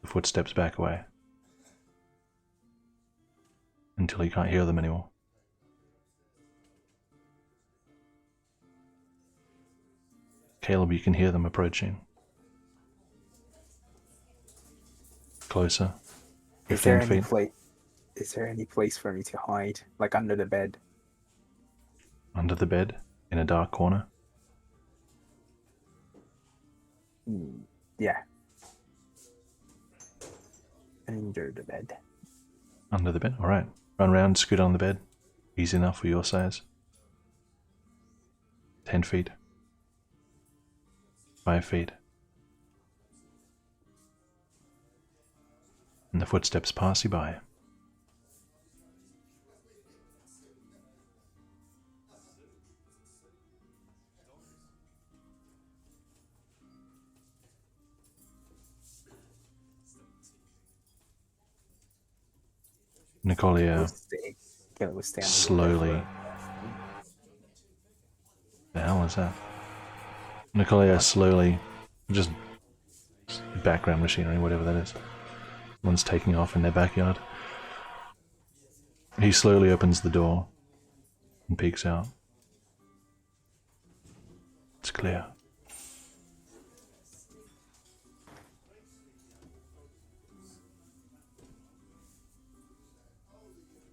The footsteps back away. Until you can't hear them anymore. Caleb, you can hear them approaching. Closer. Is there 15 any feet. Is there any place for me to hide, like under the bed? Under the bed, in a dark corner. Yeah. Under the bed. Under the bed? Alright. Run around, scoot on the bed. Easy enough for your size. 10 feet. 5 feet. And the footsteps pass you by. Nicolia Caleb was standing slowly. The hell is that? Nicolia slowly, just background machinery, whatever that is. One's taking off in their backyard. He slowly opens the door and peeks out. It's clear.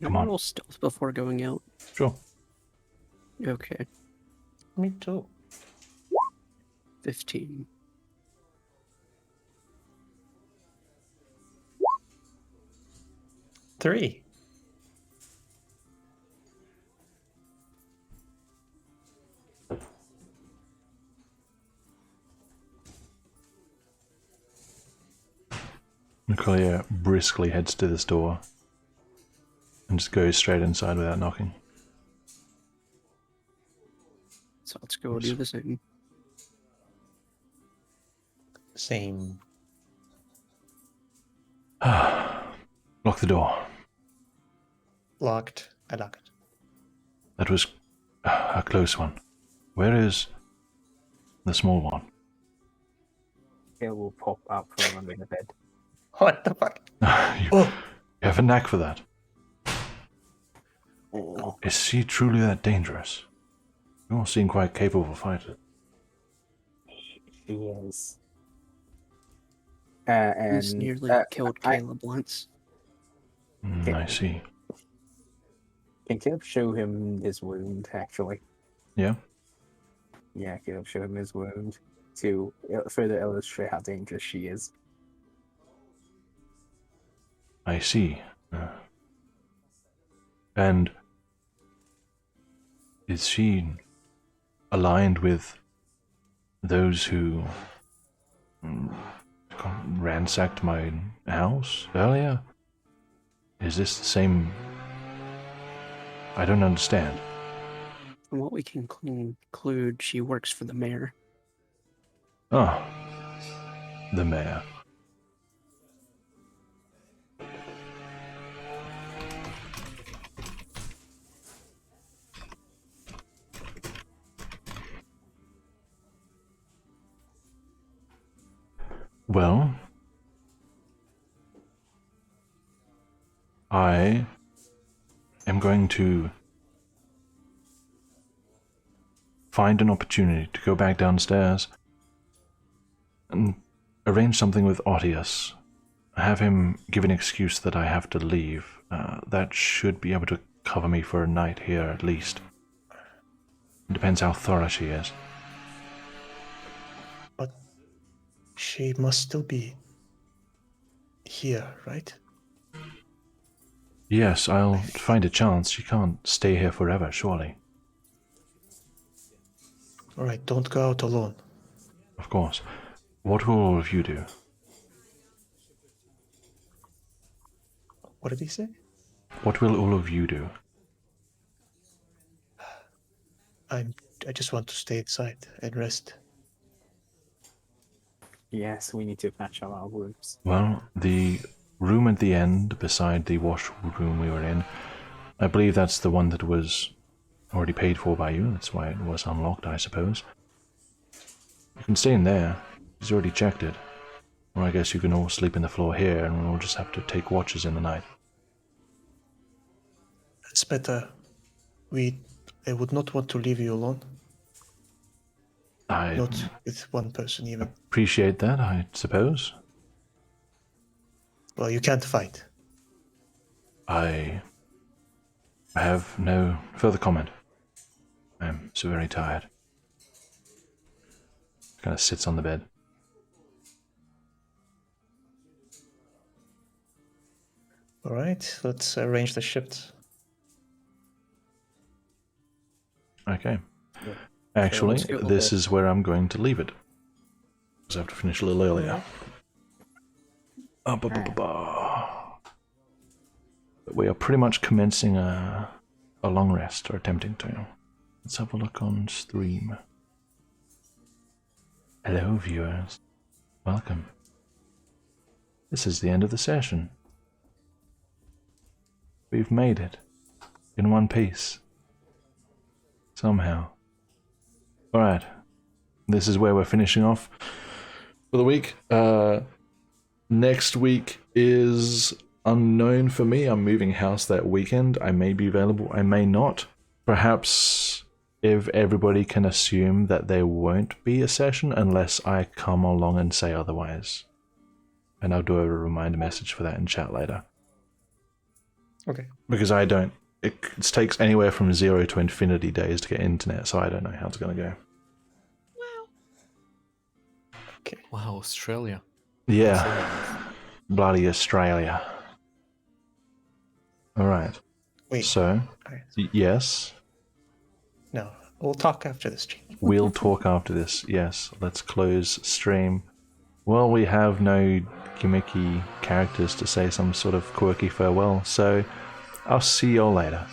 Come on. Roll stealth before going out. Sure. Okay. Me too. 15. Three. Nicolia briskly heads to this door and just goes straight inside without knocking. So let's go do the same. Same. Lock the door. Locked. I lock it. That was a close one. Where is the small one? Caleb will pop up from under the bed. What the fuck? you, Oh, you have a knack for that. Oh. Is she truly that dangerous? You all seem quite capable fighter. She is. And He's nearly killed Caleb once. I see. Can Caleb show him his wound, actually? Yeah? Yeah, Caleb show him his wound to further illustrate how dangerous she is. I see. And is she aligned with those who ransacked my house earlier? Is this the same? I don't understand. From what we can conclude, she works for the mayor. Oh, the mayor. Well, I am going to find an opportunity to go back downstairs and arrange something with Otius. Have him give an excuse that I have to leave. That should be able to cover me for a night here at least. It depends how thorough she is. but she must still be here, right? Yes, I'll find a chance. She can't stay here forever, surely. Alright, don't go out alone. Of course. What will all of you do? What did he say? What will all of you do? I just want to stay inside and rest. Yes, we need to patch up our wounds. Well, the room at the end, beside the washroom we were in, I believe that's the one that was already paid for by you. That's why it was unlocked, I suppose. You can stay in there. He's already checked it. Or I guess you can all sleep in the floor here, and we'll just have to take watches in the night. It's better. I would not want to leave you alone. I Not with one person even. appreciate that, I suppose. Well, you can't fight. I have no further comment. I'm so very tired. Kind of sits on the bed. All right, let's arrange the shifts. Okay. Yeah. Actually, let's go this ahead. is where I'm going to leave it. Because I have to finish a little earlier. But we are pretty much commencing a long rest, or attempting to. Let's have a look on stream. Hello, viewers. Welcome. This is the end of the session. We've made it. In one piece. Somehow. Alright. This is where we're finishing off for the week. Next week is unknown for me. I'm moving house that weekend. I may be available, I may not. Perhaps if everybody can assume that there won't be a session unless I come along and say otherwise. And I'll do a reminder message for that in chat later. Okay. Because I don't... It takes anywhere from 0 to infinity days to get internet, so I don't know how it's going to go. Okay. Wow, Australia. Yeah. Bloody Australia. Alright. Wait. So, Alright. yes, No, we'll talk after this stream. we'll talk after this. Yes, let's close stream. Well, we have no gimmicky characters to say some sort of quirky farewell, so I'll see y'all later.